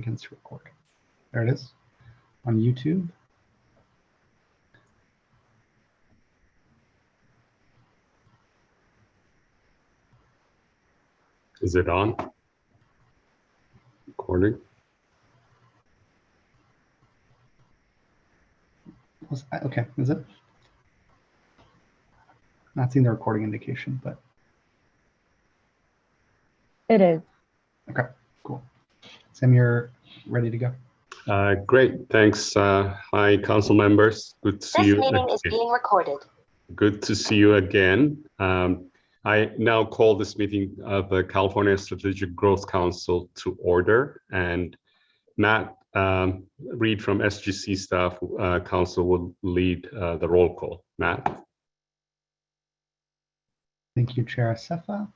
begins to record. There it is on YouTube. Is it on? Recording? Okay, is it? Not seeing the recording indication, but. It is. Okay, cool. Sam, you're ready to go? Great, thanks. Hi, council members. Good to see you. This meeting is being recorded. Good to see you again. I now call this meeting of the California Strategic Growth Council to order, and Matt Reed from SGC Staff Council will lead the roll call. Matt. Thank you, Chair Acefa.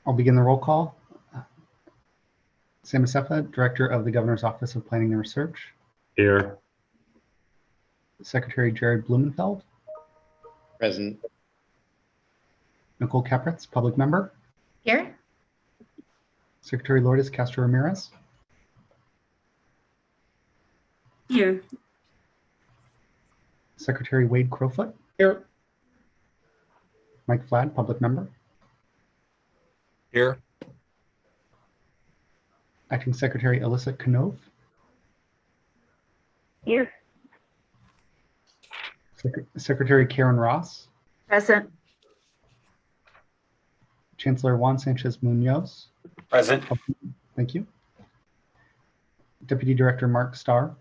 I'll begin the roll call. Sam Acefa, Director of the Governor's Office of Planning and Research. Here. Secretary Jared Blumenfeld. Present. Nicole Capritz, Public Member. Here. Secretary Lourdes Castro Ramirez. Here. Secretary Wade Crowfoot. Here. Mike Flad, Public Member. Here. Acting Secretary Elisa Keno. Here. Secretary Karen Ross. Present. Chancellor Juan Sanchez Munoz. Present. Thank you. Deputy Director Mark Starr.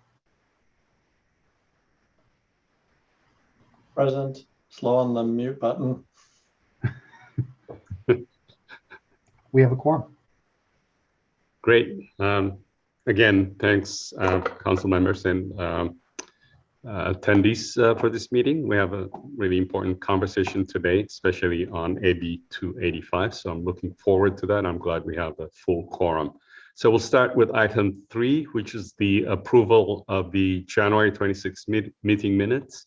Present. Slow on the mute button. We have a quorum. Great. Again, thanks, council members and attendees for this meeting. We have a really important conversation today, especially on AB 285. So I'm looking forward to that. I'm glad we have a full quorum. So we'll start with item 3, which is the approval of the January 26th meeting minutes.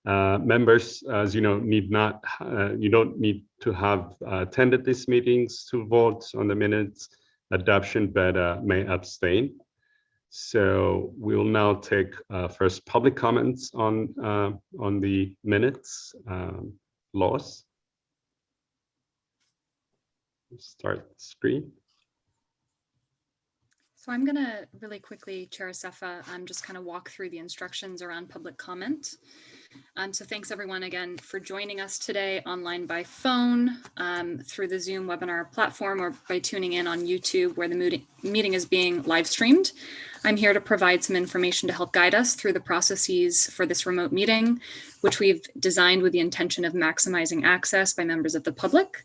Members, as you know, you don't need to have attended these meetings to vote on the minutes adoption, but may abstain. So we will now take first public comments on the minutes. Lois, start the screen. So I'm going to really quickly, Chair Acefa, just kind of walk through the instructions around public comment. So thanks everyone again for joining us today online by phone, through the Zoom webinar platform, or by tuning in on YouTube where the meeting is being live streamed. I'm here to provide some information to help guide us through the processes for this remote meeting, which we've designed with the intention of maximizing access by members of the public.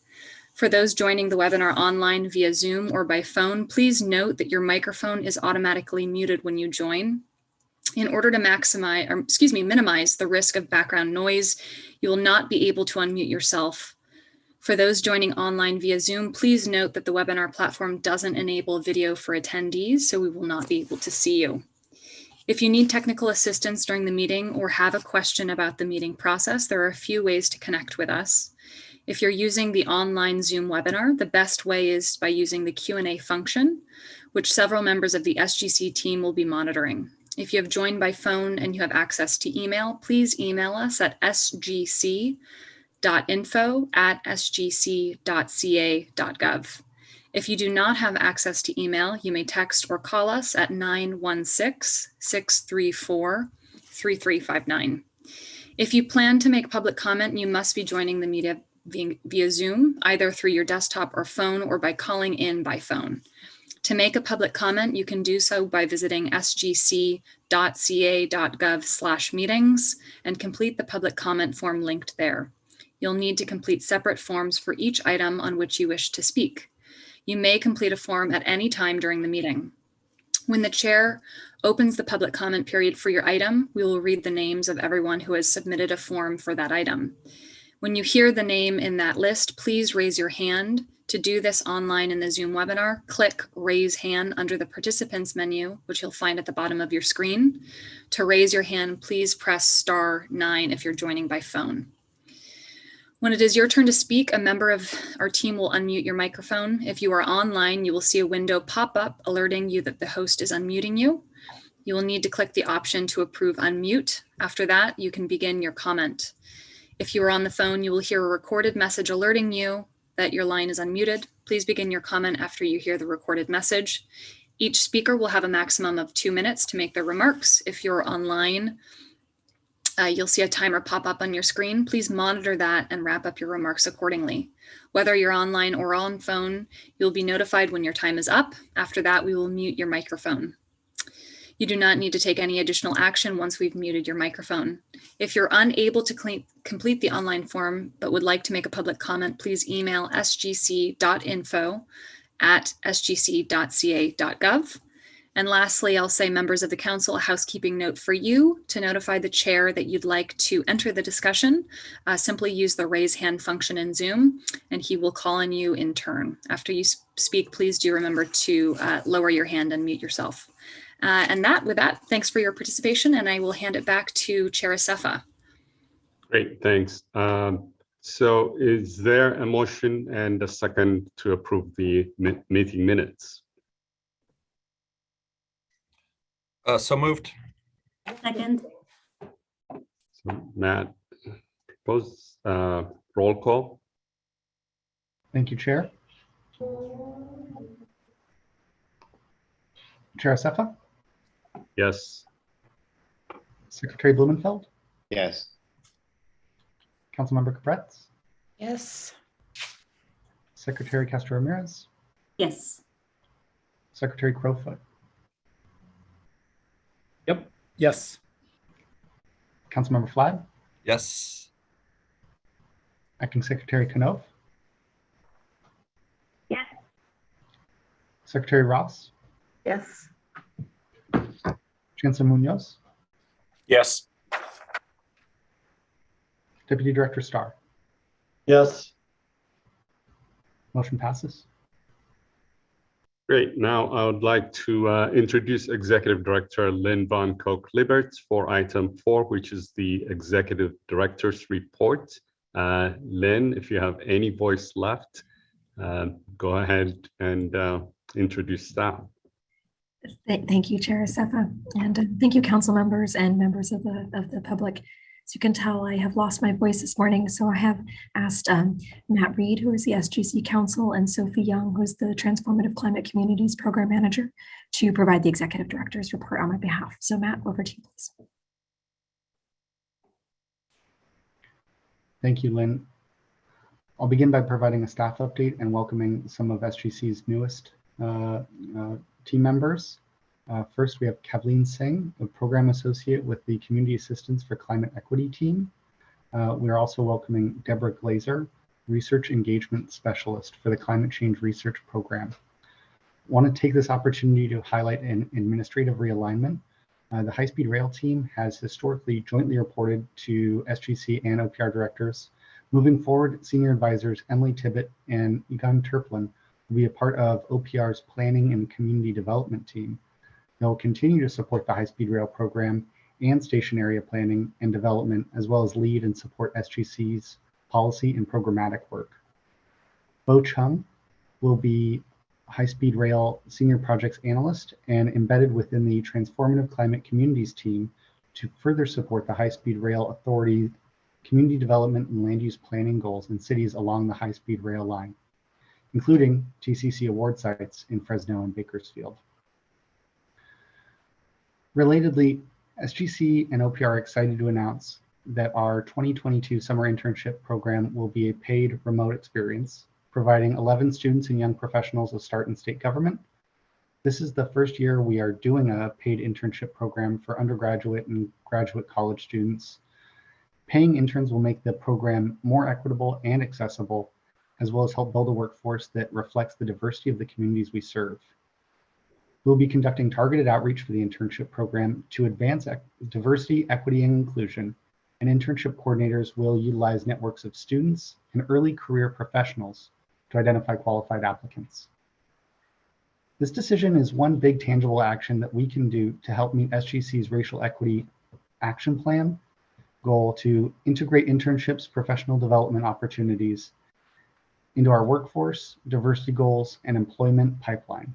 For those joining the webinar online via Zoom or by phone, please note that your microphone is automatically muted when you join. In order to minimize the risk of background noise, you will not be able to unmute yourself. For those joining online via Zoom, please note that the webinar platform doesn't enable video for attendees, so we will not be able to see you. If you need technical assistance during the meeting or have a question about the meeting process, there are a few ways to connect with us. If you're using the online Zoom webinar, the best way is by using the Q&A function, which several members of the SGC team will be monitoring. If you have joined by phone and you have access to email, please email us at sgc.info@sgc.ca.gov. If you do not have access to email, you may text or call us at 916-634-3359. If you plan to make public comment, you must be joining the meeting via Zoom, either through your desktop or phone, or by calling in by phone. To make a public comment, you can do so by visiting sgc.ca.gov/meetings and complete the public comment form linked there. You'll need to complete separate forms for each item on which you wish to speak. You may complete a form at any time during the meeting. When the chair opens the public comment period for your item, we will read the names of everyone who has submitted a form for that item. When you hear the name in that list, please raise your hand. To do this online in the Zoom webinar, click Raise Hand under the Participants menu, which you'll find at the bottom of your screen. To raise your hand, please press *9 if you're joining by phone. When it is your turn to speak, a member of our team will unmute your microphone. If you are online, you will see a window pop up alerting you that the host is unmuting you. You will need to click the option to approve unmute. After that, you can begin your comment. If you are on the phone, you will hear a recorded message alerting you that your line is unmuted. Please begin your comment after you hear the recorded message. Each speaker will have a maximum of 2 minutes to make their remarks. If you're online, you'll see a timer pop up on your screen. Please monitor that and wrap up your remarks accordingly. Whether you're online or on phone, you'll be notified when your time is up. After that, we will mute your microphone. You do not need to take any additional action once we've muted your microphone. If you're unable to complete the online form but would like to make a public comment, please email sgc.info@sgc.ca.gov. And lastly, I'll say, members of the council, a housekeeping note for you: to notify the chair that you'd like to enter the discussion, simply use the raise hand function in Zoom, and he will call on you in turn. After you speak, please do remember to lower your hand and mute yourself. With that, thanks for your participation, and I will hand it back to Chair Asefa. Great, thanks. So is there a motion and a second to approve the meeting minutes? So moved. Second. So Matt proposed roll call. Thank you, Chair. Chair Asefa, Yes. Secretary Blumenfeld, Yes. Councilmember Capretz, Yes. Secretary Castro Ramirez, Yes. Secretary Crowfoot, Yep. Yes. Councilmember Flagg, Yes. Acting Secretary Keno, Yes. Secretary Ross, Yes. Chancellor Munoz, Yes. Deputy Director Starr. Yes. Motion passes. Great. Now I would like to introduce Executive Director Lynn Van Koch-Liberts for item 4, which is the Executive Director's Report. Lynn, if you have any voice left, go ahead and introduce that. Thank you, Chair Asefa, and thank you, council members and members of the public. As you can tell, I have lost my voice this morning, so I have asked Matt Reed, who is the SGC Council, and Sophie Young, who is the Transformative Climate Communities Program Manager, to provide the Executive Director's report on my behalf. So Matt, over to you, please. Thank you, Lynn. I'll begin by providing a staff update and welcoming some of SGC's newest team members. First, we have Kavleen Singh, a program associate with the Community Assistance for Climate Equity team. We are also welcoming Deborah Glazer, Research Engagement Specialist for the Climate Change Research Program. I want to take this opportunity to highlight an administrative realignment. The high-speed rail team has historically jointly reported to SGC and OPR directors. Moving forward, senior advisors Emily Tibbett and Egon Turplin will be a part of OPR's planning and community development team. They'll continue to support the high-speed rail program and station area planning and development, as well as lead and support SGC's policy and programmatic work. Bo Chung will be high-speed rail senior projects analyst and embedded within the Transformative Climate Communities team to further support the high-speed rail authority community development and land use planning goals in cities along the high-speed rail line, including TCC award sites in Fresno and Bakersfield. Relatedly, SGC and OPR are excited to announce that our 2022 summer internship program will be a paid remote experience, providing 11 students and young professionals a start in state government. This is the first year we are doing a paid internship program for undergraduate and graduate college students. Paying interns will make the program more equitable and accessible, as well as help build a workforce that reflects the diversity of the communities we serve. We'll be conducting targeted outreach for the internship program to advance diversity, equity, and inclusion, and internship coordinators will utilize networks of students and early career professionals to identify qualified applicants. This decision is one big tangible action that we can do to help meet SGC's racial equity action plan. goal to integrate internships, professional development opportunities into our workforce, diversity goals, and employment pipeline.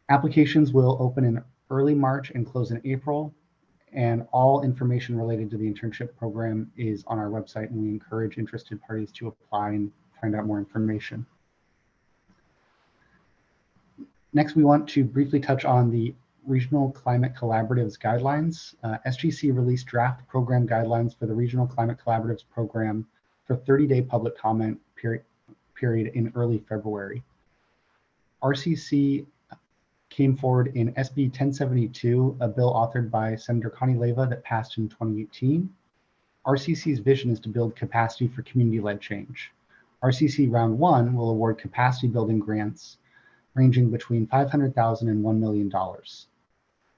Applications will open in early March and close in April, and all information related to the internship program is on our website, and we encourage interested parties to apply and find out more information. Next, we want to briefly touch on the Regional Climate Collaboratives Guidelines. SGC released draft program guidelines for the Regional Climate Collaboratives program for 30-day public comment period in early February. RCC came forward in SB 1072, a bill authored by Senator Connie Leyva that passed in 2018. RCC's vision is to build capacity for community-led change. RCC Round 1 will award capacity building grants ranging between $500,000 and $1 million.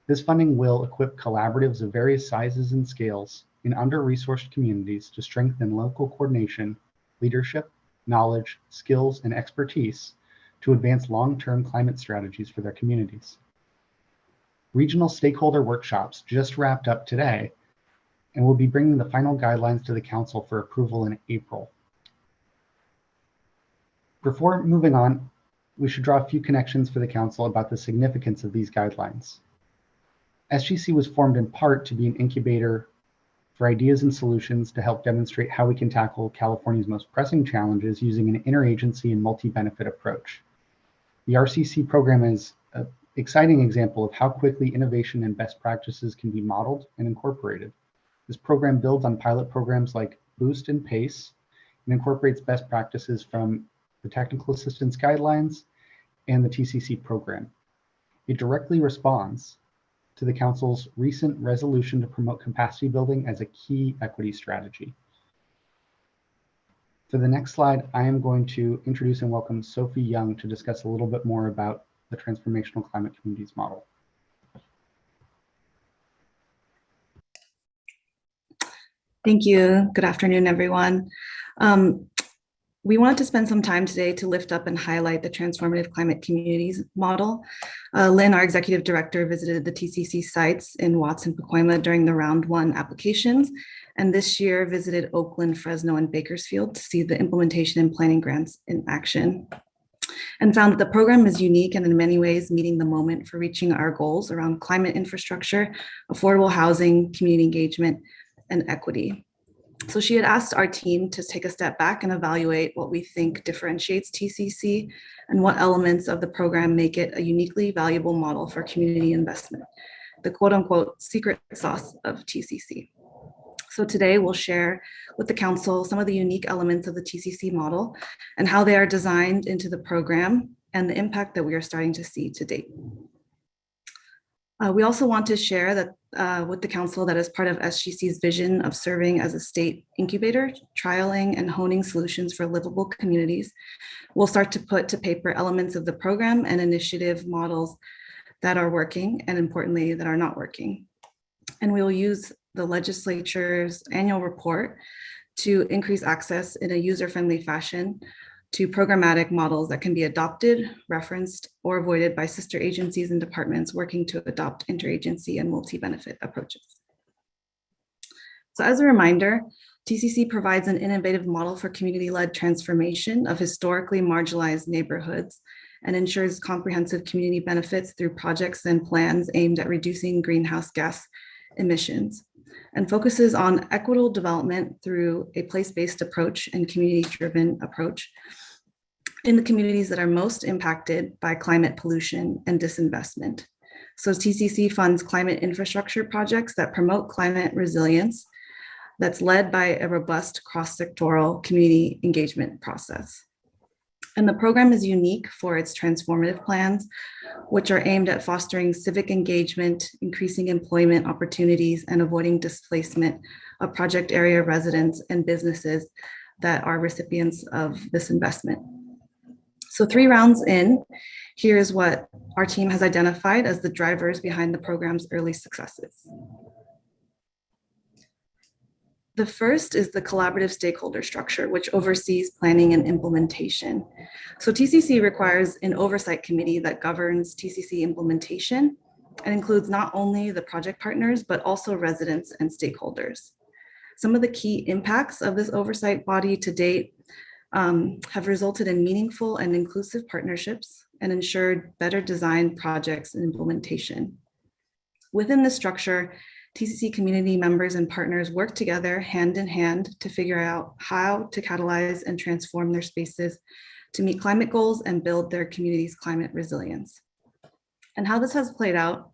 This funding will equip collaboratives of various sizes and scales in under-resourced communities to strengthen local coordination, leadership, knowledge, skills, and expertise to advance long-term climate strategies for their communities. Regional stakeholder workshops just wrapped up today, and we'll be bringing the final guidelines to the Council for approval in April. Before moving on, we should draw a few connections for the Council about the significance of these guidelines. SGC was formed in part to be an incubator for ideas and solutions to help demonstrate how we can tackle California's most pressing challenges using an interagency and multi-benefit approach. The RCC program is an exciting example of how quickly innovation and best practices can be modeled and incorporated. This program builds on pilot programs like Boost and PACE and incorporates best practices from the Technical Assistance Guidelines and the TCC program. It directly responds to the Council's recent resolution to promote capacity building as a key equity strategy. For the next slide, I am going to introduce and welcome Sophie Young to discuss a little bit more about the Transformational Climate Communities model. Thank you. Good afternoon, everyone. We wanted to spend some time today to lift up and highlight the Transformative Climate Communities model. Lynn, our executive director, visited the TCC sites in Watts and Pacoima during the round 1 applications, and this year visited Oakland, Fresno, and Bakersfield to see the implementation and planning grants in action, and found that the program is unique and in many ways meeting the moment for reaching our goals around climate infrastructure, affordable housing, community engagement, and equity. So she had asked our team to take a step back and evaluate what we think differentiates TCC and what elements of the program make it a uniquely valuable model for community investment, the quote unquote secret sauce of TCC. So today we'll share with the Council some of the unique elements of the TCC model and how they are designed into the program and the impact that we are starting to see to date. We also want to share that with the Council that as part of SGC's vision of serving as a state incubator, trialing and honing solutions for livable communities, we'll start to put to paper elements of the program and initiative models that are working and importantly that are not working. And we will use the legislature's annual report to increase access in a user-friendly fashion to programmatic models that can be adopted, referenced, or avoided by sister agencies and departments working to adopt interagency and multi-benefit approaches. So as a reminder, TCC provides an innovative model for community-led transformation of historically marginalized neighborhoods and ensures comprehensive community benefits through projects and plans aimed at reducing greenhouse gas emissions, and focuses on equitable development through a place-based approach and community-driven approach in the communities that are most impacted by climate pollution and disinvestment. So TCC funds climate infrastructure projects that promote climate resilience that's led by a robust cross-sectoral community engagement process. And the program is unique for its transformative plans, which are aimed at fostering civic engagement, increasing employment opportunities, and avoiding displacement of project area residents and businesses that are recipients of this investment. So 3 rounds in, here's what our team has identified as the drivers behind the program's early successes. The first is the collaborative stakeholder structure, which oversees planning and implementation. So TCC requires an oversight committee that governs TCC implementation and includes not only the project partners, but also residents and stakeholders. Some of the key impacts of this oversight body to date have resulted in meaningful and inclusive partnerships and ensured better designed projects and implementation. Within this structure, TCC community members and partners work together hand in hand to figure out how to catalyze and transform their spaces to meet climate goals and build their community's climate resilience. And how this has played out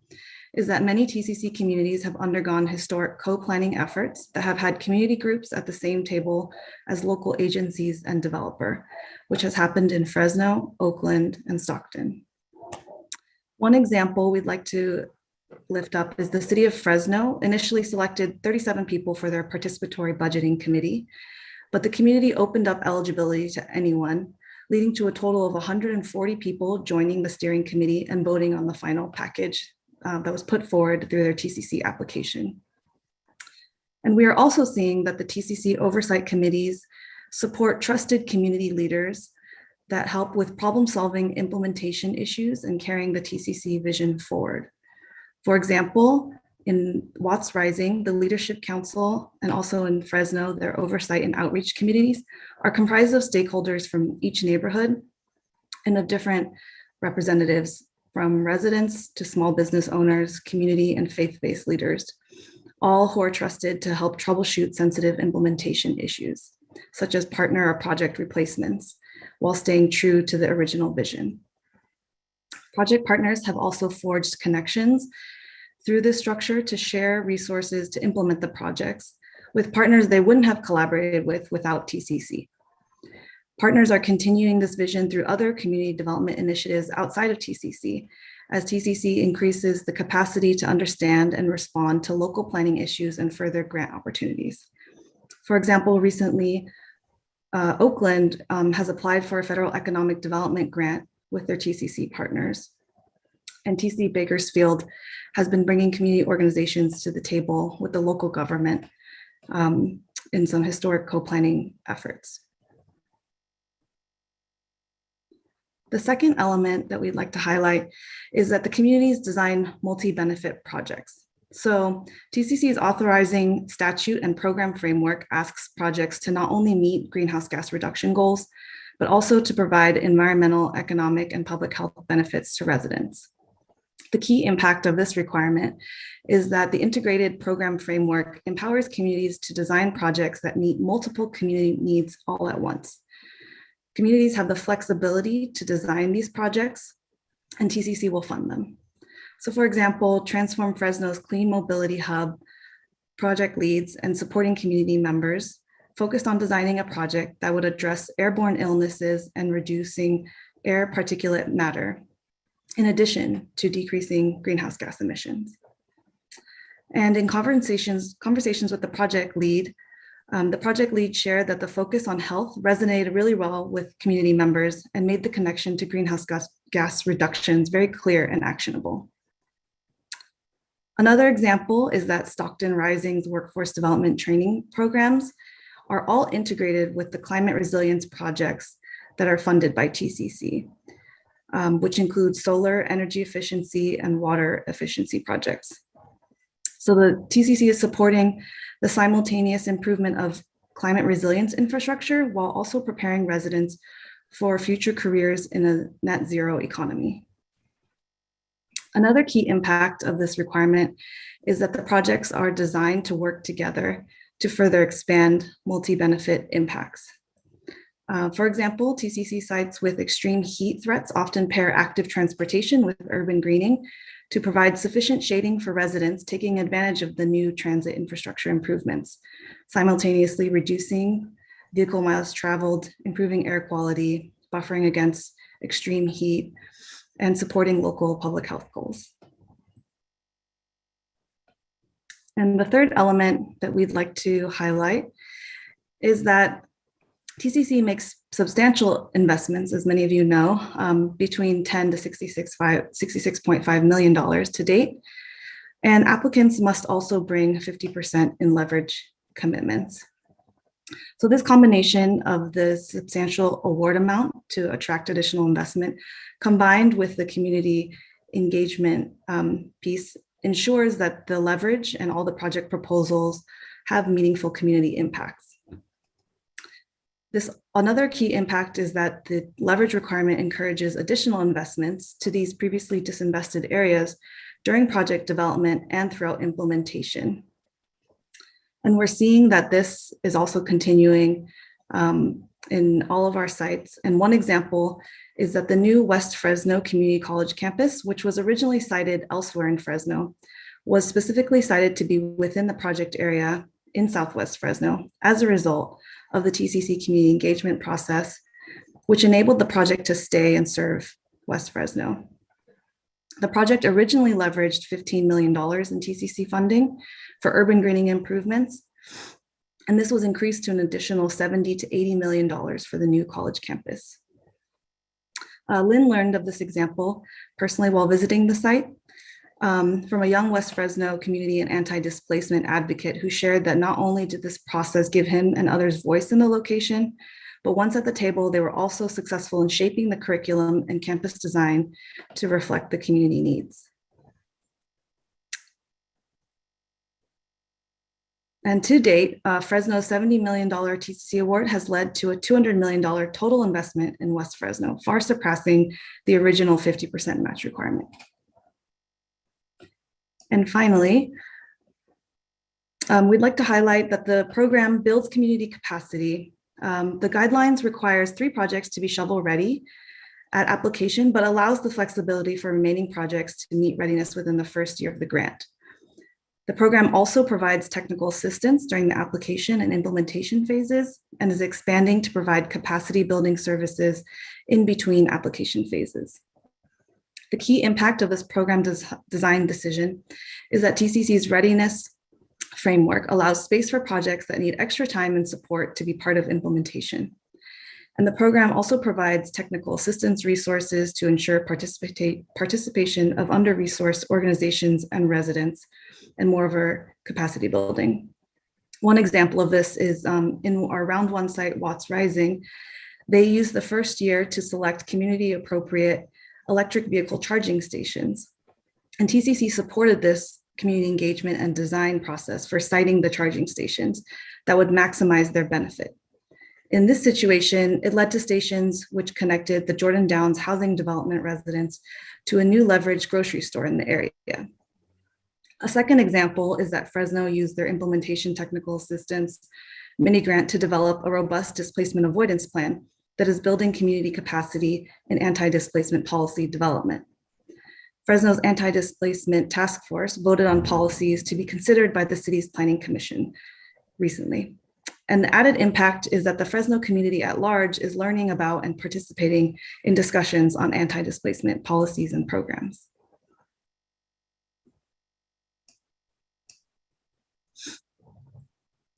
is that many TCC communities have undergone historic co-planning efforts that have had community groups at the same table as local agencies and developer, which has happened in Fresno, Oakland, and Stockton. One example we'd like to lift up is the city of Fresno initially selected 37 people for their participatory budgeting committee, but the community opened up eligibility to anyone, leading to a total of 140 people joining the steering committee and voting on the final package that was put forward through their TCC application. And we are also seeing that the TCC oversight committees support trusted community leaders that help with problem-solving implementation issues and carrying the TCC vision forward. For example, in Watts Rising, the Leadership Council, and also in Fresno, their oversight and outreach committees are comprised of stakeholders from each neighborhood and of different representatives, from residents to small business owners, community and faith-based leaders, all who are trusted to help troubleshoot sensitive implementation issues, such as partner or project replacements, while staying true to the original vision. Project partners have also forged connections through this structure to share resources to implement the projects with partners they wouldn't have collaborated with without TCC. Partners are continuing this vision through other community development initiatives outside of TCC, as TCC increases the capacity to understand and respond to local planning issues and further grant opportunities. For example, recently, Oakland has applied for a federal economic development grant with their TCC partners. And TC Bakersfield has been bringing community organizations to the table with the local government in some historic co-planning efforts. The second element that we'd like to highlight is that the communities design multi-benefit projects. So TCC's authorizing statute and program framework asks projects to not only meet greenhouse gas reduction goals, but also to provide environmental, economic, and public health benefits to residents. The key impact of this requirement is that the integrated program framework empowers communities to design projects that meet multiple community needs all at once. Communities have the flexibility to design these projects, and TCC will fund them. So for example, Transform Fresno's Clean Mobility Hub project leads and supporting community members focused on designing a project that would address airborne illnesses and reducing air particulate matter, in addition to decreasing greenhouse gas emissions. And in conversations with the project lead shared that the focus on health resonated really well with community members and made the connection to greenhouse gas reductions very clear and actionable. Another example is that Stockton Rising's workforce development training programs are all integrated with the climate resilience projects that are funded by TCC, which includes solar energy efficiency and water efficiency projects. So the TCC is supporting the simultaneous improvement of climate resilience infrastructure while also preparing residents for future careers in a net zero economy. Another key impact of this requirement is that the projects are designed to work together to further expand multi-benefit impacts. For example, TCC sites with extreme heat threats often pair active transportation with urban greening to provide sufficient shading for residents taking advantage of the new transit infrastructure improvements, simultaneously reducing vehicle miles traveled, improving air quality, buffering against extreme heat, and supporting local public health goals. And the third element that we'd like to highlight is that TCC makes substantial investments, as many of you know, between $10 to $66.5 million to date. And applicants must also bring 50% in leverage commitments. So this combination of the substantial award amount to attract additional investment, combined with the community engagement piece ensures that the leverage and all the project proposals have meaningful community impacts. Another key impact is that the leverage requirement encourages additional investments to these previously disinvested areas during project development and throughout implementation. And we're seeing that this is also continuing in all of our sites. And one example is that the new West Fresno Community College campus, which was originally sited elsewhere in Fresno, was specifically cited to be within the project area in Southwest Fresno as a result of the TCC community engagement process, which enabled the project to stay and serve West Fresno. The project originally leveraged $15 million in TCC funding for urban greening improvements, and this was increased to an additional $70 to $80 million for the new college campus. Lynn learned of this example personally while visiting the site from a young West Fresno community and anti-displacement advocate who shared that not only did this process give him and others voice in the location, but once at the table, they were also successful in shaping the curriculum and campus design to reflect the community needs. And to date, Fresno's $70 million TCC award has led to a $200 million total investment in West Fresno, far surpassing the original 50% match requirement. And finally, we'd like to highlight that the program builds community capacity. The guidelines requires 3 projects to be shovel ready at application, but allows the flexibility for remaining projects to meet readiness within the first year of the grant. The program also provides technical assistance during the application and implementation phases and is expanding to provide capacity building services in between application phases. The key impact of this program design decision is that TCC's readiness framework allows space for projects that need extra time and support to be part of implementation. And the program also provides technical assistance resources to ensure participation of under-resourced organizations and residents and more of our capacity building. One example of this is in our round 1 site, Watts Rising. They used the first year to select community appropriate electric vehicle charging stations. And TCC supported this community engagement and design process for siting the charging stations that would maximize their benefit. In this situation, it led to stations which connected the Jordan Downs housing development residents to a new leveraged grocery store in the area. A second example is that Fresno used their implementation technical assistance mini grant to develop a robust displacement avoidance plan that is building community capacity in anti-displacement policy development. Fresno's anti-displacement task force voted on policies to be considered by the city's planning commission recently. And the added impact is that the Fresno community at large is learning about and participating in discussions on anti-displacement policies and programs.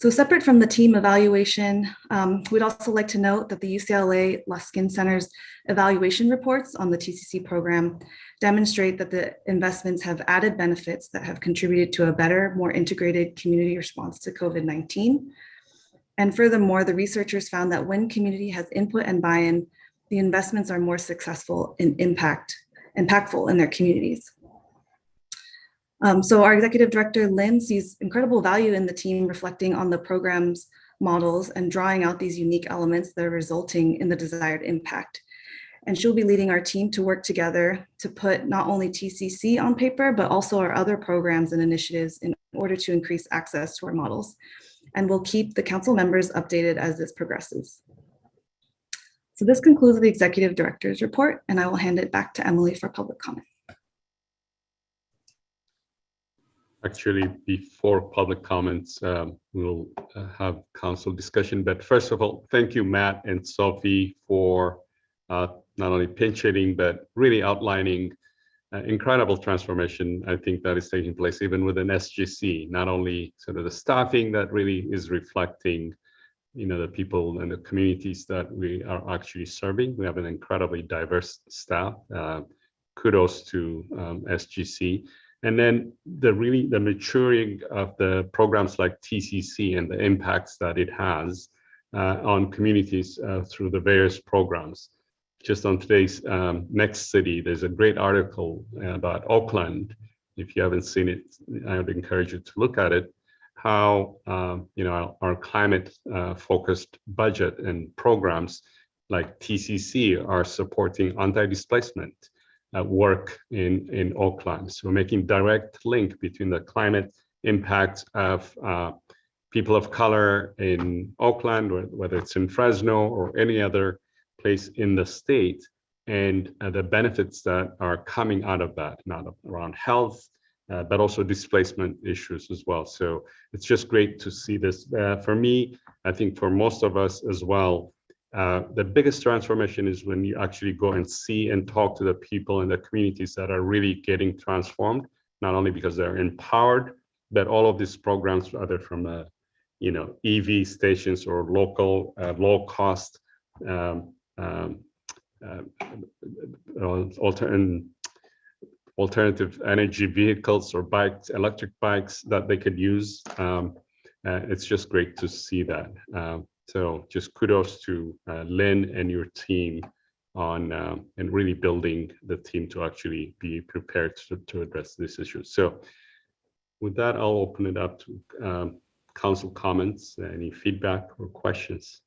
So separate from the team evaluation, we'd also like to note that the UCLA Luskin Center's evaluation reports on the TCC program demonstrate that the investments have added benefits that have contributed to a better, more integrated community response to COVID-19. And furthermore, the researchers found that when community has input and buy-in, the investments are more successful and impactful in their communities. So our executive director, Lynn, sees incredible value in the team reflecting on the program's models and drawing out these unique elements that are resulting in the desired impact. And she'll be leading our team to work together to put not only TCC on paper, but also our other programs and initiatives in order to increase access to our models. And we'll keep the council members updated as this progresses. So this concludes the executive director's report, and I will hand it back to Emily for public comment. Actually, before public comments, we'll have council discussion. But first of all, thank you, Matt and Sophie, for not only pinch hitting, but really outlining incredible transformation, I think, that is taking place even within SGC. Not only sort of the staffing that really is reflecting, the people and the communities that we are actually serving. We have an incredibly diverse staff. Kudos to SGC. And then the maturing of the programs like TCC and the impacts that it has on communities through the various programs. just on today's Next City, there's a great article about Oakland. If you haven't seen it, I would encourage you to look at it. How our climate focused budget and programs like TCC are supporting anti-displacement work in Oakland. So we're making direct link between the climate impact of people of color in Oakland, whether it's in Fresno or any other place in the state, and the benefits that are coming out of that, not around health, but also displacement issues as well. So it's just great to see this. For me, I think for most of us as well, the biggest transformation is when you actually go and see and talk to the people in the communities that are really getting transformed, not only because they're empowered, but all of these programs, whether from EV stations or local low cost alternative energy vehicles or bikes, electric bikes that they could use. It's just great to see that. So just kudos to Lynn and your team on and really building the team to actually be prepared to address these issues. So with that, I'll open it up to council comments, any feedback or questions.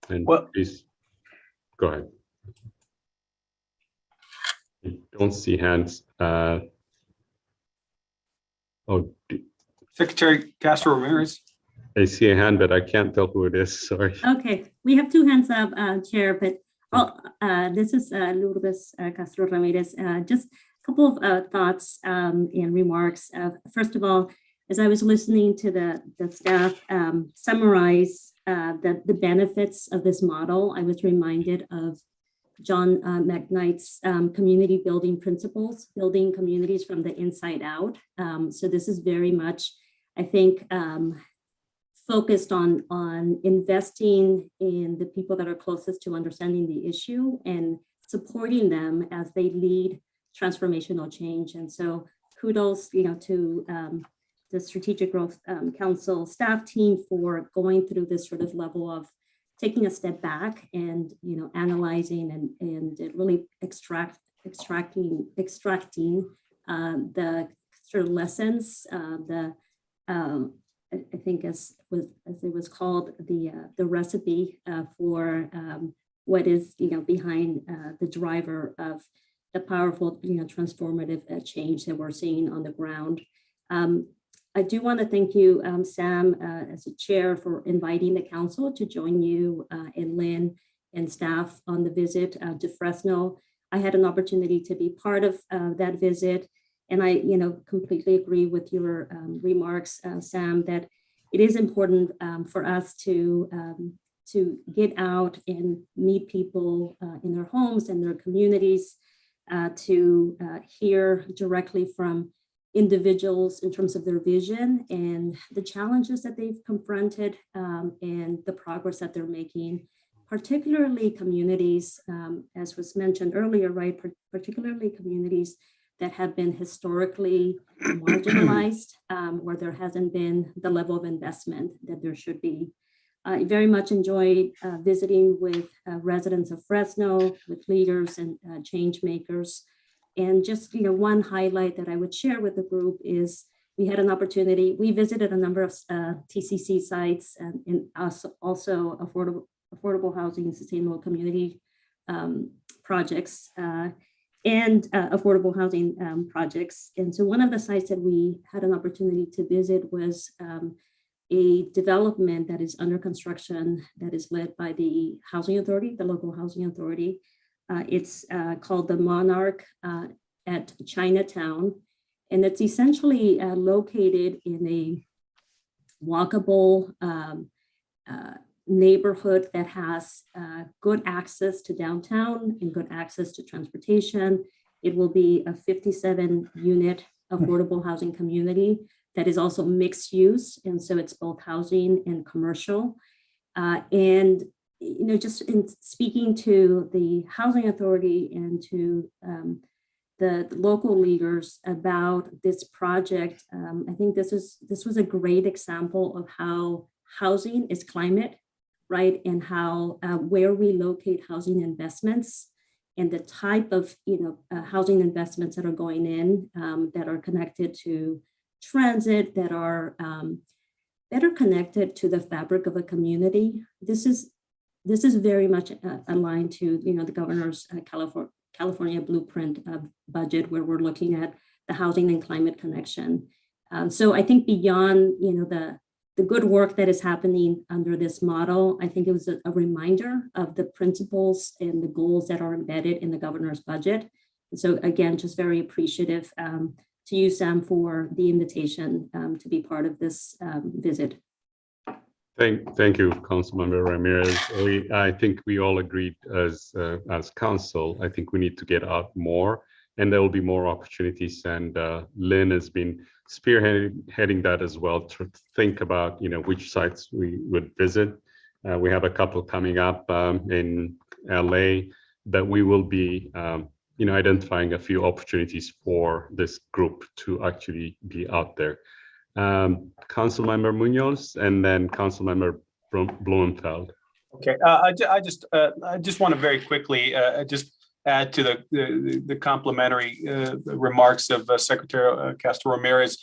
And please go ahead. I don't see hands. Secretary Castro Ramirez. I see a hand, but I can't tell who it is. Sorry. Okay, we have two hands up, Chair, but this is Lourdes Castro Ramirez. Just a couple of thoughts and remarks. First of all, as I was listening to the staff summarize the benefits of this model, I was reminded of John McKnight's community building principles, building communities from the inside out. So this is very much, I think, focused on investing in the people that are closest to understanding the issue and supporting them as they lead transformational change. And so kudos, to the Strategic Growth Council staff team for going through this sort of level of taking a step back and analyzing and really extracting the sort of lessons, I think as it was called, the recipe for what is behind the driver of the powerful transformative change that we're seeing on the ground. I do want to thank you, Sam, as a chair, for inviting the council to join you and Lynn and staff on the visit to Fresno. I had an opportunity to be part of that visit, and I, completely agree with your remarks, Sam, that it is important for us to get out and meet people in their homes and their communities, to hear directly from individuals in terms of their vision and the challenges that they've confronted and the progress that they're making, particularly communities, as was mentioned earlier, right? Particularly communities that have been historically marginalized, where there hasn't been the level of investment that there should be. I very much enjoyed visiting with residents of Fresno, with leaders and change makers. And just one highlight that I would share with the group is we had an opportunity. We visited a number of TCC sites and also affordable housing, sustainable community projects and affordable housing projects. And so one of the sites that we had an opportunity to visit was a development that is under construction that is led by the housing authority, the local housing authority. It's called the Monarch at Chinatown, and it's essentially located in a walkable neighborhood that has good access to downtown and good access to transportation. It will be a 57-unit affordable housing community that is also mixed use, and so it's both housing and commercial. And just in speaking to the housing authority and to the local leaders about this project. I think this was a great example of how housing is climate, right? And how where we locate housing investments and the type of housing investments that are going in that are connected to transit, that are connected to the fabric of a community. This is very much aligned to the governor's California blueprint budget, where we're looking at the housing and climate connection. So I think beyond the good work that is happening under this model, I think it was a reminder of the principles and the goals that are embedded in the governor's budget. And so again, just very appreciative to you, Sam, for the invitation to be part of this visit. Thank you, Councilmember Ramirez. I think we all agreed as council. I think we need to get out more, and there will be more opportunities. And Lynn has been spearheading that as well, to think about which sites we would visit. We have a couple coming up in LA that we will be identifying a few opportunities for this group to actually be out there. Councilmember Munoz and then Councilmember Blumenfeld. Okay, I just want to very quickly just add to the complimentary remarks of Secretary Castro Ramirez.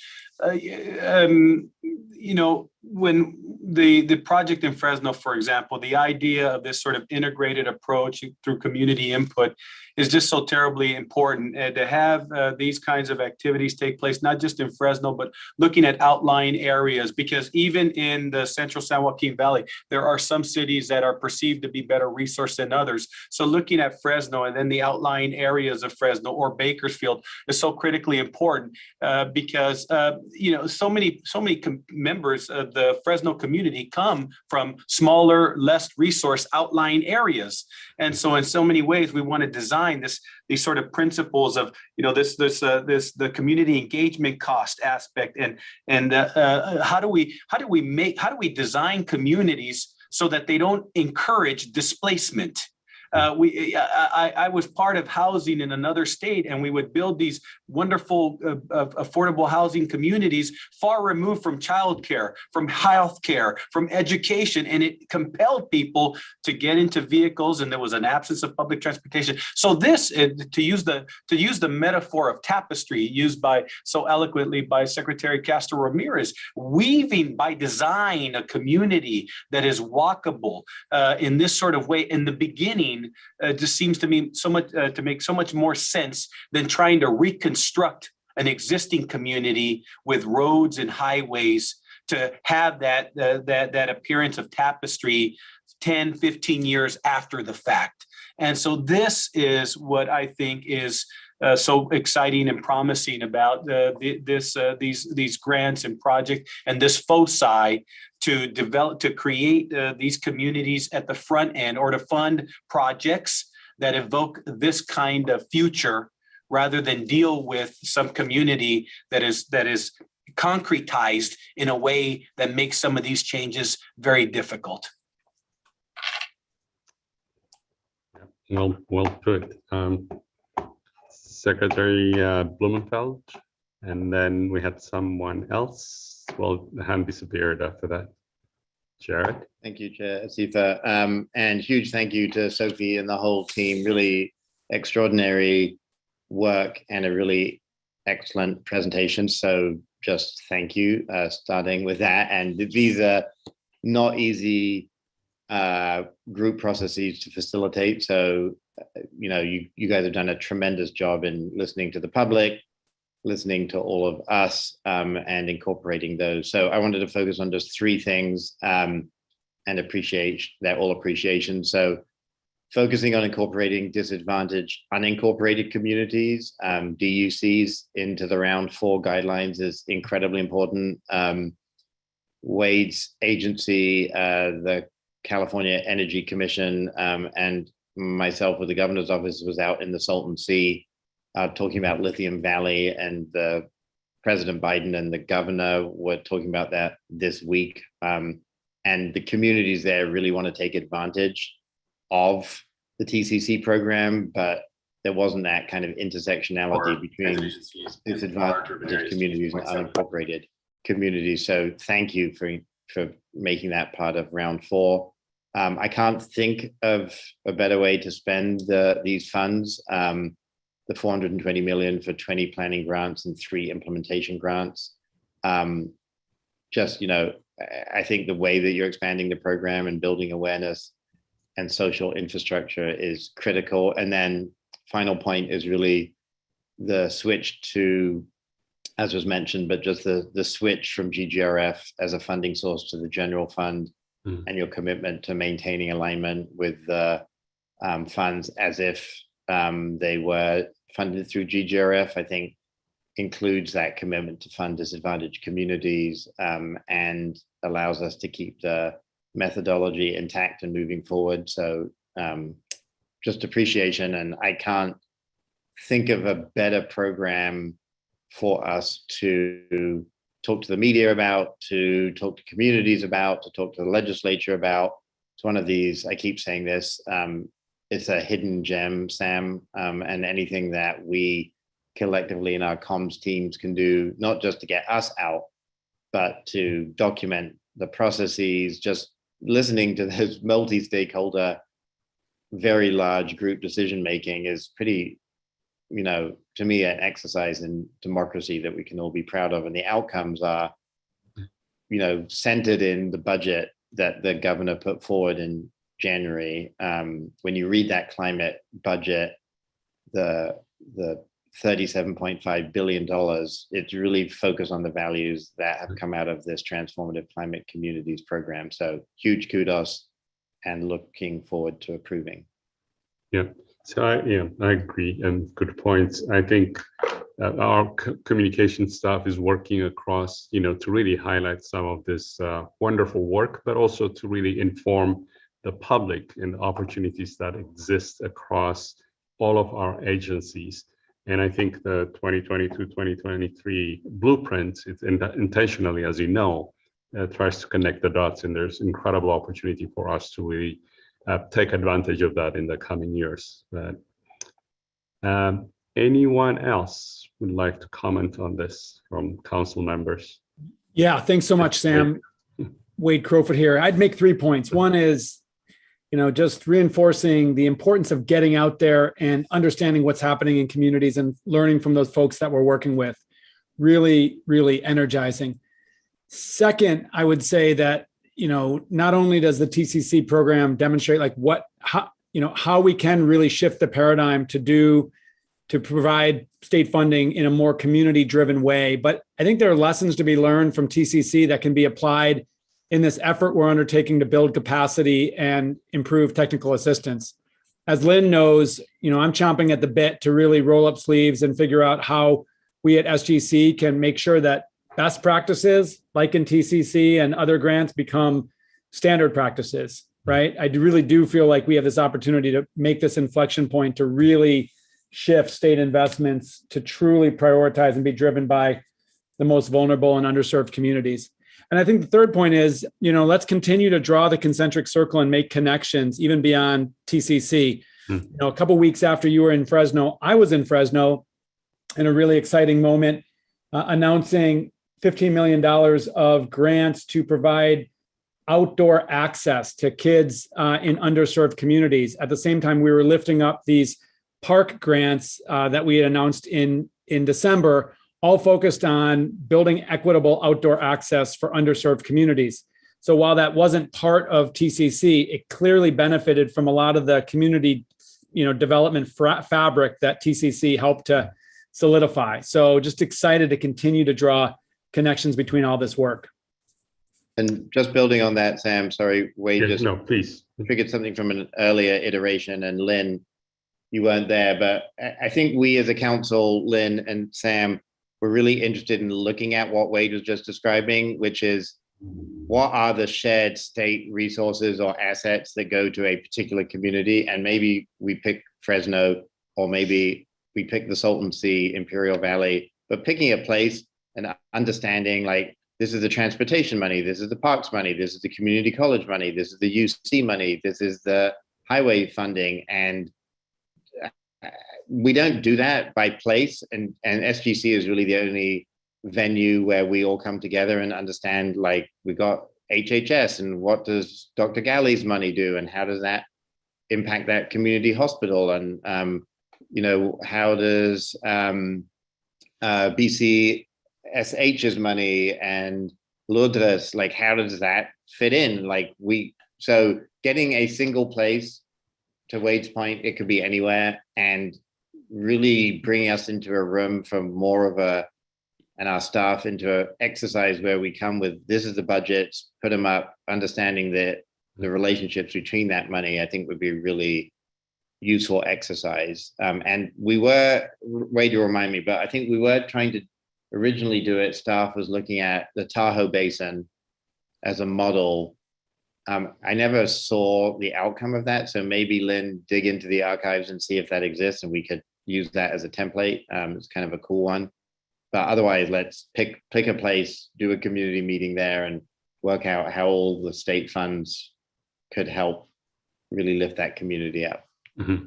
When the project in Fresno, for example, the idea of this sort of integrated approach through community input is just so terribly important. And to have these kinds of activities take place, not just in Fresno, but looking at outlying areas, because even in the central San Joaquin Valley, there are some cities that are perceived to be better resourced than others. So looking at Fresno and then the outlying areas of Fresno or Bakersfield is so critically important because so many members of the Fresno community come from smaller, less resourced outlying areas. And so in so many ways, we want to design these sort of principles of the community engagement cost aspect, and how do we design communities so that they don't encourage displacement. I was part of housing in another state, and we would build these wonderful affordable housing communities far removed from childcare, from healthcare, from education, and it compelled people to get into vehicles, and there was an absence of public transportation. So this, to use the metaphor of tapestry used so eloquently by Secretary Castro Ramirez, weaving by design a community that is walkable in this sort of way in the beginning. Just seems to me to make so much more sense than trying to reconstruct an existing community with roads and highways to have that appearance of tapestry 10, 15 years after the fact. And so this is what I think is so exciting and promising about these grants and projects and this foci to create these communities at the front end, or to fund projects that evoke this kind of future, rather than deal with some community that is concretized in a way that makes some of these changes very difficult. Well put. Secretary Blumenfeld, and then we had someone else. Well, the hand disappeared after that. Jared. Thank you, Chair Asifa. And huge thank you to Sophie and the whole team. Really extraordinary work and a really excellent presentation. So just thank you, starting with that. And these are not easy group processes to facilitate. So, you guys have done a tremendous job in listening to the public, listening to all of us, and incorporating those. So I wanted to focus on just three things and appreciate that all appreciation. So focusing on incorporating disadvantaged unincorporated communities, DUCs, into the round 4 guidelines is incredibly important. Wade's agency, the California Energy Commission, and myself with the governor's office was out in the Salton Sea talking about Lithium Valley, and President Biden and the governor were talking about that this week. And the communities there really want to take advantage of the TCC program, but there wasn't that kind of intersectionality between disadvantaged communities and unincorporated communities. So thank you for making that part of round 4. I can't think of a better way to spend these funds. The $420 million for 20 planning grants and 3 implementation grants. Just, you know, I think the way that you're expanding the program and building awareness and social infrastructure is critical. And then final point is really the switch to, as was mentioned, but just the switch from GGRF as a funding source to the general fund, and your commitment to maintaining alignment with the funds as if they were funded through GGRF, I think includes that commitment to fund disadvantaged communities and allows us to keep the methodology intact and moving forward. So just appreciation. And I can't think of a better program for us to talk to the media about, to talk to communities about, to talk to the legislature about. It's one of these, I keep saying this, it's a hidden gem, Sam, and anything that we collectively in our comms teams can do, not just to get us out, but to document the processes, just listening to this multi-stakeholder, very large group decision-making is pretty, you know, to me, an exercise in democracy that we can all be proud of. And the outcomes are, you know, centered in the budget that the governor put forward in January. When you read that climate budget, the $37.5 billion, it's really focused on the values that have come out of this Transformative Climate Communities program. So huge kudos and looking forward to approving. Yeah. So I agree, and good points. I think our communication staff is working across, you know, to really highlight some of this wonderful work, but also to really inform the public and the opportunities that exist across all of our agencies. And I think the 2022-2023 blueprint, it's intentionally, as you know, tries to connect the dots, and there's incredible opportunity for us to really take advantage of that in the coming years. But anyone else would like to comment on this from council members? Yeah, thanks so much, Sam. Wade Crowfoot here. I'd make 3 points. One is, you know, just reinforcing the importance of getting out there and understanding what's happening in communities and learning from those folks that we're working with. Really, really energizing. Second, I would say that, you know, not only does the TCC program demonstrate like how we can really shift the paradigm to provide state funding in a more community driven way, but I think there are lessons to be learned from TCC that can be applied in this effort we're undertaking to build capacity and improve technical assistance. As Lynn knows, you know, I'm chomping at the bit to really roll up sleeves and figure out how we at SGC can make sure that best practices, like in TCC and other grants, become standard practices, right? I really do feel like we have this opportunity to make this inflection point to really shift state investments to truly prioritize and be driven by the most vulnerable and underserved communities. And I think the third point is, you know, let's continue to draw the concentric circle and make connections even beyond TCC. You know, a couple of weeks after you were in Fresno, I was in Fresno in a really exciting moment, announcing $15 million of grants to provide outdoor access to kids in underserved communities. At the same time, we were lifting up these park grants that we had announced in December, all focused on building equitable outdoor access for underserved communities. So while that wasn't part of TCC, it clearly benefited from a lot of the community, you know, development fabric that TCC helped to solidify. So just excited to continue to draw connections between all this work. And just building on that, Sam, sorry, Wade, Yes, no, please. Figured something from an earlier iteration, and Lynn, you weren't there, but I think we as a council, Lynn and Sam, were really interested in looking at what Wade was just describing, which is what are the shared state resources or assets that go to a particular community? And maybe we pick Fresno, or maybe we pick the Salton Sea, Imperial Valley, but picking a place and understanding like, this is the transportation money, this is the parks money, this is the community college money, this is the UC money, this is the highway funding. And we don't do that by place, and SGC is really the only venue where we all come together and understand, like, we got HHS, and what does Dr. Galley's money do, and how does that impact that community hospital, and how does BCSH's money and Lourdes, like, how does that fit in? So getting a single place, to Wade's point, it could be anywhere, and really bringing us into a room from more of and our staff into an exercise where we come with, this is the budgets, put them up, understanding the relationships between that money, I think would be a really useful exercise. And we were, Wade, you remind me, but I think we were trying to originally do it. Staff was looking at the Tahoe Basin as a model. I never saw the outcome of that. So maybe Lynn, dig into the archives and see if that exists, and we could use that as a template. It's kind of a cool one. But otherwise, let's pick a place, do a community meeting there, and work out how all the state funds could help really lift that community up. Mm-hmm.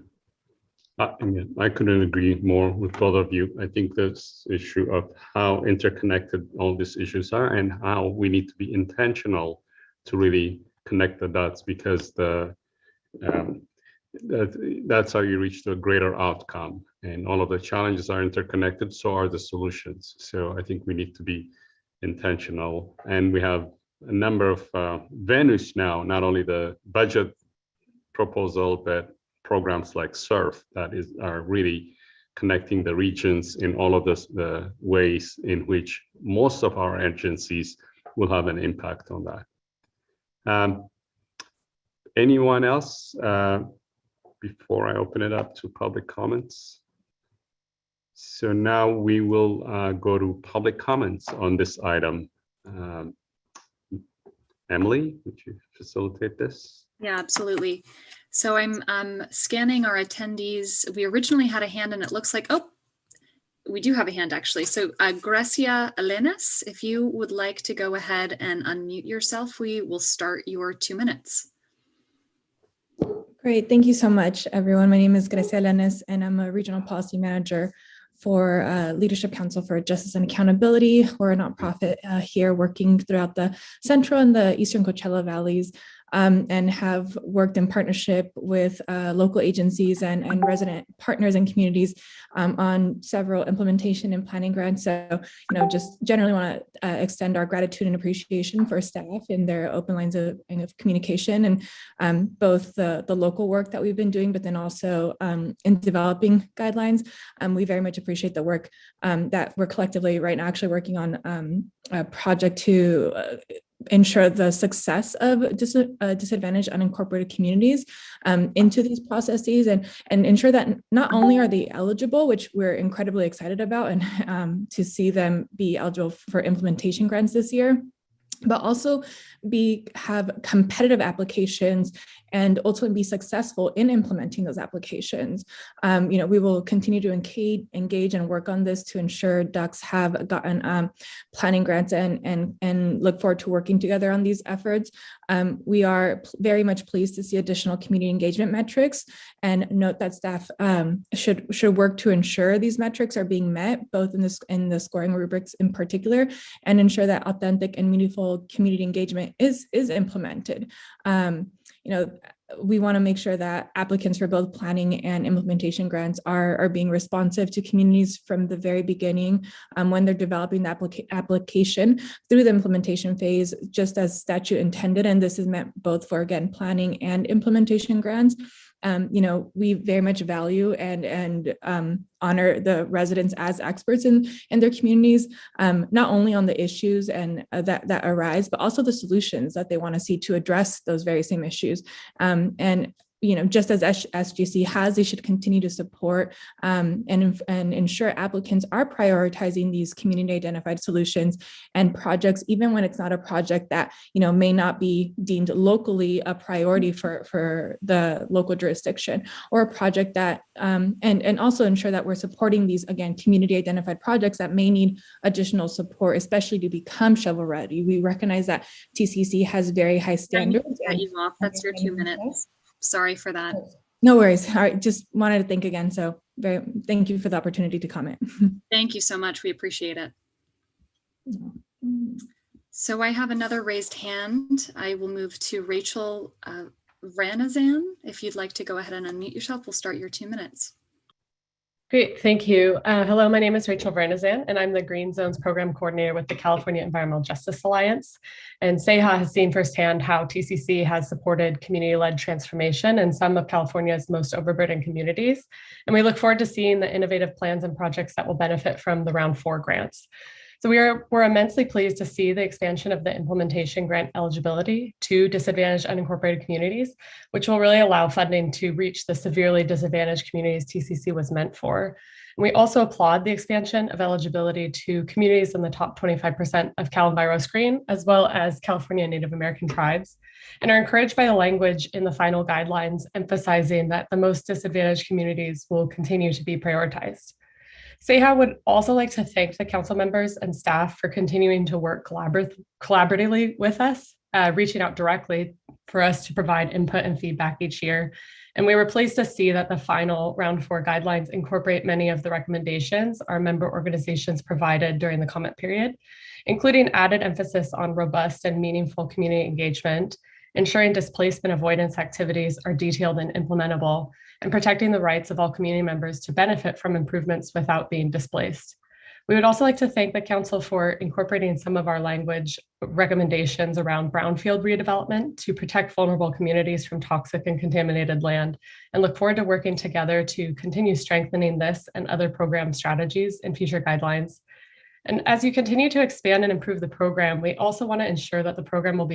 I couldn't agree more with both of you. I think this issue of how interconnected all these issues are, and how we need to be intentional to really connect the dots, because that's how you reach the greater outcome, and all of the challenges are interconnected, so are the solutions. So I think we need to be intentional, and we have a number of venues now, not only the budget proposal, but programs like SURF that are really connecting the regions in all of the ways in which most of our agencies will have an impact on that. Anyone else before I open it up to public comments? So now we will go to public comments on this item. Emily, would you facilitate this? Yeah, absolutely. So I'm scanning our attendees. We originally had a hand, and it looks like, oh, we do have a hand actually. So Gracia Elenes, if you would like to go ahead and unmute yourself, we will start your 2 minutes. Great, thank you so much, everyone. My name is Gracia Elenes, and I'm a regional policy manager for Leadership Council for Justice and Accountability. We're a nonprofit here working throughout the Central and the Eastern Coachella Valleys, and have worked in partnership with local agencies and resident partners and communities on several implementation and planning grants. So, just generally want to extend our gratitude and appreciation for staff and their open lines of communication, and both the local work that we've been doing, but then also in developing guidelines. We very much appreciate the work that we're collectively right now actually working on a project to ensure the success of disadvantaged unincorporated communities into these processes, and ensure that not only are they eligible, which we're incredibly excited about, and to see them be eligible for implementation grants this year, but also have competitive applications and ultimately be successful in implementing those applications. We will continue to engage and work on this to ensure ducks have gotten planning grants, and look forward to working together on these efforts. We are very much pleased to see additional community engagement metrics, and note that staff should work to ensure these metrics are being met, both in the scoring rubrics in particular, and ensure that authentic and meaningful community engagement is implemented. We want to make sure that applicants for both planning and implementation grants are being responsive to communities from the very beginning, when they're developing the application through the implementation phase, just as statute intended. And this is meant both for, again, planning and implementation grants. We very much value and honor the residents as experts in their communities, not only on the issues and that arise, but also the solutions that they want to see to address those very same issues. And just as SGC has, they should continue to support and ensure applicants are prioritizing these community identified solutions and projects, even when it's not a project that may not be deemed locally a priority for the local jurisdiction, or a project that and also ensure that we're supporting these, again, community identified projects that may need additional support, especially to become shovel ready. We recognize that TCC has very high standards. Cut you off. That's your 2 minutes. Sorry for that. No worries. All right, just wanted to think again. So thank you for the opportunity to comment. Thank you so much. We appreciate it. So I have another raised hand. I will move to Rachel Ranazan. If you'd like to go ahead and unmute yourself, we'll start your 2 minutes. Great, thank you. Hello, my name is Rachel Ranazan, and I'm the Green Zones Program Coordinator with the California Environmental Justice Alliance. And CEJA has seen firsthand how TCC has supported community-led transformation in some of California's most overburdened communities. And we look forward to seeing the innovative plans and projects that will benefit from the Round 4 grants. So we're immensely pleased to see the expansion of the implementation grant eligibility to disadvantaged unincorporated communities, which will really allow funding to reach the severely disadvantaged communities TCC was meant for. And we also applaud the expansion of eligibility to communities in the top 25% of Cal EnviroScreen, as well as California Native American tribes, and are encouraged by the language in the final guidelines emphasizing that the most disadvantaged communities will continue to be prioritized. CEJA would also like to thank the council members and staff for continuing to work collaboratively with us, reaching out directly for us to provide input and feedback each year. And we were pleased to see that the final Round 4 guidelines incorporate many of the recommendations our member organizations provided during the comment period, including added emphasis on robust and meaningful community engagement, ensuring displacement avoidance activities are detailed and implementable, and protecting the rights of all community members to benefit from improvements without being displaced. We would also like to thank the council for incorporating some of our language recommendations around brownfield redevelopment to protect vulnerable communities from toxic and contaminated land, and look forward to working together to continue strengthening this and other program strategies in future guidelines. And as you continue to expand and improve the program, we also want to ensure that the program will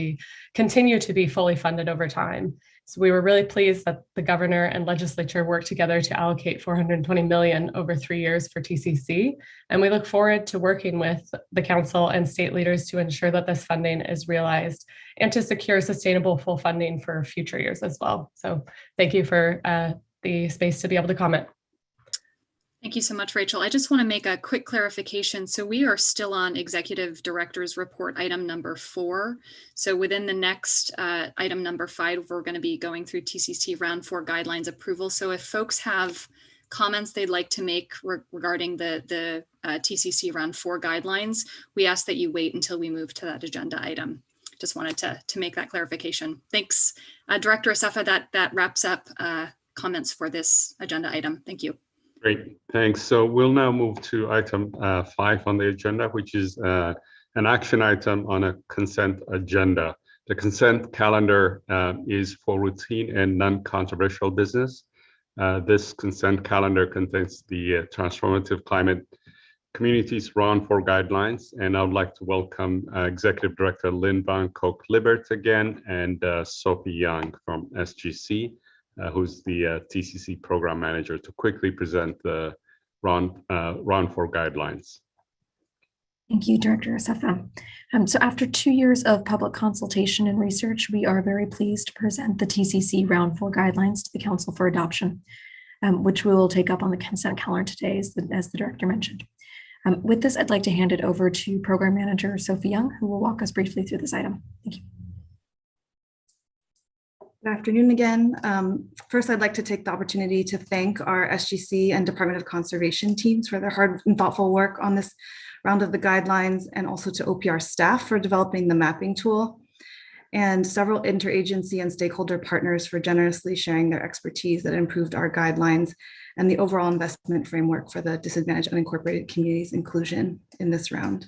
continue to be fully funded over time. So we were really pleased that the governor and legislature worked together to allocate $420 million over 3 years for TCC. And we look forward to working with the council and state leaders to ensure that this funding is realized and to secure sustainable full funding for future years as well. So thank you for the space to be able to comment. Thank you so much, Rachel. I just want to make a quick clarification. So we are still on Executive Director's Report item number 4. So within the next item number 5, we're going to be going through TCC Round 4 guidelines approval. So if folks have comments they'd like to make regarding the TCC Round 4 guidelines, we ask that you wait until we move to that agenda item. Just wanted to make that clarification. Thanks, Director Asefa. That wraps up comments for this agenda item. Thank you. Great, thanks. So we'll now move to item 5 on the agenda, which is an action item on a consent agenda. The consent calendar is for routine and non-controversial business. This consent calendar contains the Transformative Climate Communities Round 4 guidelines, and I would like to welcome Executive Director Lynn Van Koch-Libert again, and Sophie Young from SGC. Who's the TCC Program Manager, to quickly present the Round 4 guidelines. Thank you, Director Asefa. So after 2 years of public consultation and research, we are very pleased to present the TCC Round 4 guidelines to the Council for adoption, which we will take up on the consent calendar today, as the Director mentioned. With this, I'd like to hand it over to Program Manager Sophie Young, who will walk us briefly through this item. Thank you. Good afternoon again. First, I'd like to take the opportunity to thank our SGC and Department of Conservation teams for their hard and thoughtful work on this round of the guidelines, and also to OPR staff for developing the mapping tool, and several interagency and stakeholder partners for generously sharing their expertise that improved our guidelines and the overall investment framework for the disadvantaged unincorporated communities inclusion in this round.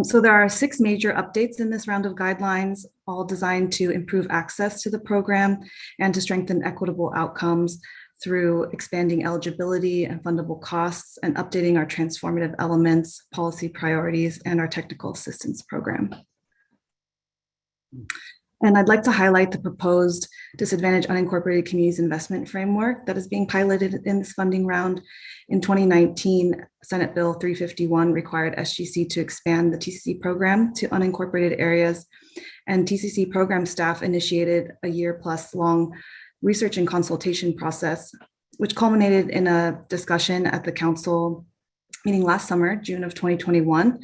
So there are 6 major updates in this round of guidelines, all designed to improve access to the program and to strengthen equitable outcomes through expanding eligibility and fundable costs, and updating our transformative elements, policy priorities, and our technical assistance program. And I'd like to highlight the proposed Disadvantaged Unincorporated Communities Investment Framework that is being piloted in this funding round. In 2019, Senate Bill 351 required SGC to expand the TCC program to unincorporated areas, and TCC program staff initiated a year-plus long research and consultation process, which culminated in a discussion at the council meeting last summer, June of 2021,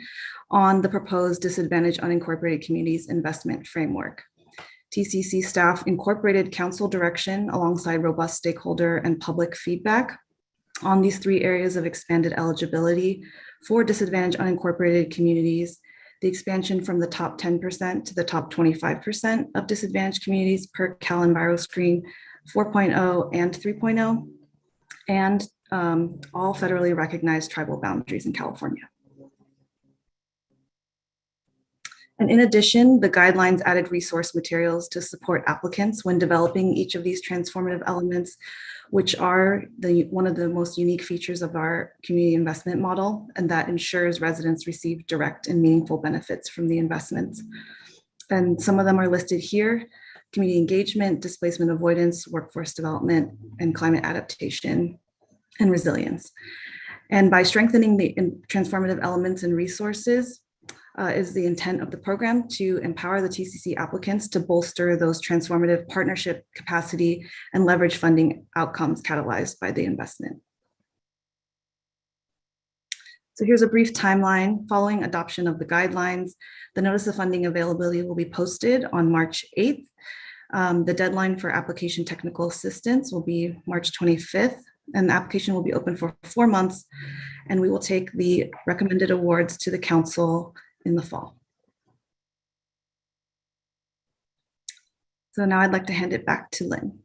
on the proposed Disadvantaged Unincorporated Communities Investment Framework. TCC staff incorporated council direction alongside robust stakeholder and public feedback on these 3 areas of expanded eligibility for disadvantaged unincorporated communities, the expansion from the top 10% to the top 25% of disadvantaged communities per Cal EnviroScreen 4.0 and 3.0, and all federally recognized tribal boundaries in California. And in addition, the guidelines added resource materials to support applicants when developing each of these transformative elements, which are one of the most unique features of our community investment model, and that ensures residents receive direct and meaningful benefits from the investments. And some of them are listed here: community engagement, displacement avoidance, workforce development, and climate adaptation and resilience. And by strengthening the transformative elements and resources, is the intent of the program to empower the TCC applicants to bolster those transformative partnership capacity and leverage funding outcomes catalyzed by the investment. So here's a brief timeline. Following adoption of the guidelines, the notice of funding availability will be posted on March 8th. The deadline for application technical assistance will be March 25th, and the application will be open for 4 months, and we will take the recommended awards to the council in the fall. So now I'd like to hand it back to Lynn.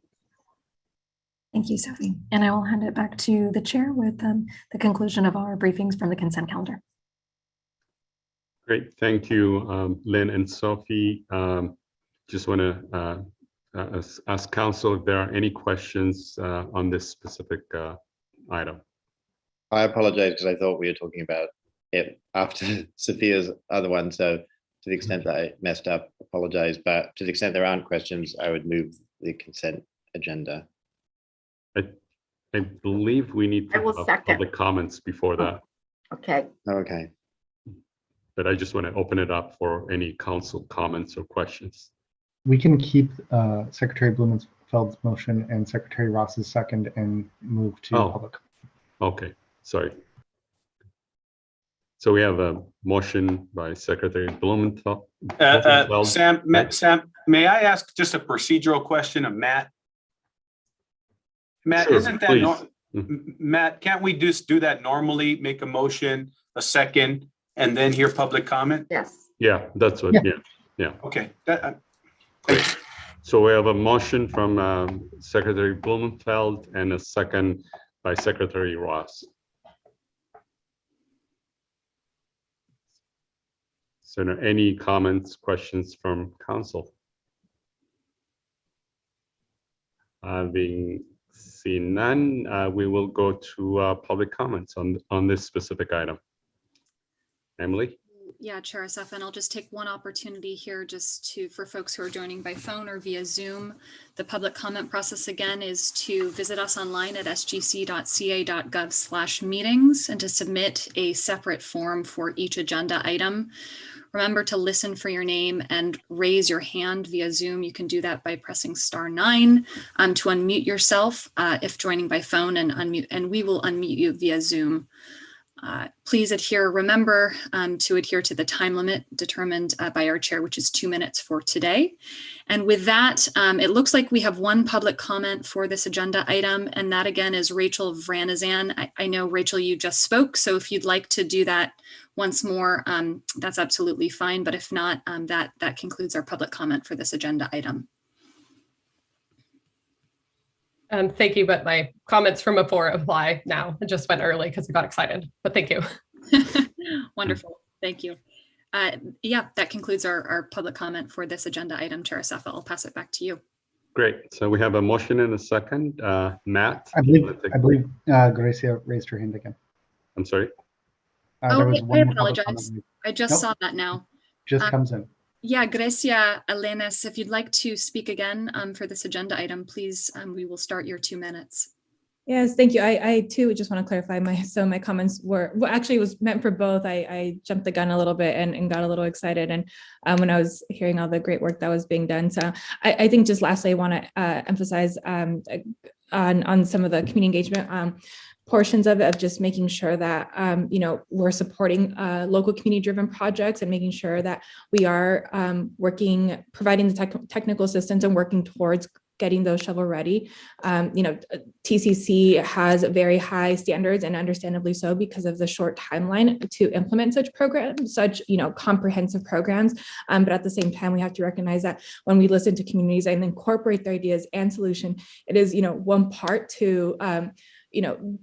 Thank you, Sophie. And I will hand it back to the chair with the conclusion of our briefings from the consent calendar. Great, thank you, Lynn and Sophie. Just want to ask council if there are any questions on this specific item. I apologize because I thought we were talking about it after Sophia's other one. So to the extent that I messed up, apologize. But to the extent there aren't questions, I would move the consent agenda. I believe we need to have public comments before that. Okay. Okay. But I just want to open it up for any council comments or questions. We can keep Secretary Blumenfeld's motion and Secretary Ross's second and move to public. Okay, sorry. So we have a motion by Secretary Blumenfeld. Sam, may I ask just a procedural question of Matt? Matt, sure, isn't that Matt? Can't we just do that normally? Make a motion, a second, and then hear public comment? Yes. Yeah, that's what. Yeah. Okay. Great. So we have a motion from Secretary Blumenfeld and a second by Secretary Ross. So, any comments, questions from council? Having seen none, we will go to public comments on this specific item. Emily? Yeah, Chair Assefa, and I'll just take one opportunity here just for folks who are joining by phone or via Zoom. The public comment process again is to visit us online at sgc.ca.gov/meetings and to submit a separate form for each agenda item. Remember to listen for your name and raise your hand via Zoom. You can do that by pressing *9 to unmute yourself if joining by phone, and we will unmute you via Zoom. Please remember to adhere to the time limit determined by our chair, which is 2 minutes for today. And with that, it looks like we have one public comment for this agenda item, and that again is Rachel Vranazan. I know, Rachel, you just spoke, so if you'd like to do that once more, that's absolutely fine. But if not, that concludes our public comment for this agenda item. Thank you, but my comments from before apply now. I just went early because I got excited, but thank you. Wonderful, thank you. Yeah, that concludes our public comment for this agenda item. Chair Assefa, I'll pass it back to you. Great, so we have a motion and a second. Matt? I believe Gracia raised her hand again. I'm sorry? I apologize. I just saw that now. Just comes in. Yeah, Gracia Alenes, if you'd like to speak again for this agenda item, please, we will start your 2 minutes. Yes, thank you. I too just want to clarify my comments were, well, actually it was meant for both. I jumped the gun a little bit and got a little excited. And when I was hearing all the great work that was being done. So I think just lastly, I want to emphasize on some of the community engagement portions of it, of just making sure that, we're supporting local community-driven projects and making sure that we are providing the technical assistance and working towards getting those shovel ready. TCC has very high standards, and understandably so, because of the short timeline to implement such programs, such comprehensive programs. But at the same time, we have to recognize that when we listen to communities and incorporate their ideas and solution, it is one part to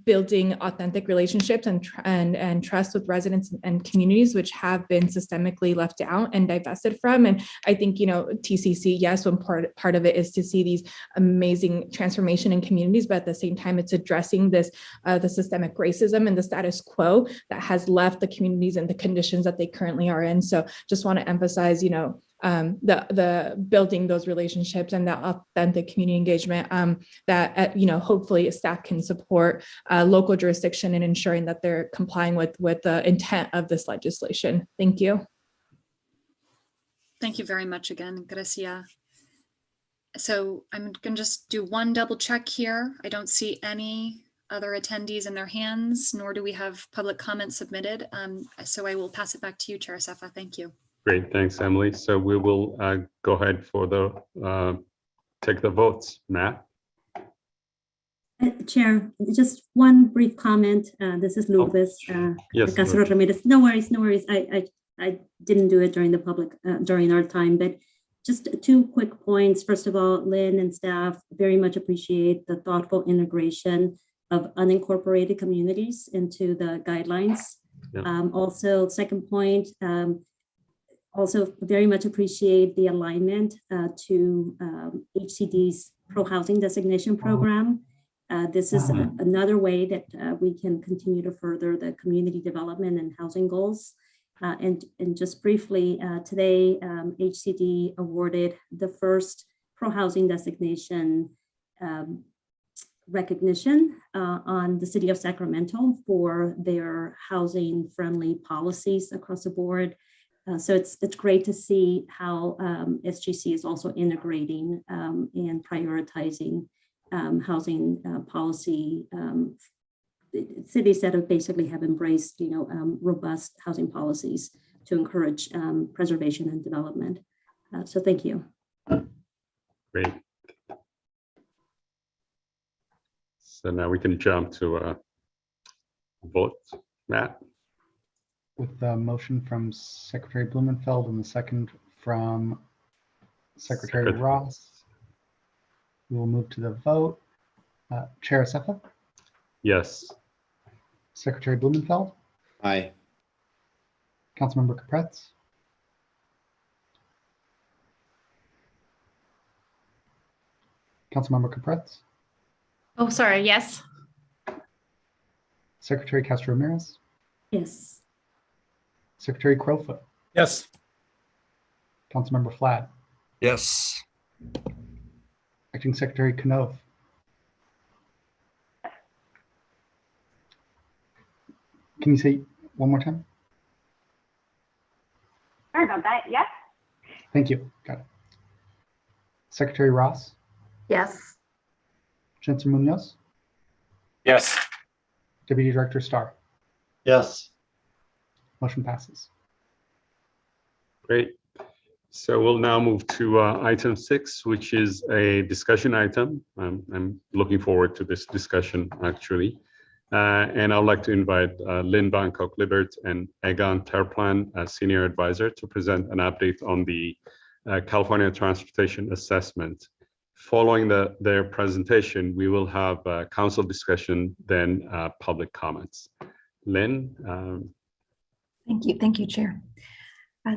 building authentic relationships and trust with residents and communities, which have been systemically left out and divested from. And I think, TCC, yes, one part of it is to see these amazing transformation in communities, but at the same time, it's addressing this, the systemic racism and the status quo that has left the communities in the conditions that they currently are in. So just want to emphasize, the building those relationships and that authentic community engagement that hopefully staff can support local jurisdiction in ensuring that they're complying with the intent of this legislation. Thank you. Thank you very much again, Gracia. So I'm going to just do one double check here. I don't see any other attendees in their hands, nor do we have public comments submitted. So I will pass it back to you, Chair Sefa. Thank you. Great, thanks, Emily. So we will go ahead for the take the votes. Matt? Chair, just one brief comment. This is Lourdes. Yes, Casero Ramirez. No worries, no worries. I didn't do it during the public, during our time, but just 2 quick points. First of all, Lynn and staff very much appreciate the thoughtful integration of unincorporated communities into the guidelines. Yeah. Also, second point, also very much appreciate the alignment to HCD's pro-housing designation program. This is another way that we can continue to further the community development and housing goals. And just briefly, today, HCD awarded the first pro-housing designation recognition on the city of Sacramento for their housing-friendly policies across the board. So it's great to see how SGC is also integrating and prioritizing housing policy. Cities that have basically embraced, robust housing policies to encourage preservation and development. So thank you. Great. So now we can jump to vote. Matt? With the motion from Secretary Blumenfeld and the second from Secretary Ross, we will move to the vote. Chair Sefa? Yes. Secretary Blumenfeld? Aye. Councilmember Capretz? Councilmember Capretz? Oh, sorry, yes. Secretary Castro Ramirez? Yes. Secretary Crowfoot? Yes. Councilmember Flatt? Yes. Acting Secretary Keno? Can you say one more time? Sorry about that. Yes. Thank you. Got it. Secretary Ross? Yes. Chancellor Munoz? Yes. Deputy Director Starr? Yes. Motion passes. Great. So we'll now move to item 6, which is a discussion item. I'm looking forward to this discussion, actually. And I'd like to invite Lynn Bangkok-Libert and Egan Terplan, Senior Advisor, to present an update on the California Transportation Assessment. Following their presentation, we will have a council discussion, then public comments. Lynn? Thank you, Chair.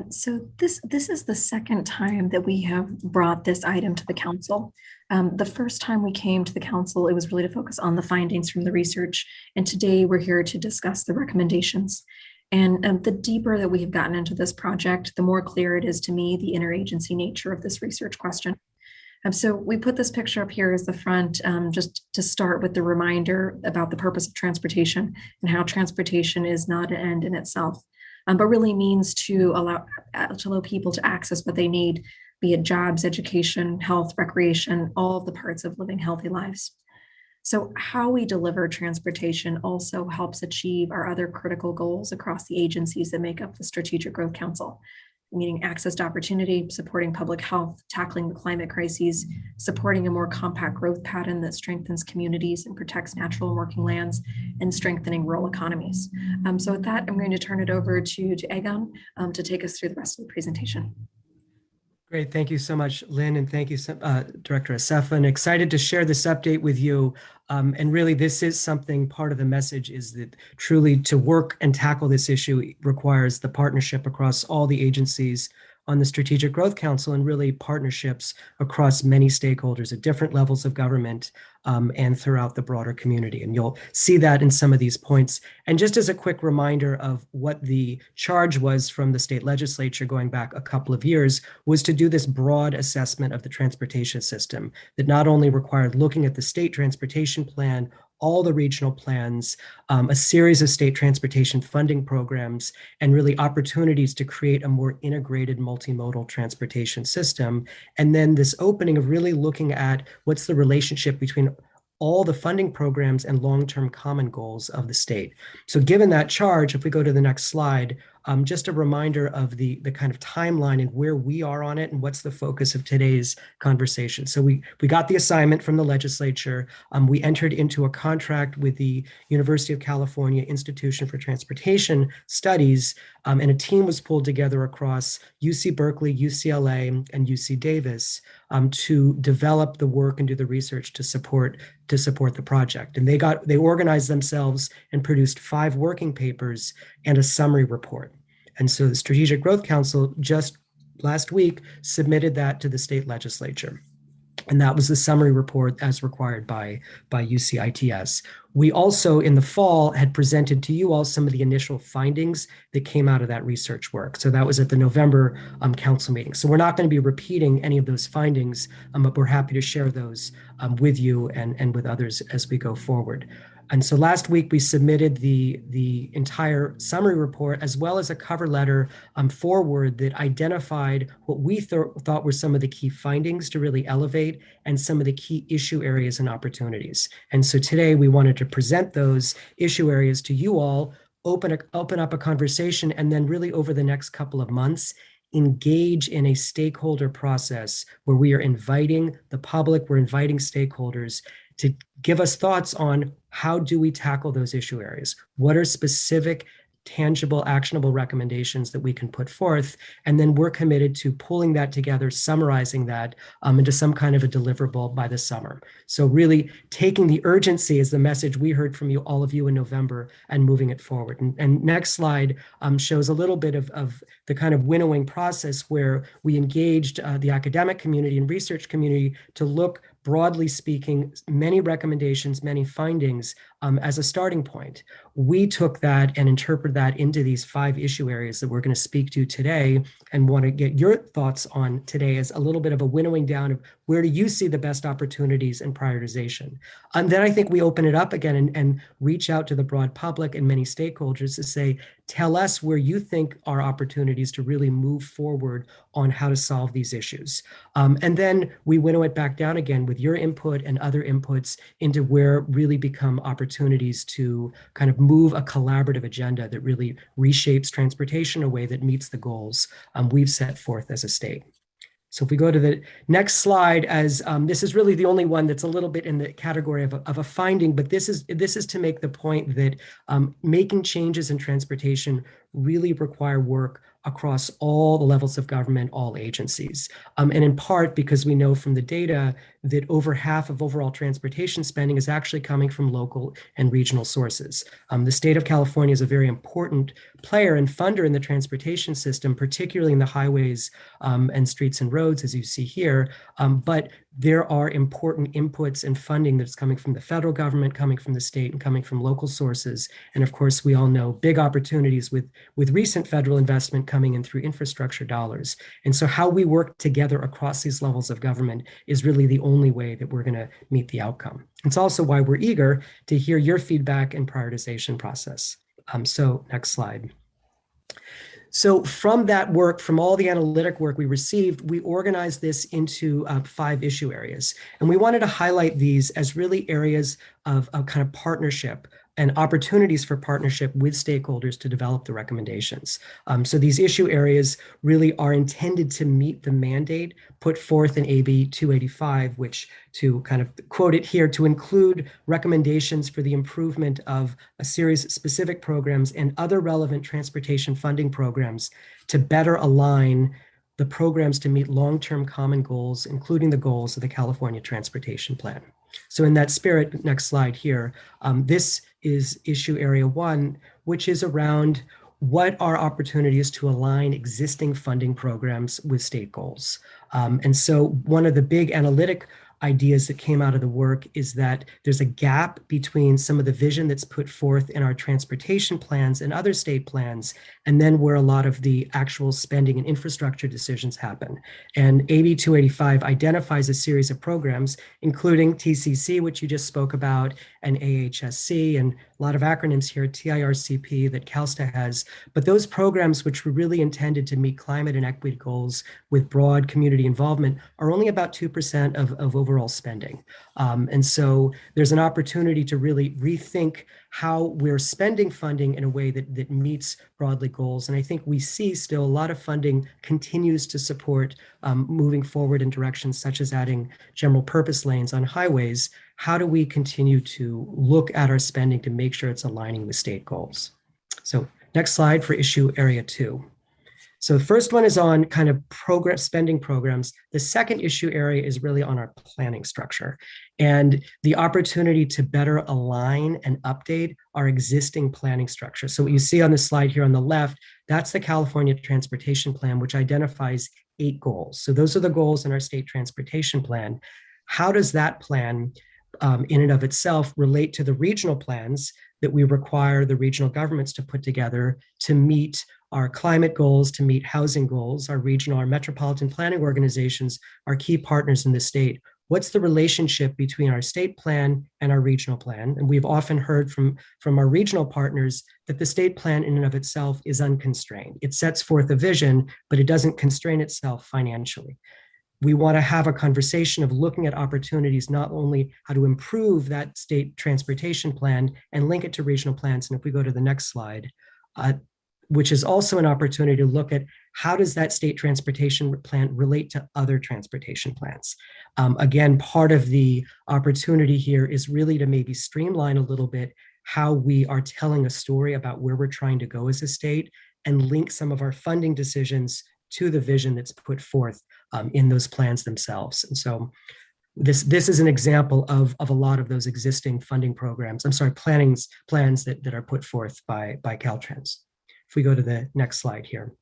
So this is the second time that we have brought this item to the council. The first time we came to the council, it was really to focus on the findings from the research. And today we're here to discuss the recommendations. And the deeper that we have gotten into this project, the more clear it is to me the interagency nature of this research question. So we put this picture up here as the front, just to start with the reminder about the purpose of transportation and how transportation is not an end in itself, but really means to allow people to access what they need, be it jobs, education, health, recreation, all of the parts of living healthy lives. So how we deliver transportation also helps achieve our other critical goals across the agencies that make up the Strategic Growth Council. meaning access to opportunity, supporting public health, tackling the climate crises, supporting a more compact growth pattern that strengthens communities and protects natural and working lands, and strengthening rural economies. So with that, I'm going to turn it over to Egon to take us through the rest of the presentation. Great. Thank you so much, Lynn, and thank you, Director Asefa, and excited to share this update with you. And really, this is something, part of the message is that truly to work and tackle this issue requires the partnership across all the agencies on the Strategic Growth Council, and really partnerships across many stakeholders at different levels of government and throughout the broader community. And you'll see that in some of these points. And just as a quick reminder of what the charge was from the state legislature going back a couple of years, was to do this broad assessment of the transportation system that not only required looking at the state transportation plan, all the regional plans, a series of state transportation funding programs, and really opportunities to create a more integrated multimodal transportation system. And then this opening of really looking at what's the relationship between all the funding programs and long-term common goals of the state. So given that charge, if we go to the next slide, just a reminder of the kind of timeline and where we are on it and what's the focus of today's conversation. So we got the assignment from the legislature. We entered into a contract with the University of California Institution for Transportation Studies, and a team was pulled together across UC Berkeley, UCLA, and UC Davis to develop the work and do the research to support the project. And they organized themselves and produced 5 working papers and a summary report. And so the Strategic Growth Council just last week submitted that to the state legislature. And that was the summary report as required by UCITS. We also, in the fall, had presented to you all some of the initial findings that came out of that research work. So that was at the November council meeting. So we're not going to be repeating any of those findings, but we're happy to share those with you and with others as we go forward. And so last week we submitted the entire summary report as well as a cover letter forward that identified what we thought were some of the key findings to really elevate and some of the key issue areas and opportunities. And so today we wanted to present those issue areas to you all, open up a conversation, and then really over the next couple of months, engage in a stakeholder process where we are inviting the public, we're inviting stakeholders to give us thoughts on how do we tackle those issue areas? What are specific, tangible, actionable recommendations that we can put forth? And then we're committed to pulling that together, summarizing that into some kind of a deliverable by the summer. So really taking the urgency as the message we heard from you, all of you in November, and moving it forward. And next slide shows a little bit of the kind of winnowing process where we engaged the academic community and research community to look, broadly speaking, many recommendations, many findings as a starting point. We took that and interpreted that into these 5 issue areas that we're going to speak to today, and want to get your thoughts on today as a little bit of a winnowing down of where do you see the best opportunities and prioritization. And then I think we open it up again and reach out to the broad public and many stakeholders to say, tell us where you think are opportunities to really move forward on how to solve these issues. And then we winnow it back down again with your input and other inputs into where really become opportunities to kind of move a collaborative agenda that really reshapes transportation in a way that meets the goals we've set forth as a state. So if we go to the next slide, as this is really the only one that's a little bit in the category of a finding, but this is to make the point that making changes in transportation really require work across all the levels of government, all agencies. And in part because we know from the data that over half of overall transportation spending is actually coming from local and regional sources. The state of California is a very important player and funder in the transportation system, particularly in the highways and streets and roads, as you see here. But there are important inputs and funding that's coming from the federal government, coming from the state, and coming from local sources. And of course, we all know big opportunities with recent federal investment coming in through infrastructure dollars. And so how we work together across these levels of government is really the only way that we're going to meet the outcome. It's also why we're eager to hear your feedback and prioritization process. So next slide. So from that work, from all the analytic work we received, we organized this into 5 issue areas. And we wanted to highlight these as really areas of kind of partnership and opportunities for partnership with stakeholders to develop the recommendations. So these issue areas really are intended to meet the mandate put forth in AB 285, which, to kind of quote it here, to include recommendations for the improvement of a series of specific programs and other relevant transportation funding programs to better align the programs to meet long-term common goals, including the goals of the California Transportation Plan. So in that spirit, next slide here, this is issue area 1, which is around what are opportunities to align existing funding programs with state goals. And so one of the big analytic ideas that came out of the work is that there's a gap between some of the vision that's put forth in our transportation plans and other state plans, and then where a lot of the actual spending and infrastructure decisions happen. And AB 285 identifies a series of programs, including TCC, which you just spoke about, and AHSC, and a lot of acronyms here, TIRCP that CalSTA has. But those programs, which were really intended to meet climate and equity goals with broad community involvement, are only about 2% of overall spending. And so there's an opportunity to really rethink how we're spending funding in a way that meets broadly goals. And I think we see still a lot of funding continues to support moving forward in directions such as adding general purpose lanes on highways. How do we continue to look at our spending to make sure it's aligning with state goals? So next slide for issue area 2. So the first one is on kind of spending programs. The second issue area is really on our planning structure and the opportunity to better align and update our existing planning structure. So what you see on the slide here on the left, that's the California Transportation Plan, which identifies 8 goals. So those are the goals in our state transportation plan. How does that plan in and of itself relate to the regional plans that we require the regional governments to put together to meet our climate goals, to meet housing goals? Our regional, our metropolitan planning organizations are key partners in the state. What's the relationship between our state plan and our regional plan? And we've often heard from our regional partners that the state plan in and of itself is unconstrained. It sets forth a vision, but it doesn't constrain itself financially. We want to have a conversation of looking at opportunities, not only how to improve that state transportation plan and link it to regional plans. And if we go to the next slide, which is also an opportunity to look at how does that state transportation plan relate to other transportation plans. Again, part of the opportunity here is really to maybe streamline a little bit how we are telling a story about where we're trying to go as a state and link some of our funding decisions to the vision that's put forth in those plans themselves. And so this is an example of a lot of those existing funding programs, plans that are put forth by Caltrans. If we go to the next slide here.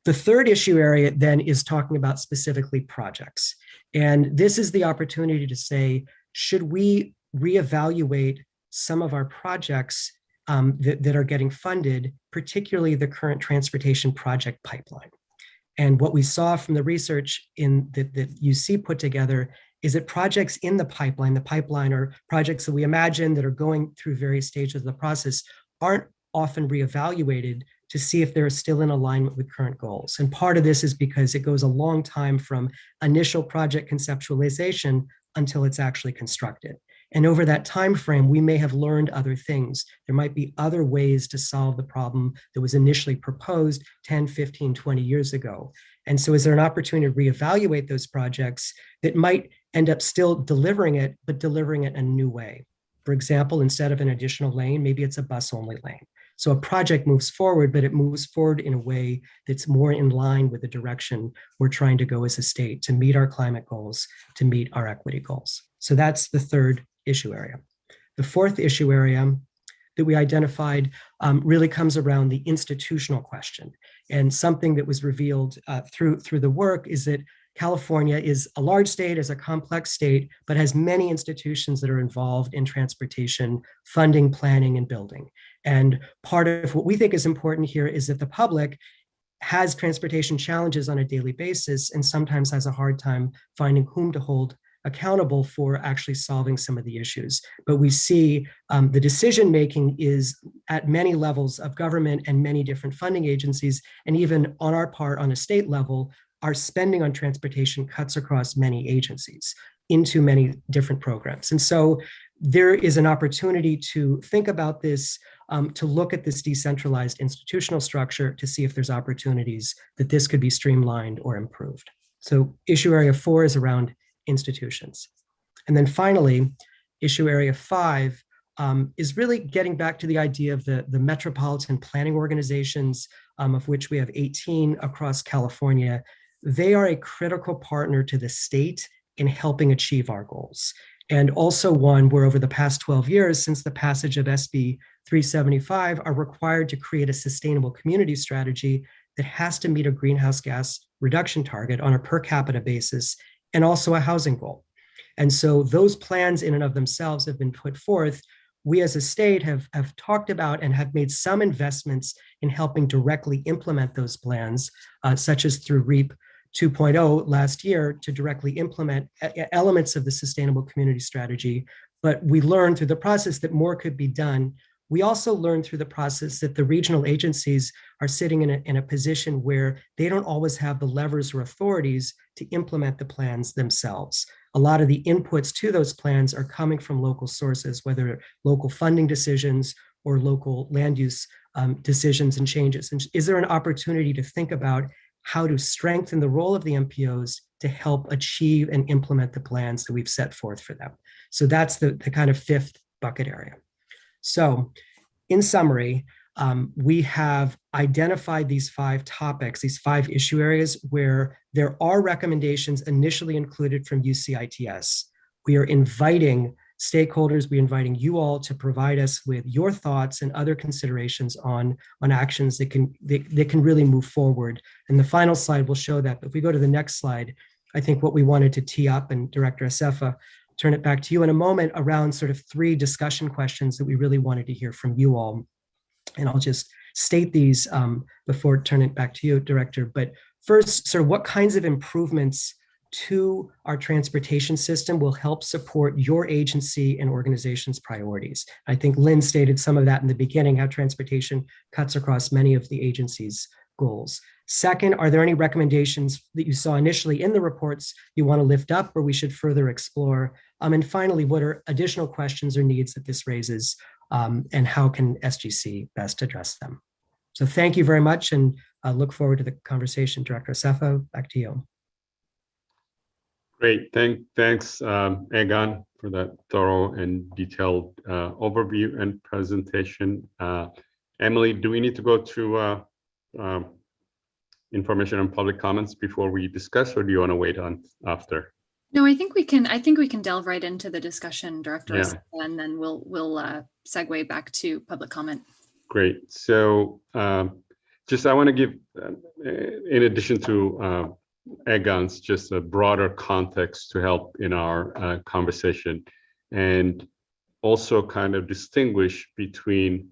The third issue area then is talking about specifically projects. And this is the opportunity to say, should we reevaluate some of our projects that are getting funded, particularly the current transportation project pipeline? And what we saw from the research that UC put together is that projects in the pipeline are projects that we imagine that are going through various stages of the process, aren't often reevaluated to see if they're still in alignment with current goals. And part of this is because it goes a long time from initial project conceptualization until it's actually constructed. And over that time frame, we may have learned other things. There might be other ways to solve the problem that was initially proposed 10, 15, 20 years ago. And so is there an opportunity to reevaluate those projects that might end up still delivering it, but delivering it in a new way? For example, instead of an additional lane, maybe it's a bus-only lane. So a project moves forward, but it moves forward in a way that's more in line with the direction we're trying to go as a state to meet our climate goals, to meet our equity goals. So that's the third issue area. The fourth issue area that we identified really comes around the institutional question. And something that was revealed through the work is that California is a large state, is a complex state, but has many institutions that are involved in transportation, funding, planning, and building. And part of what we think is important here is that the public has transportation challenges on a daily basis and sometimes has a hard time finding whom to hold accountable for actually solving some of the issues. But we see the decision-making is at many levels of government and many different funding agencies, and even on our part on a state level, our spending on transportation cuts across many agencies into many different programs. And so there is an opportunity to think about this, to look at this decentralized institutional structure to see if there's opportunities that this could be streamlined or improved. So issue area 4 is around institutions. And then finally, issue area 5 is really getting back to the idea of the metropolitan planning organizations, of which we have 18 across California. They are a critical partner to the state in helping achieve our goals. And also one where over the past 12 years, since the passage of SB 375, are required to create a sustainable community strategy that has to meet a greenhouse gas reduction target on a per capita basis and also a housing goal. And so those plans in and of themselves have been put forth. We as a state have talked about and have made some investments in helping directly implement those plans, such as through REAP 2.0 last year to directly implement elements of the sustainable community strategy. But we learned through the process that more could be done. We also learned through the process that the regional agencies are sitting in a position where they don't always have the levers or authorities to implement the plans themselves. A lot of the inputs to those plans are coming from local sources, whether local funding decisions or local land use decisions and changes. And is there an opportunity to think about how to strengthen the role of the MPOs to help achieve and implement the plans that we've set forth for them? So that's the kind of 5th bucket area. So in summary, we have identified these 5 topics, these 5 issue areas where there are recommendations initially included from UCITS. We are inviting stakeholders, we're inviting you all to provide us with your thoughts and other considerations on actions that can really move forward. And the final slide will show that. But if we go to the next slide, I think what we wanted to tee up, and Director Acefa, turn it back to you in a moment around sort of 3 discussion questions that we really wanted to hear from you all. And I'll just state these before turning it back to you, Director. But first, sort of what kinds of improvements to our transportation system will help support your agency and organization's priorities? I think Lynn stated some of that in the beginning, how transportation cuts across many of the agency's goals. Second, are there any recommendations that you saw initially in the reports you want to lift up or we should further explore? And finally, what are additional questions or needs that this raises, and how can SGC best address them? So thank you very much, and I look forward to the conversation. Director Acefa, back to you. Great, thanks, Egan, for that thorough and detailed overview and presentation. Emily, do we need to go to information and public comments before we discuss, or do you want to wait on after? No, I think we can delve right into the discussion, Director, and then we'll segue back to public comment. Great. So just I want to give, in addition to Egan's, just a broader context to help in our conversation, and also kind of distinguish between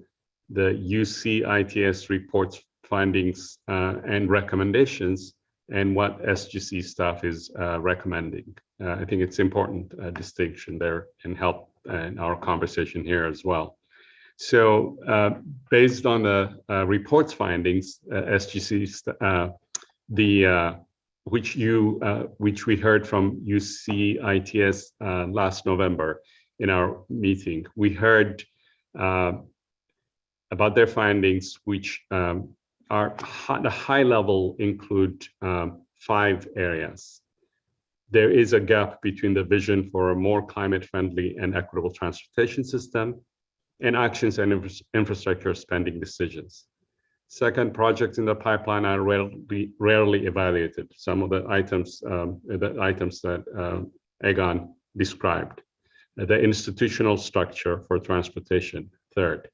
the UCITS report's findings and recommendations and what SGC staff is recommending. I think it's important distinction there and help in our conversation here as well. So based on the report's findings, SGC, which we heard from UCITS last November in our meeting, we heard about their findings, which are the high level include 5 areas. There is a gap between the vision for a more climate-friendly and equitable transportation system and actions and infrastructure spending decisions. Second, projects in the pipeline are rarely evaluated. Some of the items that Egan described. The institutional structure for transportation. Third,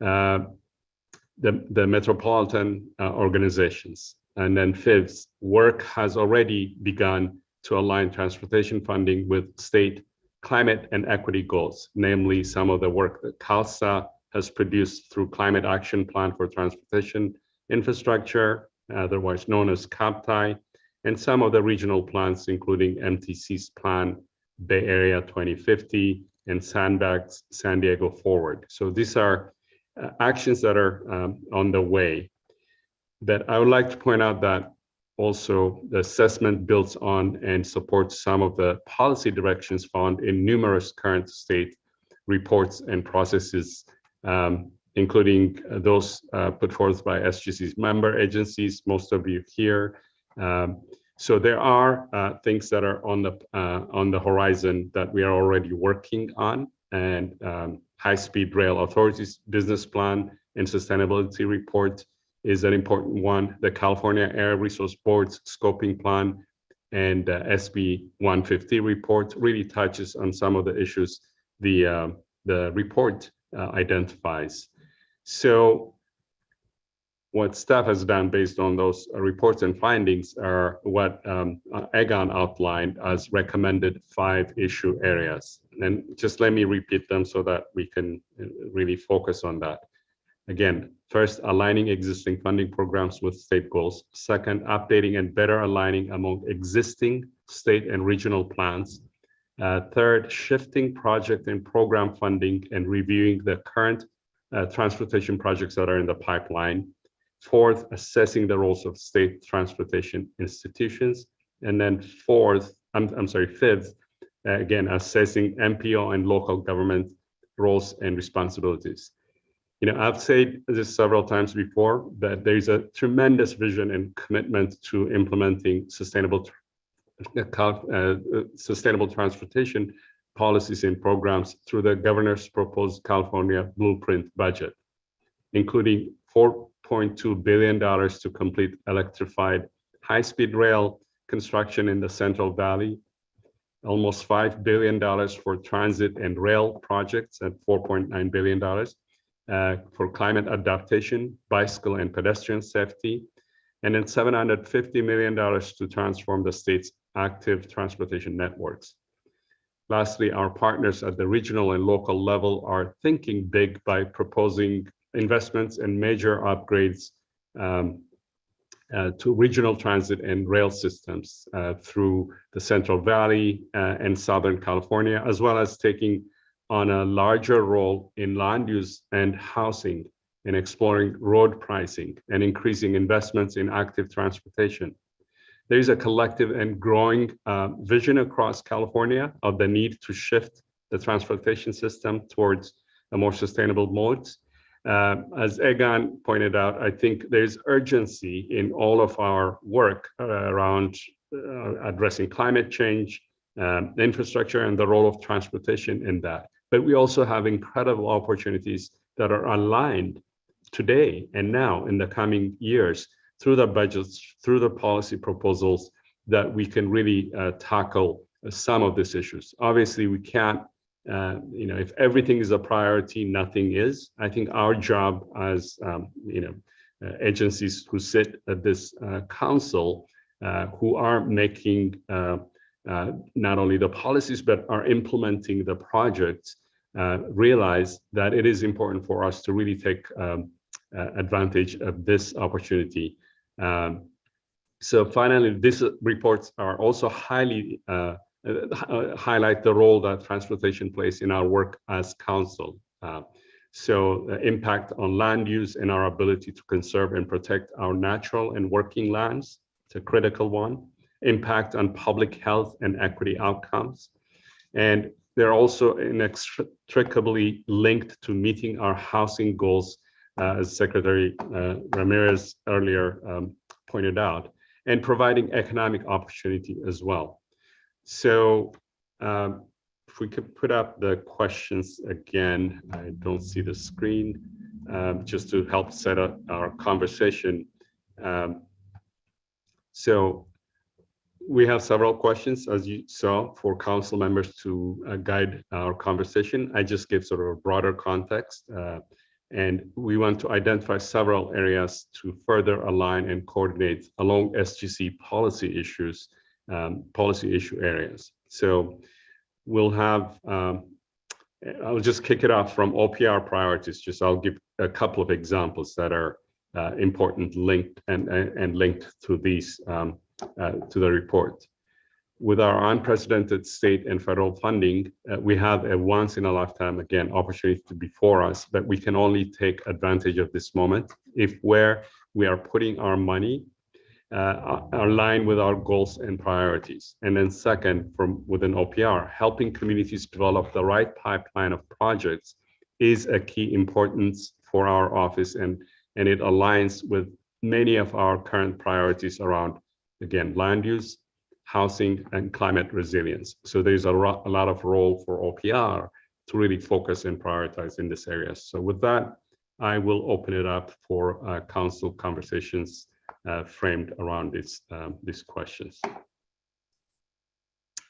the metropolitan organizations. And then 5th, work has already begun to align transportation funding with state climate and equity goals, namely some of the work that CALSA has produced through Climate Action Plan for Transportation Infrastructure, otherwise known as CAPTI, and some of the regional plans, including MTC's plan, Bay Area 2050, and Sandbags San Diego Forward. So these are actions that are on the way. That I would like to point out that also the assessment builds on and supports some of the policy directions found in numerous current state reports and processes, including those put forth by SGC's member agencies, most of you here. So there are things that are on the horizon that we are already working on, and High-Speed Rail Authority's business plan and sustainability report is an important one. The California Air Resource Board's scoping plan and SB 150 report really touches on some of the issues the report identifies. So what staff has done based on those reports and findings are what Egan outlined as recommended 5 issue areas. And just let me repeat them so that we can really focus on that. Again, first, aligning existing funding programs with state goals. Second, updating and better aligning among existing state and regional plans. Third, shifting project and program funding and reviewing the current transportation projects that are in the pipeline. Fourth, assessing the roles of state transportation institutions. And then fifth, again, assessing MPO and local government roles and responsibilities. You know, I've said this several times before, that there's a tremendous vision and commitment to implementing sustainable transportation policies and programs through the governor's proposed California Blueprint budget, including $4.2 billion to complete electrified high-speed rail construction in the Central Valley, almost $5 billion for transit and rail projects at $4.9 billion, for climate adaptation, bicycle and pedestrian safety, and then $750 million to transform the state's active transportation networks. Lastly, our partners at the regional and local level are thinking big by proposing investments and major upgrades to regional transit and rail systems through the Central Valley and Southern California, as well as taking on a larger role in land use and housing, in exploring road pricing and increasing investments in active transportation. There is a collective and growing vision across California of the need to shift the transportation system towards a more sustainable modes. As Egan pointed out, I think there's urgency in all of our work around addressing climate change, infrastructure, and the role of transportation in that. But we also have incredible opportunities that are aligned today and now in the coming years through the budgets, through the policy proposals, that we can really tackle some of these issues. Obviously, we can't, if everything is a priority, nothing is. I think our job as, agencies who sit at this council, who are making not only the policies, but are implementing the projects, realize that it is important for us to really take advantage of this opportunity. So finally, these reports are also highly highlight the role that transportation plays in our work as council. So the impact on land use and our ability to conserve and protect our natural and working lands, it's a critical one. Impact on public health and equity outcomes. And they're also inextricably linked to meeting our housing goals, as Secretary Ramirez earlier pointed out, and providing economic opportunity as well. So if we could put up the questions again, I don't see the screen, just to help set up our conversation. So we have several questions, as you saw, for council members to guide our conversation. I just gave sort of a broader context, and we want to identify several areas to further align and coordinate along SGC policy issues, policy issue areas. So we'll have, I'll just kick it off from Opr Priorities. I'll give a couple of examples that are important, linked and linked to these, to the report. With our unprecedented state and federal funding, we have a once in a lifetime, again, opportunity before us, but we can only take advantage of this moment if where we are putting our money are aligned with our goals and priorities. And then second, from within OPR, helping communities develop the right pipeline of projects is a key importance for our office, and it aligns with many of our current priorities around, again, land use, housing, and climate resilience. So there's a lot of role for OPR to really focus and prioritize in this area. So with that, I will open it up for council conversations framed around these questions.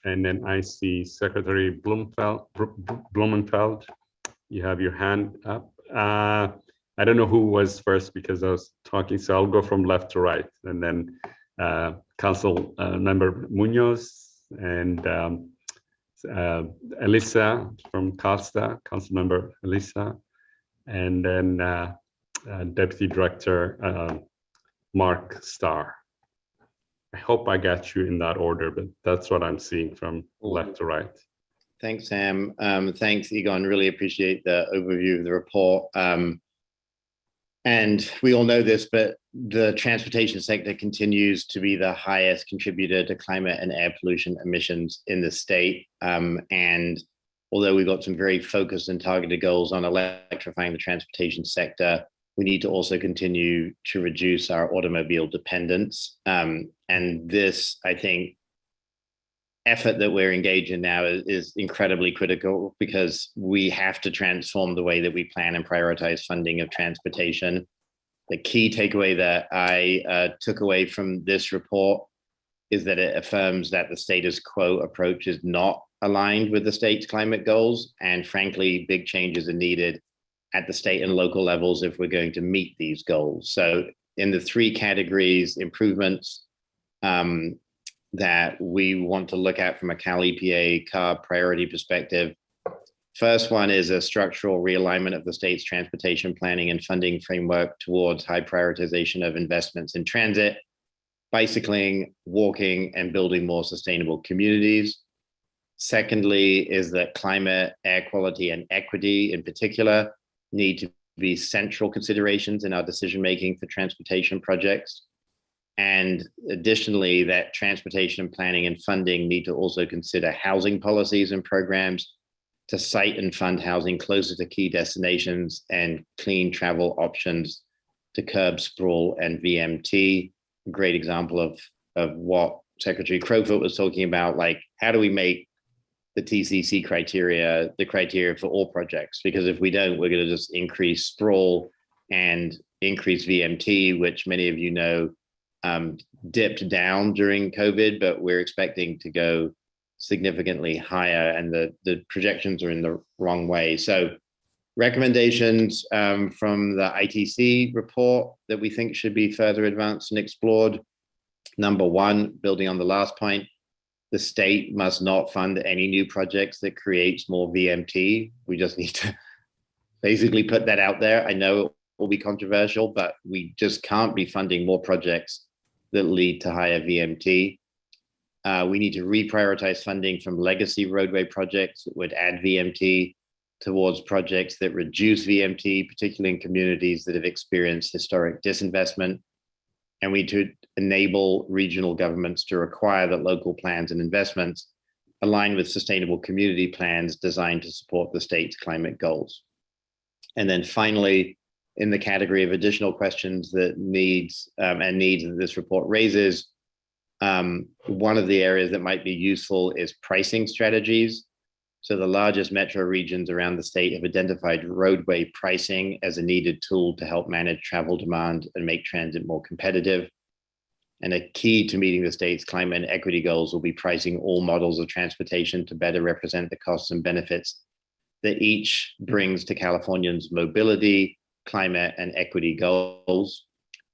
And then I see Secretary Blumenfeld, you have your hand up. I don't know who was first because I was talking, so I'll go from left to right. And then Council Member Munoz and Elisa from Costa, Council Member Elisa, and then Deputy Director Mark Starr. I hope I got you in that order, but that's what I'm seeing from left to right. Thanks, Sam. Thanks, Egon. Really appreciate the overview of the report. And we all know this, but the transportation sector continues to be the highest contributor to climate and air pollution emissions in the state. And although we've got some very focused and targeted goals on electrifying the transportation sector, we need to also continue to reduce our automobile dependence. And this, I think, effort that we're engaged in now is incredibly critical because we have to transform the way that we plan and prioritize funding of transportation. The key takeaway that I took away from this report is that it affirms that the status quo approach is not aligned with the state's climate goals. And frankly, big changes are needed at the state and local levels if we're going to meet these goals. So in the three categories, improvements, that we want to look at from a Cal EPA CARB priority perspective. First one is a structural realignment of the state's transportation planning and funding framework towards high prioritization of investments in transit, bicycling, walking, and building more sustainable communities. Secondly is that climate, air quality, and equity in particular need to be central considerations in our decision-making for transportation projects. And additionally, that transportation planning and funding need to also consider housing policies and programs to site and fund housing closer to key destinations and clean travel options to curb sprawl and VMT. A great example of what Secretary Crowfoot was talking about, like how do we make the TCC criteria the criteria for all projects? Because if we don't, we're going to just increase sprawl and increase VMT, which many of you know dipped down during COVID, but we're expecting to go significantly higher, and the projections are in the wrong way. So recommendations from the ITC report that we think should be further advanced and explored. Number one, building on the last point, the state must not fund any new projects that creates more VMT. We just need to basically put that out there. I know it will be controversial, but we just can't be funding more projects that lead to higher VMT. We need to reprioritize funding from legacy roadway projects that would add VMT towards projects that reduce VMT, particularly in communities that have experienced historic disinvestment. And we need to enable regional governments to require that local plans and investments align with sustainable community plans designed to support the state's climate goals. And then finally, in the category of additional questions that needs that this report raises, one of the areas that might be useful is pricing strategies. So the largest metro regions around the state have identified roadway pricing as a needed tool to help manage travel demand and make transit more competitive. And a key to meeting the state's climate and equity goals will be pricing all models of transportation to better represent the costs and benefits that each brings to Californians' mobility, climate, and equity goals.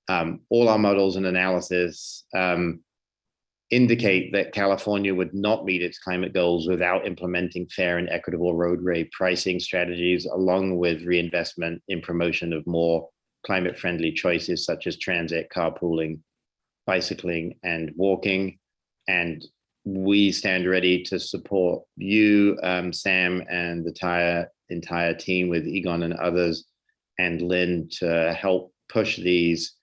All our models and analysis indicate that California would not meet its climate goals without implementing fair and equitable roadway pricing strategies, along with reinvestment in promotion of more climate-friendly choices such as transit, carpooling, bicycling, and walking. And we stand ready to support you, Sam, and the entire team with Egon and others, and Lynn, to help push these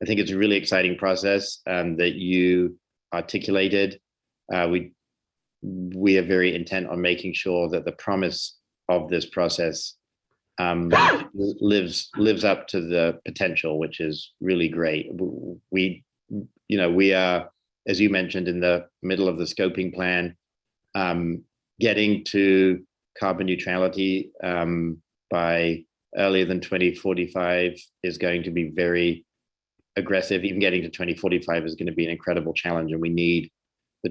I think it's a really exciting process that you articulated. We are very intent on making sure that the promise of this process lives up to the potential, which is really great. We are, as you mentioned, in the middle of the scoping plan, getting to carbon neutrality by earlier than 2045 is going to be very aggressive. Even getting to 2045 is going to be an incredible challenge, and we need the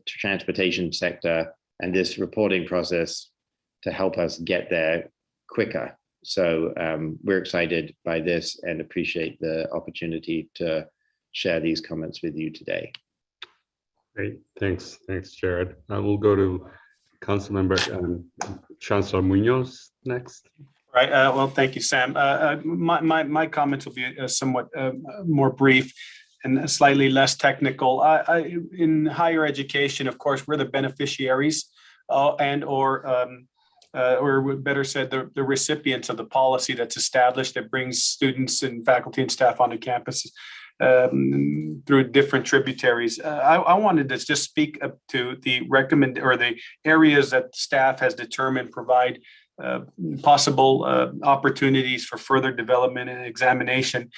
transportation sector and this reporting process to help us get there quicker. So we're excited by this and appreciate the opportunity to share these comments with you today. Great, thanks, Jared. I will go to Councilmember Chancellor Munoz next. Right. Well, thank you, Sam. My comments will be somewhat more brief and slightly less technical. In higher education, of course, we're the beneficiaries or better said, the recipients of the policy that's established that brings students and faculty and staff onto campus through different tributaries. I wanted to just speak up to the areas that staff has determined provide possible opportunities for further development and examination.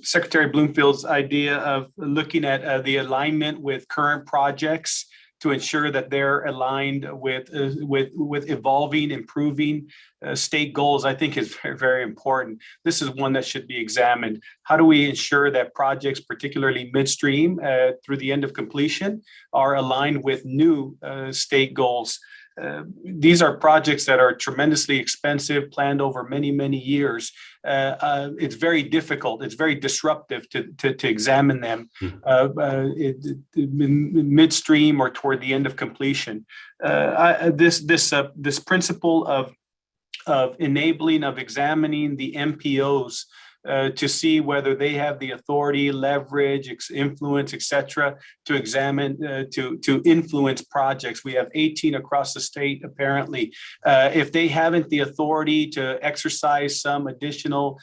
Secretary Bloomfield's idea of looking at the alignment with current projects to ensure that they're aligned with evolving, improving state goals, I think is very, very important. This is one that should be examined. How do we ensure that projects, particularly midstream through the end of completion, are aligned with new state goals? These are projects that are tremendously expensive, planned over many, many years. It's very difficult. It's very disruptive to examine them midstream or toward the end of completion. This principle of enabling, of examining the MPOs to see whether they have the authority, leverage, influence, etc., to examine, to influence projects. We have 18 across the state, apparently. If they haven't the authority to exercise some additional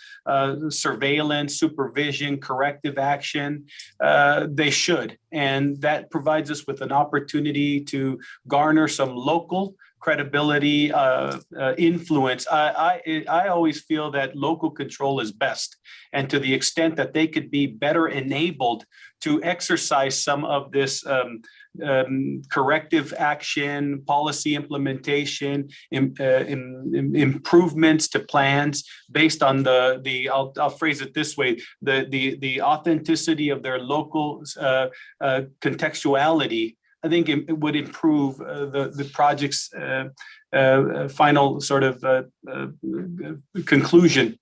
surveillance, supervision, corrective action, they should. And that provides us with an opportunity to garner some local credibility, influence. I always feel that local control is best. And to the extent that they could be better enabled to exercise some of this corrective action, policy implementation, improvements to plans based on I'll phrase it this way, the authenticity of their local contextuality, I think it would improve the project's final sort of conclusion.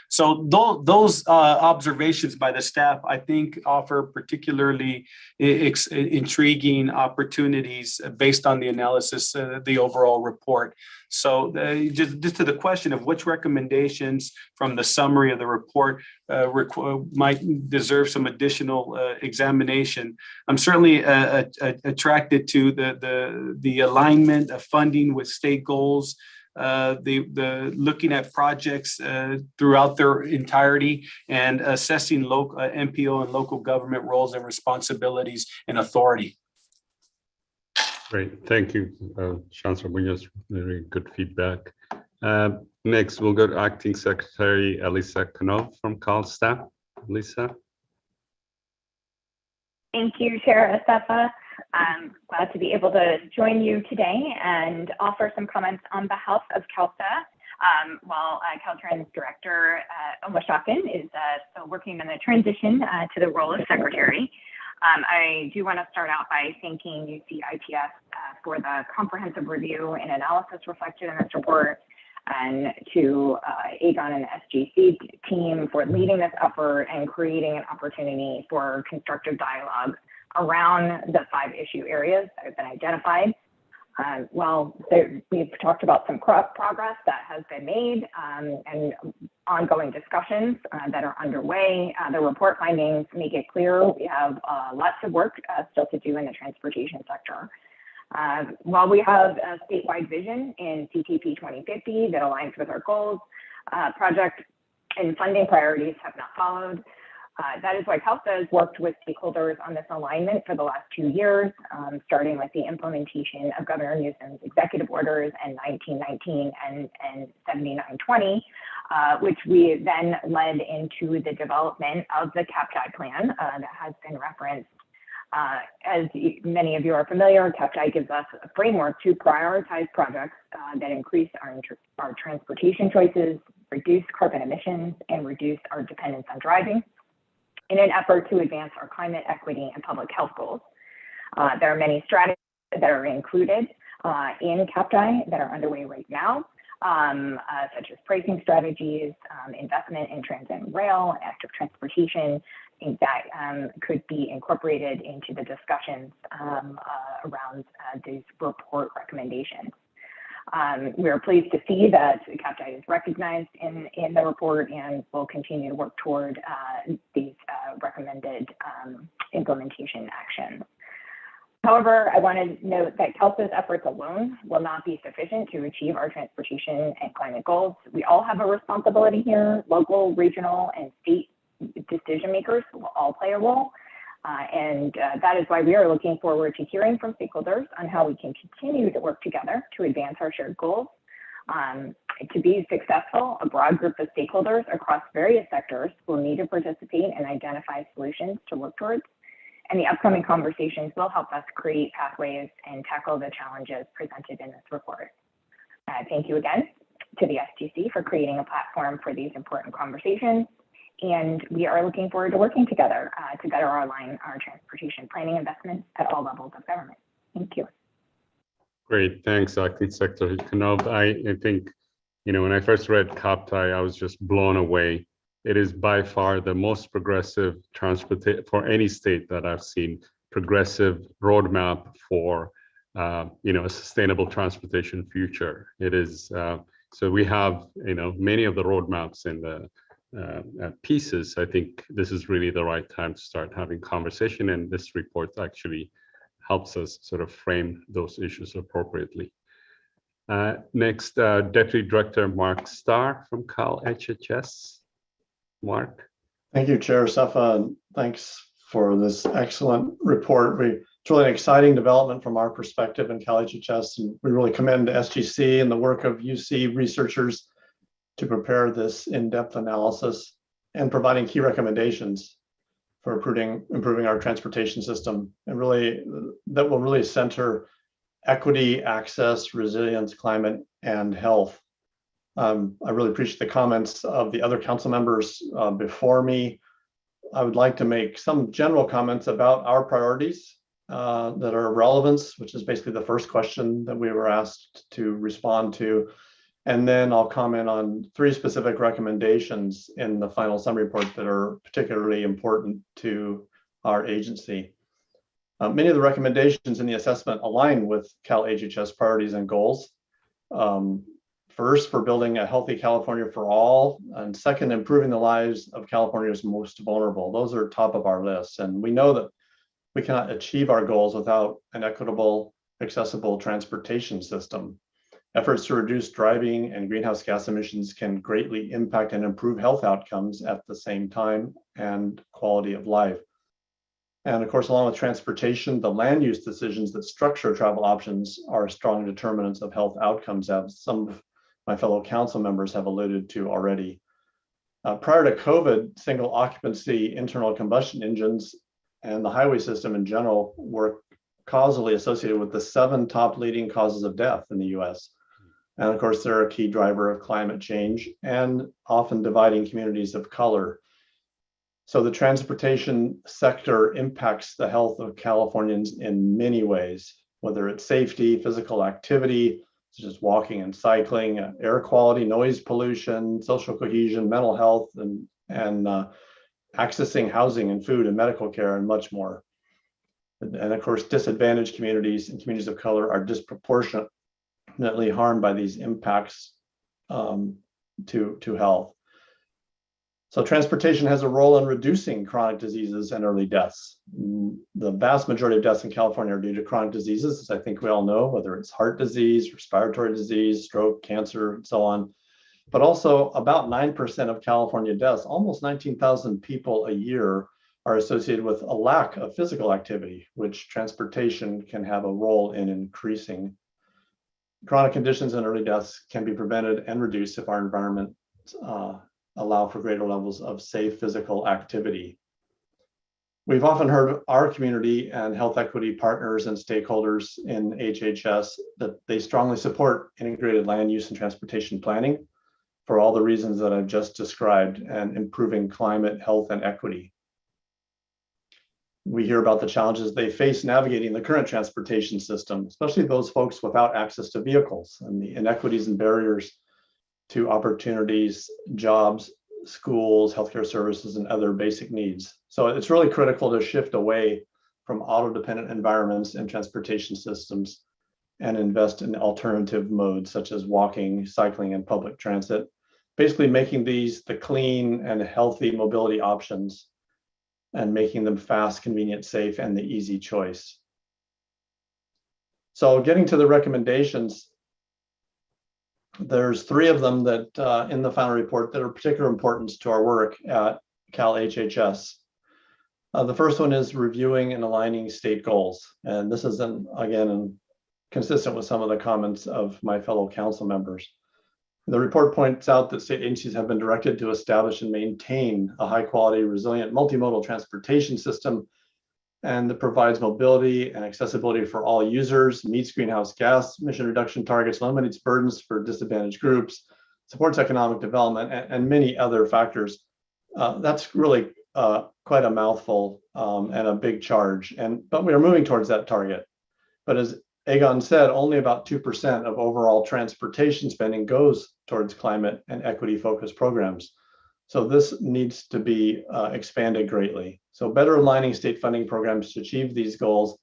So those observations by the staff, I think, offer particularly intriguing opportunities based on the analysis, the overall report. So just to the question of which recommendations from the summary of the report might deserve some additional examination, I'm certainly attracted to the alignment of funding with state goals, the looking at projects throughout their entirety and assessing local MPO and local government roles and responsibilities and authority. Great, thank you, Chancellor Munoz. Very good feedback. Next, we'll go to Acting Secretary Elisa Keno from Cal staff. Elisa. Thank you, Chair Acefa. I'm glad to be able to join you today and offer some comments on behalf of Cal staff while Caltrans Director Omashakin is still working on the transition to the role of Secretary. I do want to start out by thanking UCITS for the comprehensive review and analysis reflected in this report, and to AGON and SGC team for leading this effort and creating an opportunity for constructive dialogue around the 5 issue areas that have been identified. We've talked about some progress that has been made and ongoing discussions that are underway. The report findings make it clear we have lots of work still to do in the transportation sector. While we have a statewide vision in CTP 2050 that aligns with our goals, project and funding priorities have not followed. That is why CALSA has worked with stakeholders on this alignment for the last 2 years, starting with the implementation of Governor Newsom's executive orders in 1919 and 7920, which we then led into the development of the CAPTI plan that has been referenced. As many of you are familiar, CAPTI gives us a framework to prioritize projects that increase our transportation choices, reduce carbon emissions, and reduce our dependence on driving in an effort to advance our climate equity and public health goals. There are many strategies that are included in CAPTI that are underway right now, such as pricing strategies, investment in transit and rail, active transportation. I think that could be incorporated into the discussions around these report recommendations. We are pleased to see that CAPTI is recognized in the report and will continue to work toward these recommended implementation actions. However, I want to note that CALSA's efforts alone will not be sufficient to achieve our transportation and climate goals. We all have a responsibility here. Local, regional, and state decision makers will all play a role. And that is why we are looking forward to hearing from stakeholders on how we can continue to work together to advance our shared goals. To be successful, a broad group of stakeholders across various sectors will need to participate and identify solutions to work towards. And the upcoming conversations will help us create pathways and tackle the challenges presented in this report. Thank you again to the SGC for creating a platform for these important conversations. And we are looking forward to working together to better align our transportation planning investments at all levels of government. Thank you. Great, thanks, Acting Secretary Keno. I think, when I first read CAPTI, I was just blown away. It is by far the most progressive transportation for any state that I've seen, progressive roadmap for, a sustainable transportation future. It is, so we have, many of the roadmaps in the pieces. I think this is really the right time to start having conversation, and this report actually helps us sort of frame those issues appropriately. Next, Deputy Director Mark Starr from Cal HHS. Mark. Thank you, Chair Sefa, and thanks for this excellent report. It's really an exciting development from our perspective in Cal HHS, and we really commend SGC and the work of UC researchers to prepare this in-depth analysis and providing key recommendations for improving our transportation system, and really that will really center equity, access, resilience, climate, and health. I really appreciate the comments of the other council members before me. I would like to make some general comments about our priorities that are of relevance, which is basically the first question that we were asked to respond to. And then I'll comment on 3 specific recommendations in the final summary report that are particularly important to our agency. Many of the recommendations in the assessment align with Cal HHS priorities and goals. First, for building a healthy California for all, and second, improving the lives of California's most vulnerable. Those are top of our list, and we know that we cannot achieve our goals without an equitable, accessible transportation system. Efforts to reduce driving and greenhouse gas emissions can greatly impact and improve health outcomes at the same time and quality of life. And of course, along with transportation, the land use decisions that structure travel options are strong determinants of health outcomes, as some of my fellow council members have alluded to already. Prior to COVID, single occupancy internal combustion engines and the highway system in general were causally associated with the 7 top leading causes of death in the US. And of course, they're a key driver of climate change and often dividing communities of color. So the transportation sector impacts the health of Californians in many ways, whether it's safety, physical activity, such as walking and cycling, air quality, noise pollution, social cohesion, mental health, and accessing housing and food and medical care, and much more. And of course, disadvantaged communities and communities of color are disproportionately harmed by these impacts to health. So transportation has a role in reducing chronic diseases and early deaths. The vast majority of deaths in California are due to chronic diseases, as I think we all know, whether it's heart disease, respiratory disease, stroke, cancer, and so on. but also about 9% of California deaths, almost 19,000 people a year, are associated with a lack of physical activity, which transportation can have a role in increasing. Chronic conditions and early deaths can be prevented and reduced if our environment allow for greater levels of safe physical activity. We've often heard our community and health equity partners and stakeholders in HHS that they strongly support integrated land use and transportation planning for all the reasons that I've just described and improving climate, health, and equity. We hear about the challenges they face navigating the current transportation system, especially those folks without access to vehicles and the inequities and barriers to opportunities, jobs, schools, healthcare services, and other basic needs. So it's really critical to shift away from auto-dependent environments and transportation systems and invest in alternative modes such as walking, cycling, and public transit, basically making these the clean and healthy mobility options and making them fast, convenient, safe, and the easy choice. So getting to the recommendations, there's 3 of them that in the final report that are of particular importance to our work at Cal HHS. The first one is reviewing and aligning state goals. And this is, again, consistent with some of the comments of my fellow council members. The report points out that state agencies have been directed to establish and maintain a high quality, resilient, multimodal transportation system and that provides mobility and accessibility for all users, meets greenhouse gas emission reduction targets, eliminates burdens for disadvantaged groups, supports economic development, and many other factors. That's really quite a mouthful and a big charge. But we are moving towards that target. But as Egon said, only about 2% of overall transportation spending goes towards climate and equity focused programs. So this needs to be expanded greatly. So better aligning state funding programs to achieve these goals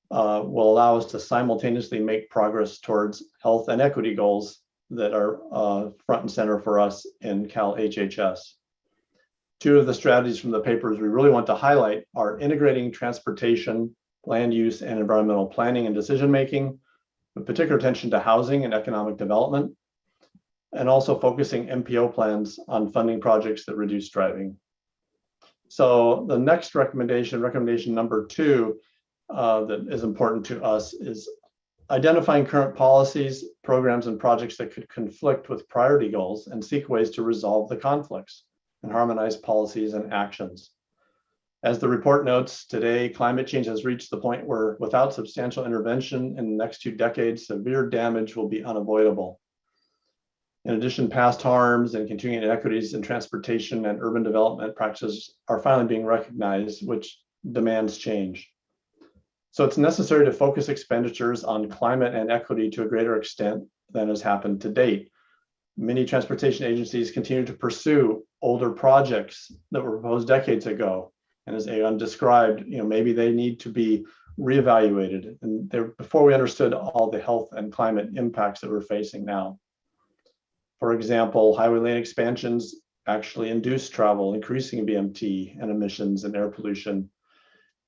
will allow us to simultaneously make progress towards health and equity goals that are front and center for us in Cal HHS. 2 of the strategies from the papers we really want to highlight are integrating transportation, land use, and environmental planning and decision making, with particular attention to housing and economic development, and also focusing MPO plans on funding projects that reduce driving. So the next recommendation number 2, that is important to us is identifying current policies, programs, and projects that could conflict with priority goals and seek ways to resolve the conflicts and harmonize policies and actions. As the report notes, today, climate change has reached the point where without substantial intervention in the next 2 decades, severe damage will be unavoidable. In addition, past harms and continuing inequities in transportation and urban development practices are finally being recognized, which demands change. So it's necessary to focus expenditures on climate and equity to a greater extent than has happened to date. Many transportation agencies continue to pursue older projects that were proposed decades ago. And as Aegon described, maybe they need to be reevaluated. And before we understood all the health and climate impacts that we're facing now. For example, highway lane expansions actually induce travel, increasing BMT and emissions and air pollution,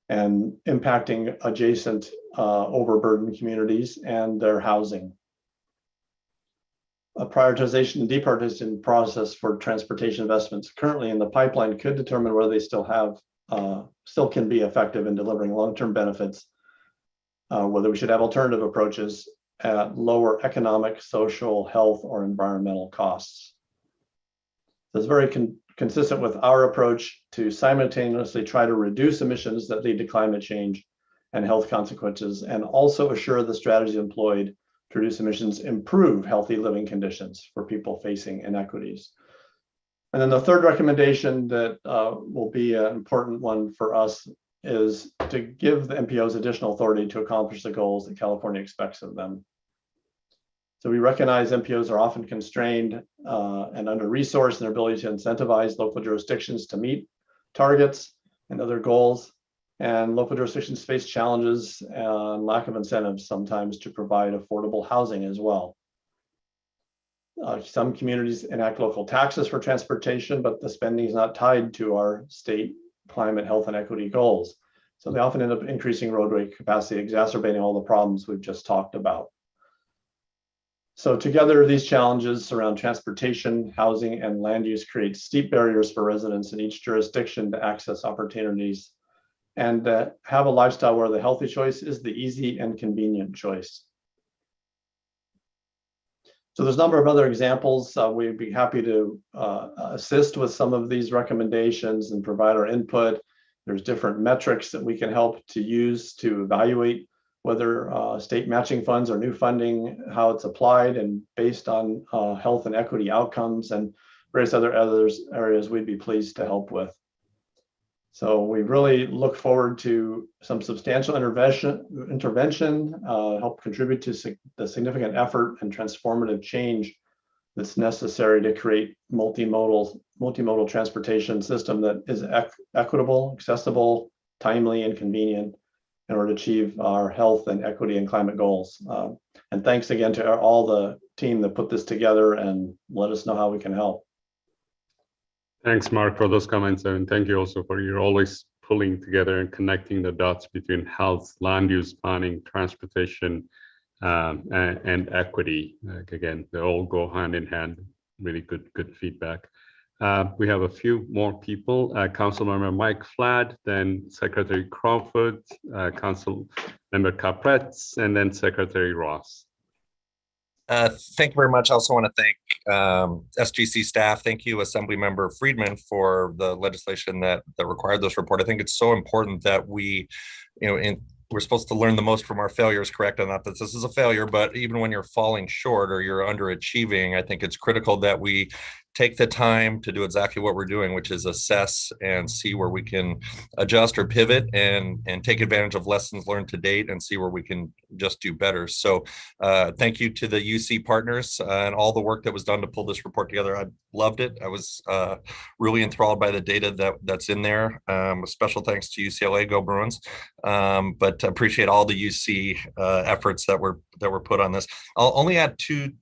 and impacting adjacent overburdened communities and their housing. A prioritization and deprioritization process for transportation investments currently in the pipeline could determine whether they still can be effective in delivering long-term benefits, whether we should have alternative approaches at lower economic, social, health, or environmental costs. This is very consistent with our approach to simultaneously try to reduce emissions that lead to climate change and health consequences, and also assure the strategies employed to reduce emissions improve healthy living conditions for people facing inequities. And then the third recommendation that will be an important one for us is to give the MPOs additional authority to accomplish the goals that California expects of them. So we recognize MPOs are often constrained and under-resourced in their ability to incentivize local jurisdictions to meet targets and other goals. And local jurisdictions face challenges and lack of incentives sometimes to provide affordable housing as well. Some communities enact local taxes for transportation, but the spending is not tied to our state climate, health, and equity goals. So they often end up increasing roadway capacity, exacerbating all the problems we've just talked about. So together, these challenges around transportation, housing, and land use create steep barriers for residents in each jurisdiction to access opportunities and have a lifestyle where the healthy choice is the easy and convenient choice. So there's a number of other examples. We'd be happy to assist with some of these recommendations and provide our input. There's different metrics that we can help to use to evaluate whether state matching funds or new funding, how it's applied and based on health and equity outcomes and various other areas we'd be pleased to help with. So we really look forward to some substantial intervention, help contribute to the significant effort and transformative change that's necessary to create multimodal transportation system that is equitable, accessible, timely, and convenient in order to achieve our health and equity and climate goals. And thanks again to all the team that put this together and let us know how we can help. Thanks, Mark, for those comments. And thank you also for your always pulling together and connecting the dots between health, land use planning, transportation, and equity. Again, they all go hand in hand. Really good feedback. We have a few more people. Councilmember Mike Fladd, then Secretary Crawford, Councilmember Capretz, and then Secretary Ross. Thank you very much. I also want to thank SGC staff. Thank you, Assemblymember Friedman, for the legislation that required this report. I think it's so important that we, we're supposed to learn the most from our failures, correct? And not that this is a failure, but even when you're falling short or you're underachieving, I think it's critical that we take the time to do exactly what we're doing, which is assess and see where we can adjust or pivot and take advantage of lessons learned to date and see where we can just do better. So thank you to the UC partners and all the work that was done to pull this report together. I loved it. I was really enthralled by the data that's in there. Special thanks to UCLA, go Bruins. But appreciate all the UC efforts that were put on this. I'll only add two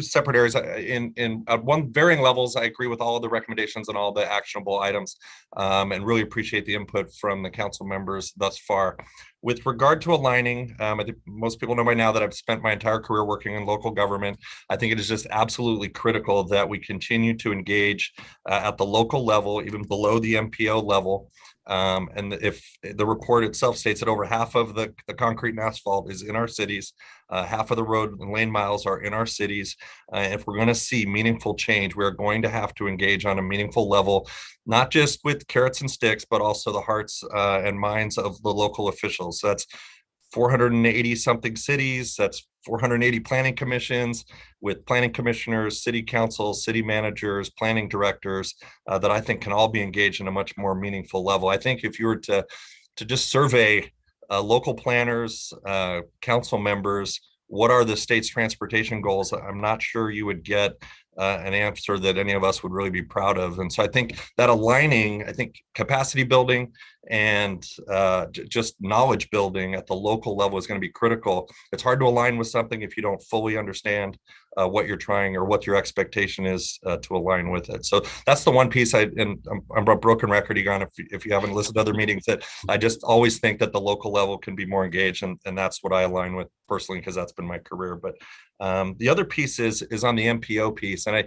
separate areas. At varying levels, I agree with all of the recommendations and all the actionable items, and really appreciate the input from the council members thus far. With regard to aligning, I think most people know by now that I've spent my entire career working in local government. I think it is just absolutely critical that we continue to engage at the local level, even below the MPO level. And if the report itself states that over half of the concrete and asphalt is in our cities, half of the road and lane miles are in our cities. If we're going to see meaningful change, we're going to have to engage on a meaningful level, not just with carrots and sticks, but also the hearts and minds of the local officials. So that's 480 something cities, that's 480 planning commissions with planning commissioners, city councils, city managers, planning directors that I think can all be engaged in a much more meaningful level. I think if you were to just survey local planners, council members, what are the state's transportation goals, I'm not sure you would get an answer that any of us would really be proud of. And so I think that aligning, capacity building and just knowledge building at the local level is going to be critical. It's hard to align with something if you don't fully understand what you're trying or what your expectation is to align with it. So that's the one piece I'm a broken record, Egon, if you haven't listened to other meetings, that I just always think that the local level can be more engaged, and that's what I align with personally, because that's been my career. But the other piece is on the MPO piece, and I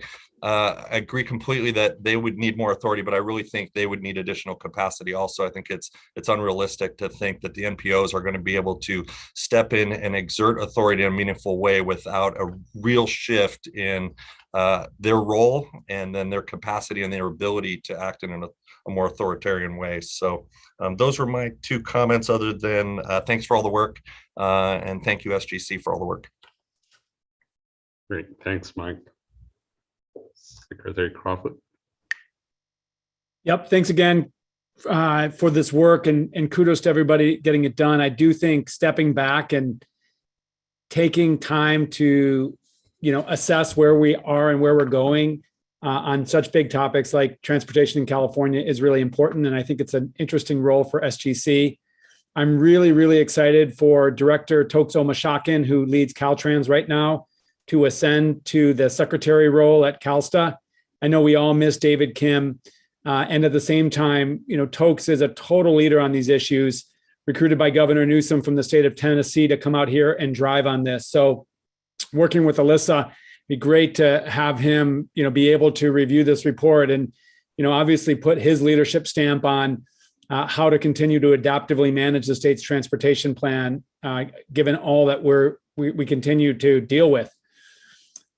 agree completely that they would need more authority, but I really think they would need additional capacity also. I think it's unrealistic to think that the NPOs are going to be able to step in and exert authority in a meaningful way without a real shift in their role and then their capacity and their ability to act in a more authoritarian way. So those were my two comments, other than thanks for all the work, and thank you, SGC, for all the work. Great, thanks, Mike. Secretary Crawford. Yep, thanks again for this work, and kudos to everybody getting it done. I do think stepping back and taking time to assess where we are and where we're going on such big topics like transportation in California is really important, and I think it's an interesting role for SGC. I'm really, really excited for Director Tokes Omashakin, who leads Caltrans right now, to ascend to the secretary role at CalSTA. I know we all miss David Kim. And at the same time, Tokes is a total leader on these issues, recruited by Governor Newsom from the state of Tennessee to come out here and drive on this. So working with Elisa. Be great to have him, be able to review this report and, obviously put his leadership stamp on how to continue to adaptively manage the state's transportation plan, given all that we continue to deal with.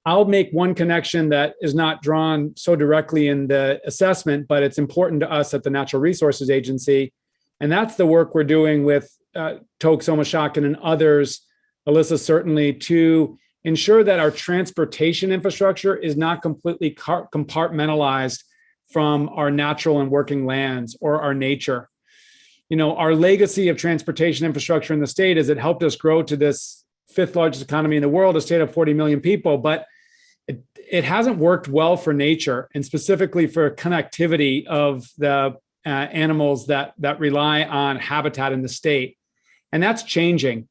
I'll make one connection that is not drawn so directly in the assessment, but it's important to us at the Natural Resources Agency. And that's the work we're doing with Tok Somashakhan and others, Elisa certainly, to ensure that our transportation infrastructure is not completely compartmentalized from our natural and working lands or our nature. Our legacy of transportation infrastructure in the state is it helped us grow to this 5th largest economy in the world, a state of 40 million people, but it hasn't worked well for nature and specifically for connectivity of the animals that rely on habitat in the state. And that's changing.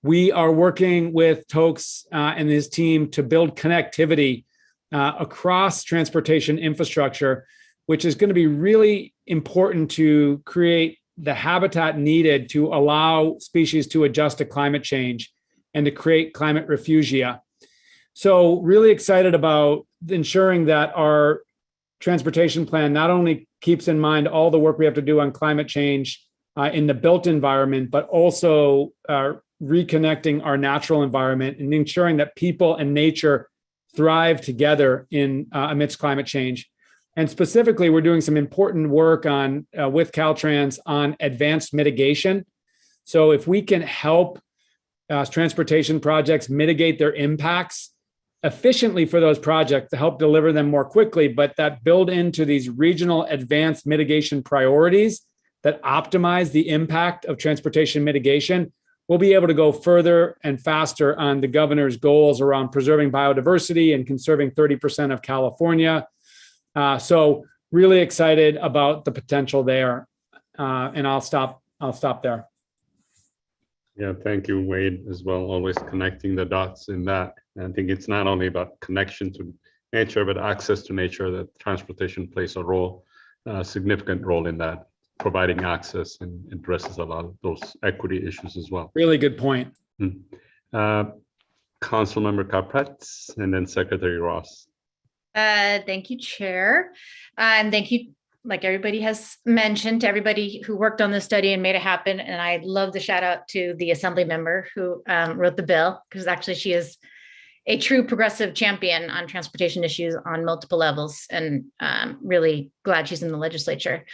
We are working with Tokes and his team to build connectivity across transportation infrastructure, which is going to be really important to create the habitat needed to allow species to adjust to climate change and to create climate refugia. So really excited about ensuring that our transportation plan not only keeps in mind all the work we have to do on climate change in the built environment, but also reconnecting our natural environment and ensuring that people and nature thrive together amidst climate change. And specifically, we're doing some important work with Caltrans on advanced mitigation. So if we can help transportation projects mitigate their impacts efficiently for those projects to help deliver them more quickly, but that build into these regional advanced mitigation priorities that optimize the impact of transportation mitigation, we'll be able to go further and faster on the governor's goals around preserving biodiversity and conserving 30% of California. So really excited about the potential there. And I'll stop there. Yeah, thank you, Wade, as well. Always connecting the dots in that. And I think it's not only about connection to nature, but access to nature, that transportation plays a significant role in that, providing access and addresses a lot of those equity issues as well. Really good point. Councilmember Capretz and then Secretary Ross. Thank you, Chair. And thank you, like everybody has mentioned, to everybody who worked on this study and made it happen. And I love the shout out to the Assembly member who wrote the bill, because actually she is a true progressive champion on transportation issues on multiple levels, and really glad she's in the legislature.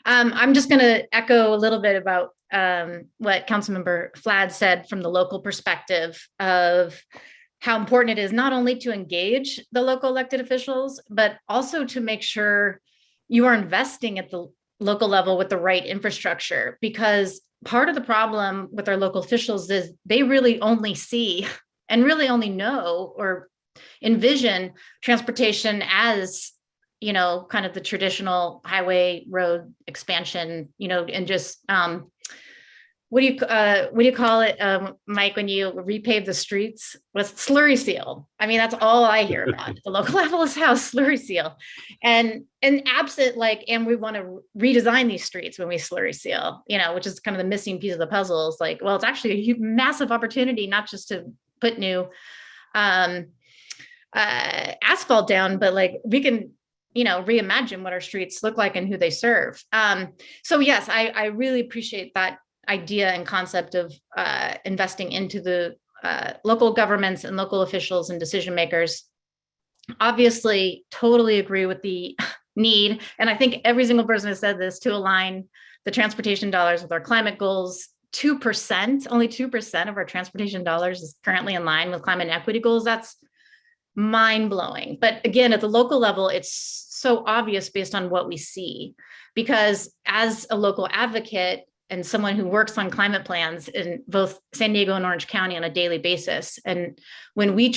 I'm just going to echo a little bit about what Councilmember Flad said from the local perspective of how important it is not only to engage the local elected officials, but also to make sure you are investing at the local level with the right infrastructure, because part of the problem with our local officials is they really only see and really only know or envision transportation as, kind of the traditional highway road expansion, and just, what do you call it, Mike, when you repave the streets? With slurry seal. I mean, that's all I hear about. At the local level is how slurry seal, and absent and we want to redesign these streets when we slurry seal, which is kind of the missing piece of the puzzle. It's well, it's actually a massive opportunity, not just to put new asphalt down, but we can, reimagine what our streets look like and who they serve. So yes, I really appreciate that idea and concept of investing into the local governments and local officials and decision makers. Obviously, totally agree with the need, and I think every single person has said this, to align the transportation dollars with our climate goals. 2%, only 2% of our transportation dollars is currently in line with climate equity goals. That's mind-blowing. But again, at the local level, it's so obvious based on what we see, because as a local advocate and someone who works on climate plans in both San Diego and Orange County on a daily basis, and when we in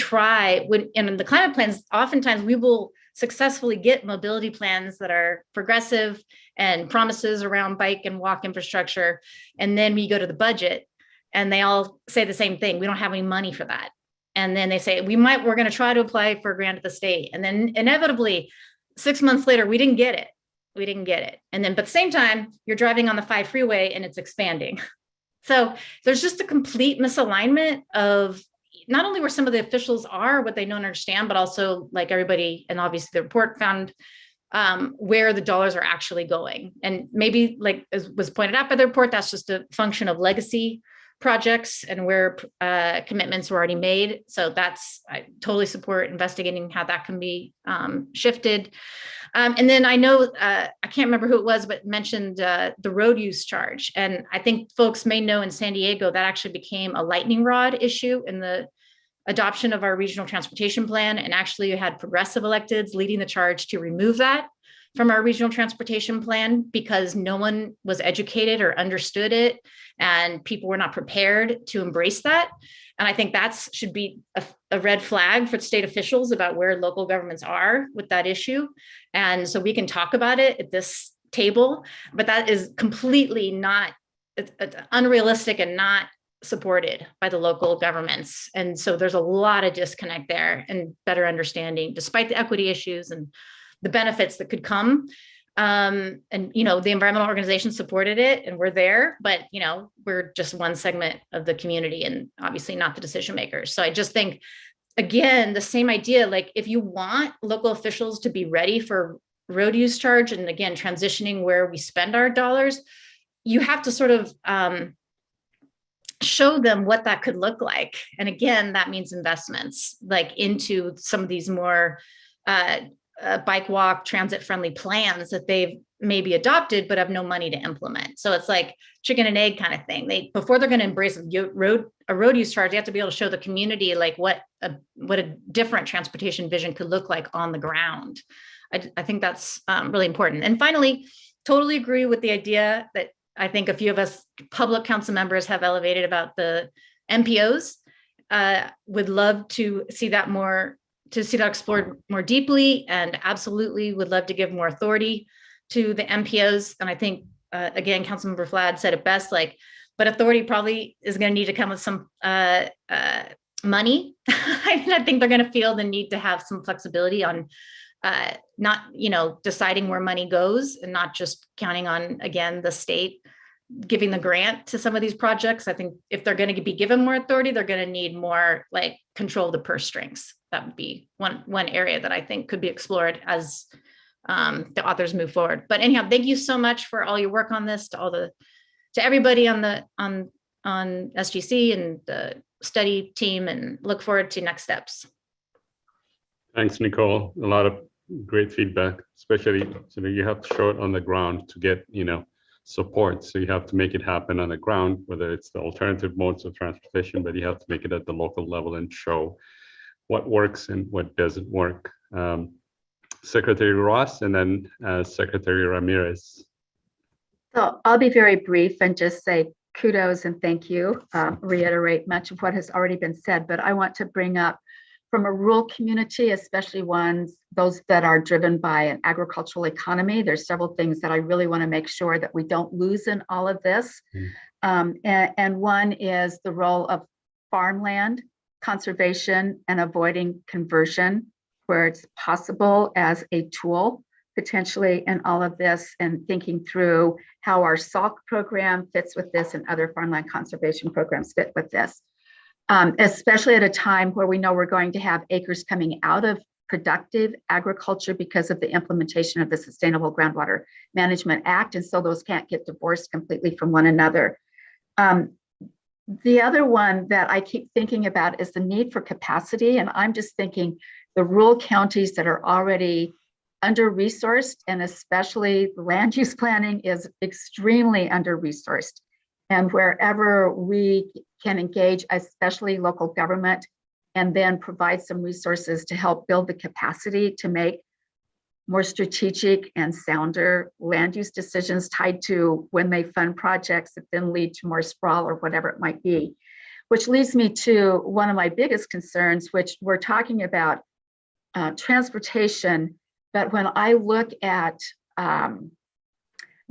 the climate plans, oftentimes we will successfully get mobility plans that are progressive and promises around bike and walk infrastructure. And then we go to the budget and they all say the same thing. We don't have any money for that. And then they say, we're going to try to apply for a grant at the state. And then inevitably 6 months later, we didn't get it. And then, but at the same time, you're driving on the 5 freeway and it's expanding. So there's just a complete misalignment of not only where some of the officials are, what they don't understand, but also like everybody, and obviously the report found where the dollars are actually going. And maybe, like as was pointed out by the report, that's just a function of legacy projects and where commitments were already made. So I totally support investigating how that can be shifted. And then I know, I can't remember who it was, but mentioned the road use charge. And I think folks may know in San Diego, that actually became a lightning rod issue in the adoption of our regional transportation plan. And actually you had progressive electeds leading the charge to remove that from our regional transportation plan because no one was educated or understood it, and people were not prepared to embrace that. And I think that should be a red flag for state officials about where local governments are with that issue. And so we can talk about it at this table, but that is completely not, it's unrealistic and not supported by the local governments. And so there's a lot of disconnect there and better understanding, despite the equity issues and the benefits that could come. And, you know, the environmental organization supported it and we're there, but, you know, we're just one segment of the community and obviously not the decision makers. So I just think, again, the same idea, like if you want local officials to be ready for road use charge and again, transitioning where we spend our dollars, you have to sort of show them what that could look like. And again, that means investments like into some of these more bike walk transit friendly plans that they've maybe adopted but have no money to implement. So it's like chicken and egg kind of thing. Before they're going to embrace a road use charge, they have to be able to show the community like what a different transportation vision could look like on the ground. I think that's really important. And finally, totally agree with the idea that I think a few of us public council members have elevated about the MPOs. Would love to see that explored more deeply, and absolutely would love to give more authority to the MPOs. And I think, again, Councilmember Flad said it best, like, but authority probably is going to need to come with some money. I think they're going to feel the need to have some flexibility on not, you know, deciding where money goes and not just counting on, again, the state giving the grant to some of these projects. I think if they're going to be given more authority, they're going to need more like control the purse strings. That would be one area that I think could be explored as the authors move forward. But anyhow, thank you so much for all your work on this, to everybody on SGC and the study team, and look forward to next steps. Thanks, Nicole. A lot of great feedback, especially so that you have to show it on the ground to get, you know, support. So you have to make it happen on the ground, whether it's the alternative modes of transportation, but you have to make it at the local level and show what works and what doesn't work. Secretary Ross and then Secretary Ramirez. So I'll be very brief and just say kudos and thank you, reiterate much of what has already been said, but I want to bring up from a rural community, especially those that are driven by an agricultural economy. There's several things that I really want to make sure that we don't lose in all of this. And one is the role of farmland conservation and avoiding conversion where it's possible as a tool potentially in all of this, and thinking through how our SALC program fits with this and other farmland conservation programs fit with this. Especially at a time where we know we're going to have acres coming out of productive agriculture because of the implementation of the Sustainable Groundwater Management Act. And so those can't get divorced completely from one another. The other one that I keep thinking about is the need for capacity. And I'm just thinking the rural counties that are already under-resourced, and especially land use planning is extremely under-resourced. And wherever we can engage, especially local government, and then provide some resources to help build the capacity to make more strategic and sounder land use decisions tied to when they fund projects that then lead to more sprawl or whatever it might be. Which leads me to one of my biggest concerns, which we're talking about transportation, but when I look at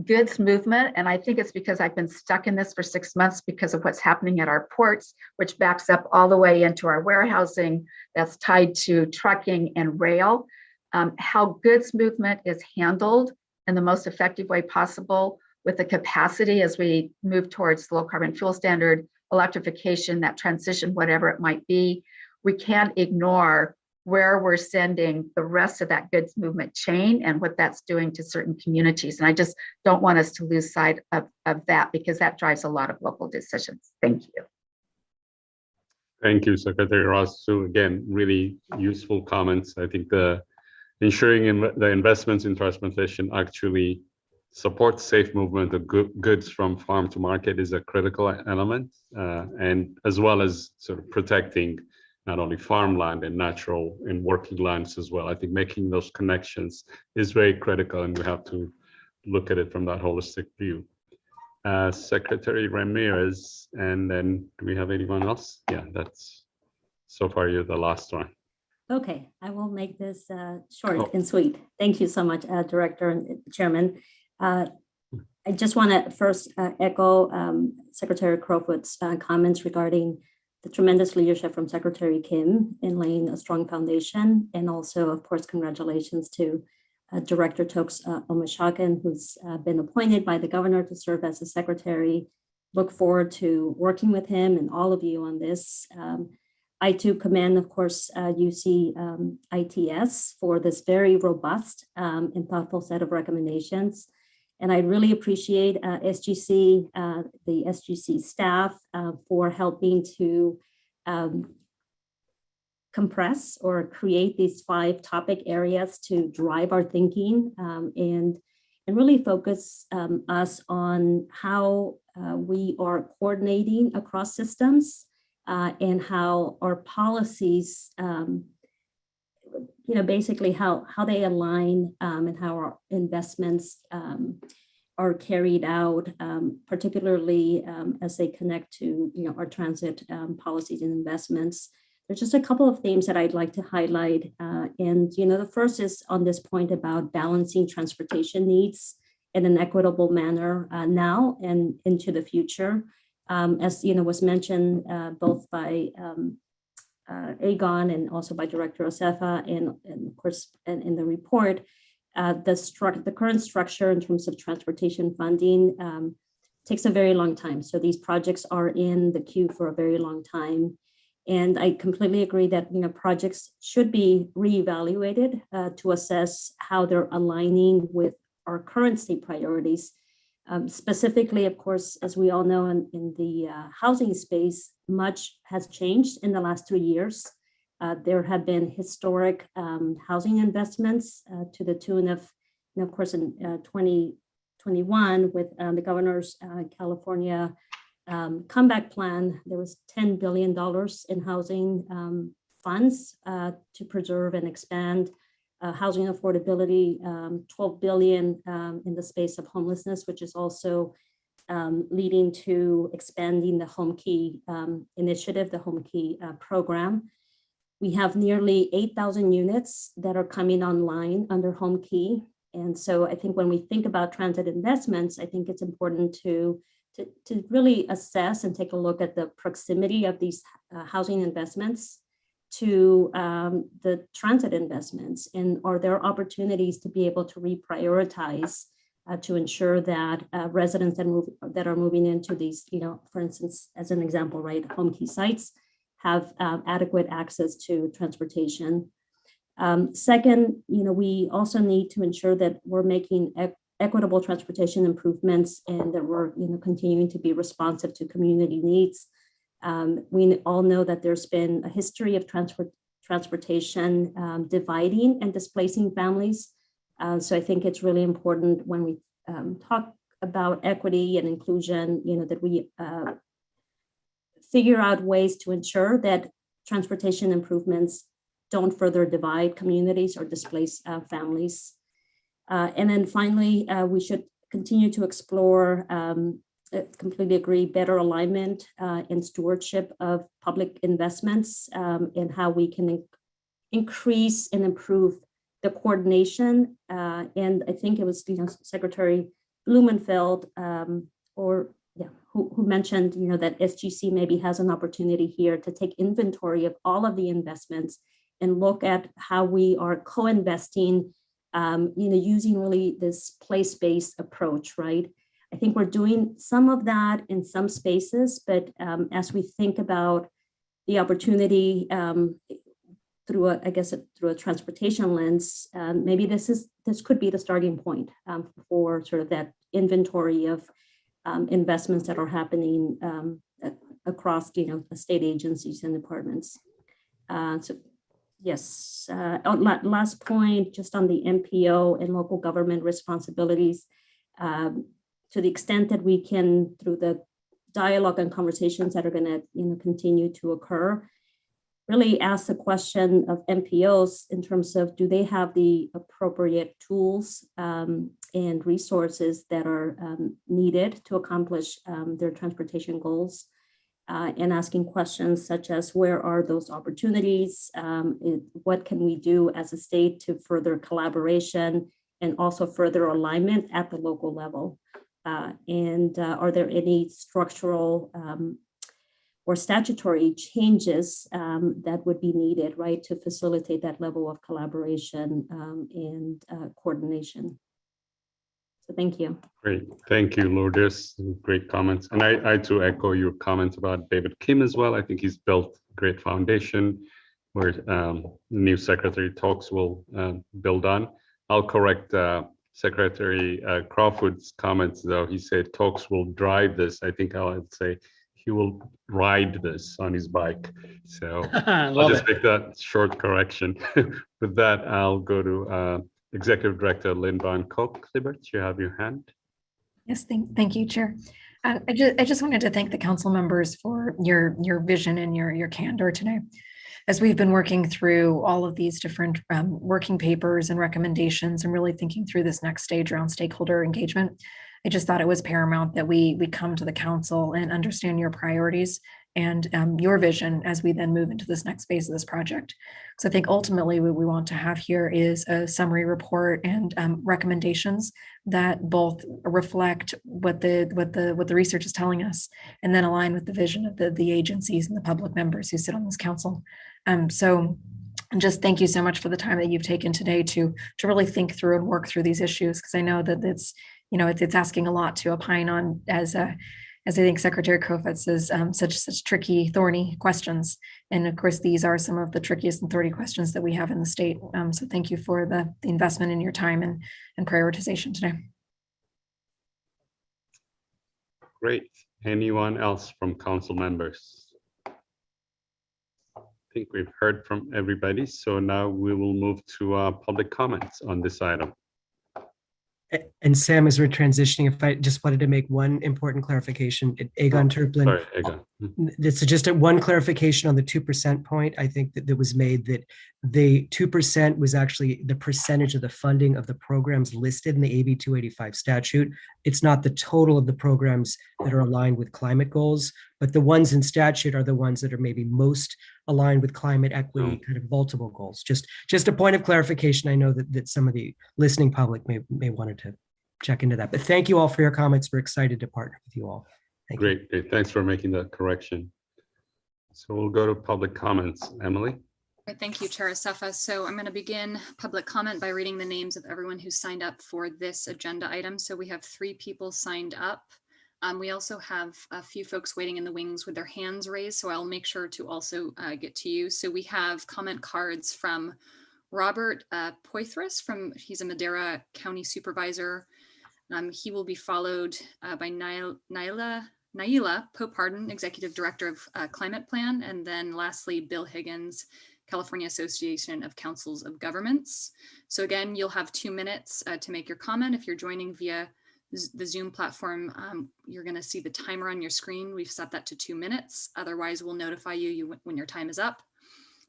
goods movement, and I think it's because I've been stuck in this for 6 months because of what's happening at our ports, which backs up all the way into our warehousing that's tied to trucking and rail. How goods movement is handled in the most effective way possible with the capacity as we move towards the low carbon fuel standard, electrification, that transition, whatever it might be, we can't ignore where we're sending the rest of that goods movement chain and what that's doing to certain communities. And I just don't want us to lose sight of that, because that drives a lot of local decisions. Thank you. Thank you, Secretary Ross. So again, really useful comments. I think the ensuring the investments in transportation actually support safe movement of goods from farm to market is a critical element, and as well as sort of protecting not only farmland and natural and working lands as well. I think making those connections is very critical, and we have to look at it from that holistic view. Secretary Ramirez, and then do we have anyone else? Yeah, that's so far you're the last one. Okay, I will make this short and sweet. Thank you so much, Director and Chairman. I just want to first echo Secretary Crowfoot's comments regarding the tremendous leadership from Secretary Kim in laying a strong foundation, and also, of course, congratulations to Director Tokes Omashakan, who's been appointed by the governor to serve as the secretary. Look forward to working with him and all of you on this. I too commend, of course, UC ITS for this very robust and thoughtful set of recommendations. And I really appreciate SGC, the SGC staff for helping to compress or create these 5 topic areas to drive our thinking and really focus us on how we are coordinating across systems and how our policies, basically how they align and how our investments are carried out, particularly as they connect to our transit policies and investments. There's just a couple of themes that I'd like to highlight. And the first is on this point about balancing transportation needs in an equitable manner now and into the future. As was mentioned both by Agon and also by Director Osefa, and of course in the report, the current structure in terms of transportation funding takes a very long time. So these projects are in the queue for a very long time. And I completely agree that projects should be reevaluated to assess how they're aligning with our current state priorities. Specifically, of course, as we all know, in the housing space, much has changed in the last 2 years. There have been historic housing investments to the tune of, of course, in 2021 with the governor's California comeback plan, there was $10 billion in housing funds to preserve and expand housing affordability, $12 billion in the space of homelessness, which is also leading to expanding the Home Key initiative, the Home Key program. We have nearly 8,000 units that are coming online under Home Key. And so I think when we think about transit investments, I think it's important to really assess and take a look at the proximity of these housing investments to the transit investments, and are there opportunities to be able to reprioritize to ensure that residents that are moving into these, for instance, as an example, right, Home Key sites have adequate access to transportation. Second, we also need to ensure that we're making equitable transportation improvements and that we're continuing to be responsive to community needs. We all know that there's been a history of transportation dividing and displacing families. So I think it's really important when we talk about equity and inclusion, that we figure out ways to ensure that transportation improvements don't further divide communities or displace families. And then finally, we should continue to explore, completely agree, better alignment and stewardship of public investments and how we can increase and improve the coordination. And I think it was Secretary Blumenfeld who mentioned that SGC maybe has an opportunity here to take inventory of all of the investments and look at how we are co-investing, using really this place-based approach, right? I think we're doing some of that in some spaces, but as we think about the opportunity through a transportation lens, maybe this could be the starting point for sort of that inventory of investments that are happening across, state agencies and departments. So yes, last point, just on the MPO and local government responsibilities, to the extent that we can, through the dialogue and conversations that are going to continue to occur, really ask the question of MPOs in terms of, do they have the appropriate tools and resources that are needed to accomplish their transportation goals, and asking questions such as, where are those opportunities? What can we do as a state to further collaboration and also further alignment at the local level? And are there any structural or statutory changes that would be needed, right, to facilitate that level of collaboration and coordination? So thank you. Great, thank you, Lourdes. Great comments. And I too echo your comments about David Kim as well. I think he's built a great foundation where the new Secretary Talks will build on. I'll correct Secretary Crawford's comments, though. He said Talks will drive this. I think I'll say he will ride this on his bike. So I'll just make that short correction. With that, I'll go to Executive Director Lynn Van Kook-Libert. You have your hand. Yes, thank you, Chair. I just wanted to thank the council members for your vision and your candor today. As we've been working through all of these different working papers and recommendations and really thinking through this next stage around stakeholder engagement, I just thought it was paramount that we come to the council and understand your priorities and your vision as we then move into this next phase of this project. So I think ultimately what we want to have here is a summary report and recommendations that both reflect what the research is telling us and then align with the vision of the agencies and the public members who sit on this council. So just thank you so much for the time that you've taken today to really think through and work through these issues, because I know that it's asking a lot to opine on, as I think Secretary Crowfoot says, such tricky, thorny questions. And of course, these are some of the trickiest and thorny questions that we have in the state. So thank you for the investment in your time and prioritization today. Great. Anyone else from council members? I think we've heard from everybody. So now we will move to public comments on this item. And Sam, as we're transitioning, if I just wanted to make one important clarification, Egon Turplin. Sorry, Egon. This is just one clarification on the 2% point. I think that was made that the 2% was actually the percentage of the funding of the programs listed in the AB 285 statute. It's not the total of the programs that are aligned with climate goals, but the ones in statute are the ones that are maybe most aligned with climate equity, kind of multiple goals. Just a point of clarification. I know that some of the listening public may wanted to check into that, but thank you all for your comments. We're excited to partner with you all. Thank you. Great. Thanks for making that correction. So we'll go to public comments. Emily. Thank you, Chair Acefa. So I'm going to begin public comment by reading the names of everyone who signed up for this agenda item. So we have 3 people signed up. We also have a few folks waiting in the wings with their hands raised, so I'll make sure to also get to you. So we have comment cards from Robert Poitras, he's a Madera County Supervisor. He will be followed by Naila Pope-Hardin, Executive Director of Climate Plan, and then lastly, Bill Higgins, California Association of Councils of Governments. So again, you'll have 2 minutes to make your comment. If you're joining via the Zoom platform, you're going to see the timer on your screen. We've set that to 2 minutes. Otherwise, we'll notify you when your time is up.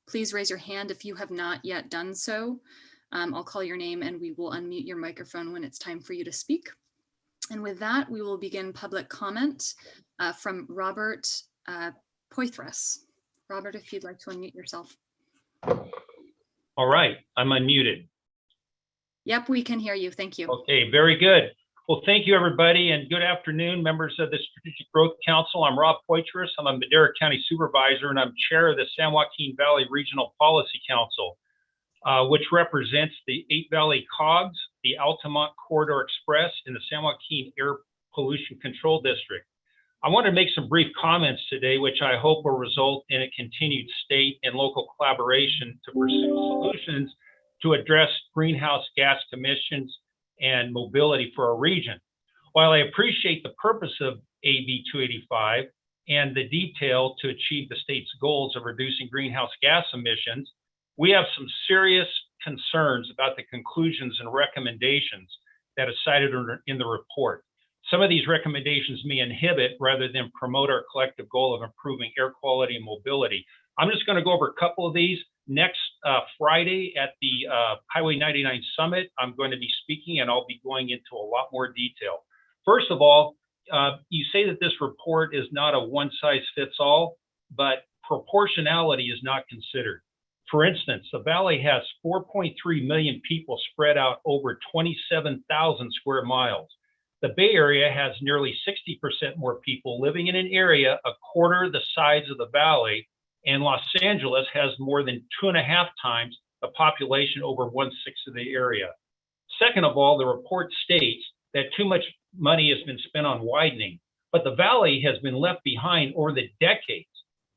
Please raise your hand if you have not yet done so. I'll call your name and we will unmute your microphone when it's time for you to speak. And with that, we will begin public comment from Robert Poitras. Robert, if you'd like to unmute yourself. All right, I'm unmuted. Yep, we can hear you. Thank you. Okay, very good. Well, thank you, everybody, and good afternoon, members of the Strategic Growth Council. I'm Rob Poitras. I'm a Madera County Supervisor, and I'm chair of the San Joaquin Valley Regional Policy Council, which represents the 8 Valley COGS, the Altamont Corridor Express, and the San Joaquin Air Pollution Control District. I want to make some brief comments today, which I hope will result in a continued state and local collaboration to pursue solutions to address greenhouse gas emissions and mobility for our region. While I appreciate the purpose of AB 285 and the detail to achieve the state's goals of reducing greenhouse gas emissions, we have some serious concerns about the conclusions and recommendations that are cited in the report. Some of these recommendations may inhibit rather than promote our collective goal of improving air quality and mobility. I'm just going to go over a couple of these. Next Friday at the Highway 99 Summit, I'm going to be speaking and I'll be going into a lot more detail. First of all, you say that this report is not a one-size-fits-all, but proportionality is not considered. For instance, the Valley has 4.3 million people spread out over 27,000 square miles. The Bay Area has nearly 60% more people living in an area a quarter the size of the Valley, and Los Angeles has more than 2.5 times the population over 1/6 of the area. Second of all, the report states that too much money has been spent on widening, but the Valley has been left behind over the decades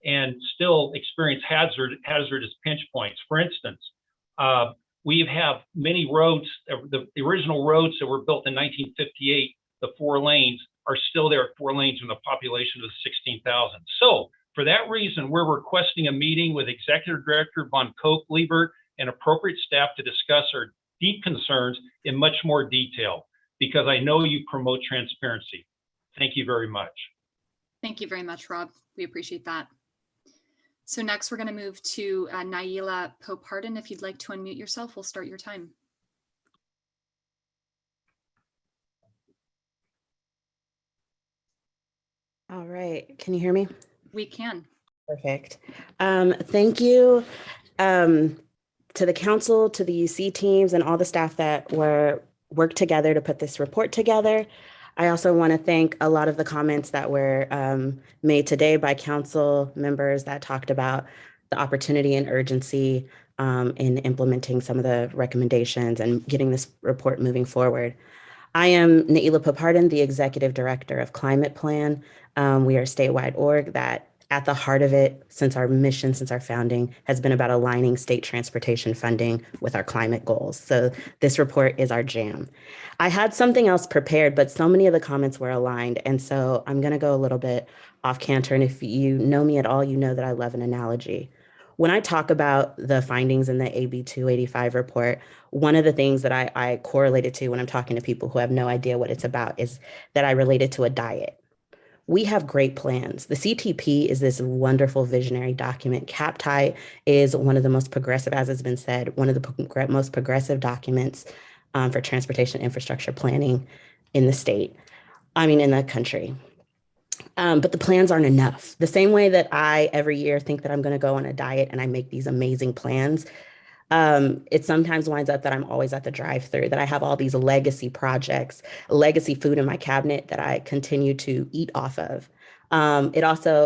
and still experience hazardous pinch points. For instance, we have many roads, the original roads that were built in 1958, the 4 lanes are still there at 4 lanes with a population of 16,000. So for that reason, we're requesting a meeting with Executive Director Von Koch-Liebert and appropriate staff to discuss our deep concerns in much more detail, because I know you promote transparency. Thank you very much. Thank you very much, Rob. We appreciate that. So next we're going to move to Naila Popardin. If you'd like to unmute yourself, we'll start your time. All right, can you hear me? We can. Perfect. Thank you to the council, to the UC teams, and all the staff that worked together to put this report together. I also want to thank a lot of the comments that were made today by council members that talked about the opportunity and urgency in implementing some of the recommendations and getting this report moving forward. I am Naila Popardin, the Executive Director of Climate Plan. We are a statewide org that at the heart of it, since our mission, since our founding, has been about aligning state transportation funding with our climate goals. So this report is our jam. I had something else prepared, but so many of the comments were aligned. And so I'm going to go a little bit off canter. And if you know me at all, you know that I love an analogy. When I talk about the findings in the AB 285 report, one of the things that I correlated to when I'm talking to people who have no idea what it's about is that I related to a diet. We have great plans. The CTP is this wonderful visionary document. CapTI is one of the most progressive, as has been said, one of the most progressive documents for transportation infrastructure planning in the state, in the country. But the plans aren't enough. The same way that I every year think that I'm going to go on a diet and I make these amazing plans, it sometimes winds up that I'm always at the drive-thru, that I have all these legacy projects, legacy food in my cabinet that I continue to eat off of. I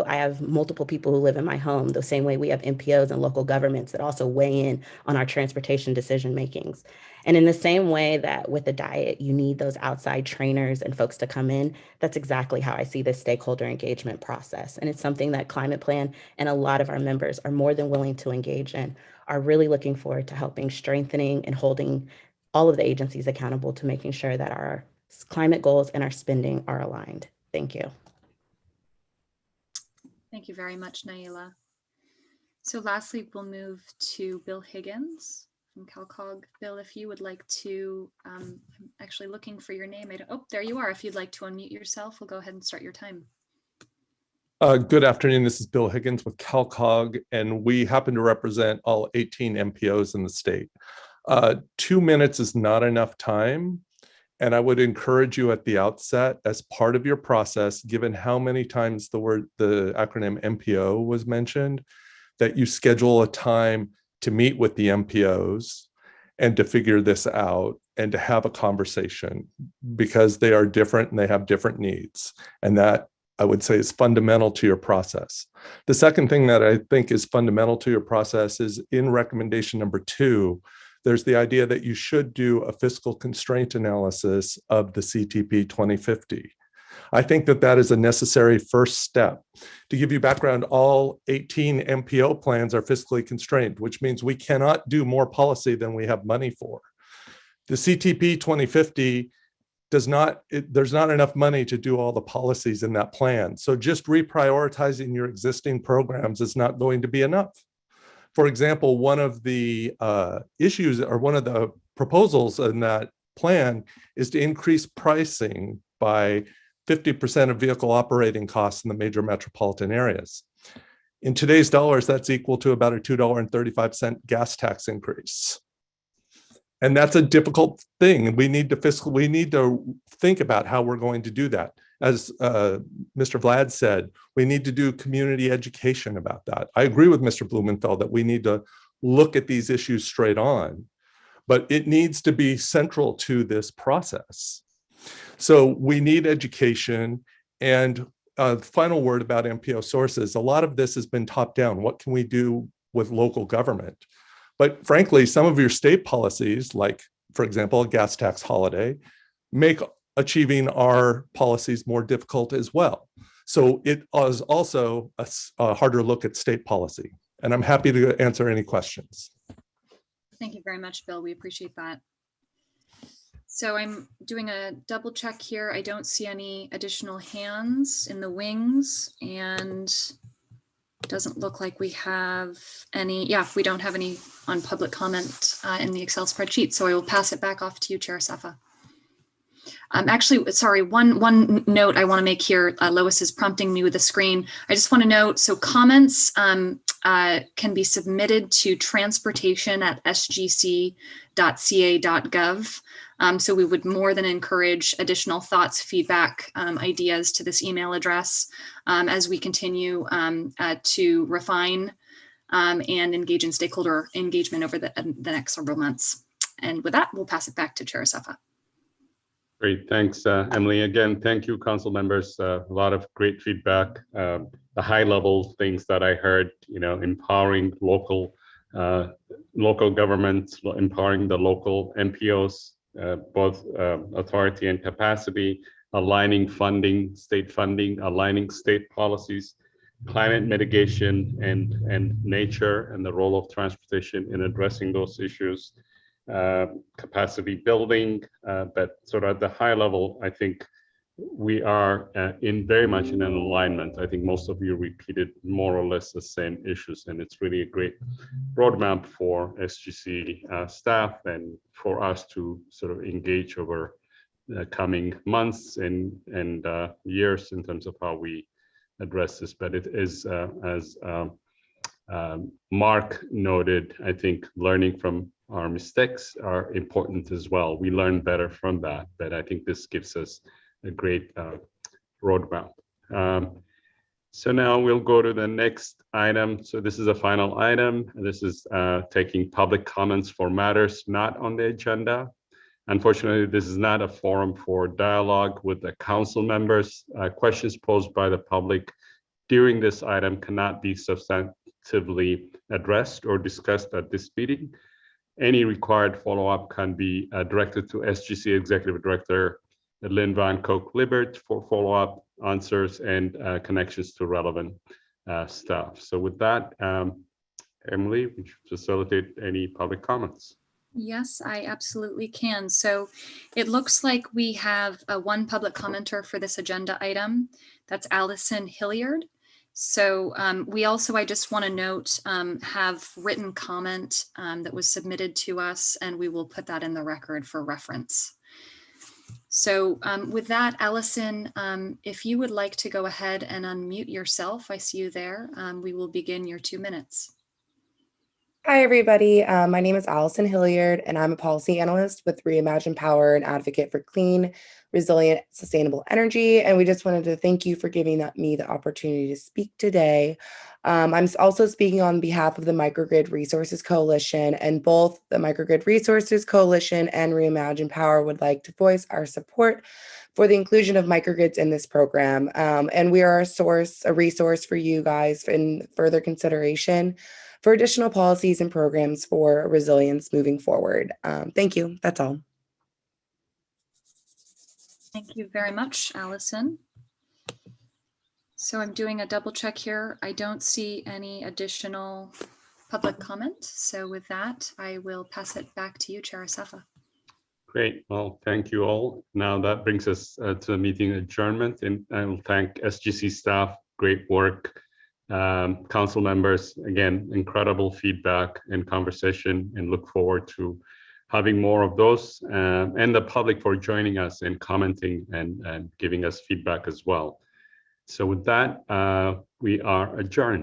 have multiple people who live in my home, the same way we have MPOs and local governments that also weigh in on our transportation decision makings. And in the same way that with the diet, you need those outside trainers and folks to come in, that's exactly how I see this stakeholder engagement process. And it's something that Climate Plan and a lot of our members are more than willing to engage in, are really looking forward to helping strengthening and holding all of the agencies accountable to making sure that our climate goals and our spending are aligned. Thank you. Thank you very much, Naila. So lastly, we'll move to Bill Higgins from CalCog. Bill, if you would like to, I'm actually looking for your name. Oh, there you are. If you'd like to unmute yourself, we'll go ahead and start your time. Good afternoon. This is Bill Higgins with CalCog, and we happen to represent all 18 MPOs in the state. 2 minutes is not enough time, and I would encourage you at the outset, as part of your process, given how many times the acronym MPO was mentioned, that you schedule a time to meet with the MPOs and to figure this out and to have a conversation, because they are different and they have different needs. And that, I would say, is fundamental to your process. The second thing that I think is fundamental to your process is in recommendation number 2, there's the idea that you should do a fiscal constraint analysis of the CTP 2050. I think that that is a necessary first step. To give you background, all 18 MPO plans are fiscally constrained, which means we cannot do more policy than we have money for. The CTP 2050 there's not enough money to do all the policies in that plan. So just reprioritizing your existing programs is not going to be enough. For example, one of the issues or one of the proposals in that plan is to increase pricing by 50% of vehicle operating costs in the major metropolitan areas. In today's dollars, that's equal to about a $2.35 gas tax increase. And that's a difficult thing. We need to think about how we're going to do that. As Mr. Vlad said, we need to do community education about that. I agree with Mr. Blumenfeld that we need to look at these issues straight on, but it needs to be central to this process. So we need education. And final word about MPO sources, a lot of this has been top down. What can we do with local government? But frankly, some of your state policies, like, for example, a gas tax holiday, make achieving our policies more difficult as well. So it is also a harder look at state policy. And I'm happy to answer any questions. Thank you very much, Bill. We appreciate that. So I'm doing a double check here. I don't see any additional hands in the wings, and it doesn't look like we have any. Yeah, we don't have any on public comment in the Excel spreadsheet. So I will pass it back off to you, Chair Sefa. Actually, sorry, one note I want to make here. Lois is prompting me with a screen. I just want to note, so comments can be submitted to transportation@sgc.ca.gov. So we would more than encourage additional thoughts, feedback, ideas to this email address as we continue to refine and engage in stakeholder engagement over the next several months. And with that, we'll pass it back to Chair Sefa. Great, thanks, Emily. Again, thank you, council members. A lot of great feedback. The high-level things that I heard, empowering local governments, empowering the local MPOs, both authority and capacity, aligning funding, state funding, aligning state policies, climate mitigation, and nature, and the role of transportation in addressing those issues. Capacity building, but sort of at the high level, I think we are very much in an alignment. I think most of you repeated more or less the same issues, and it's really a great roadmap for SGC staff and for us to sort of engage over the coming months and years in terms of how we address this. But it is, as Mark noted, I think learning from our mistakes are important as well. We learn better from that, but I think this gives us a great roadmap. So now we'll go to the next item. So this is a final item. This is taking public comments for matters not on the agenda. Unfortunately, this is not a forum for dialogue with the council members. Questions posed by the public during this item cannot be substantively addressed or discussed at this meeting. Any required follow-up can be directed to SGC Executive Director Lynn Van Kook-Libert for follow-up answers and connections to relevant staff. So with that, Emily, would you facilitate any public comments? Yes, I absolutely can. So it looks like we have one public commenter for this agenda item. That's Allison Hilliard. So we also, I just want to note, have written comment that was submitted to us, and we will put that in the record for reference. So with that, Allison, if you would like to go ahead and unmute yourself, I see you there. We will begin your 2 minutes. Hi, everybody. My name is Allison Hilliard, and I'm a policy analyst with Reimagine Power and advocate for clean, resilient, sustainable energy. And we just wanted to thank you for giving me the opportunity to speak today. I'm also speaking on behalf of the Microgrid Resources Coalition, and both the Microgrid Resources Coalition and Reimagine Power would like to voice our support for the inclusion of microgrids in this program. And we are a resource for you guys in further consideration for additional policies and programs for resilience moving forward. Thank you. That's all. Thank you very much, Allison. So I'm doing a double check here. I don't see any additional public comment. So with that, I will pass it back to you, Chair Asafa. Great. Well, thank you all. Now that brings us to the meeting adjournment, and I will thank SGC staff. Great work. Council members, again, incredible feedback and conversation, and look forward to having more of those, and the public for joining us and commenting and giving us feedback as well. So with that, we are adjourned.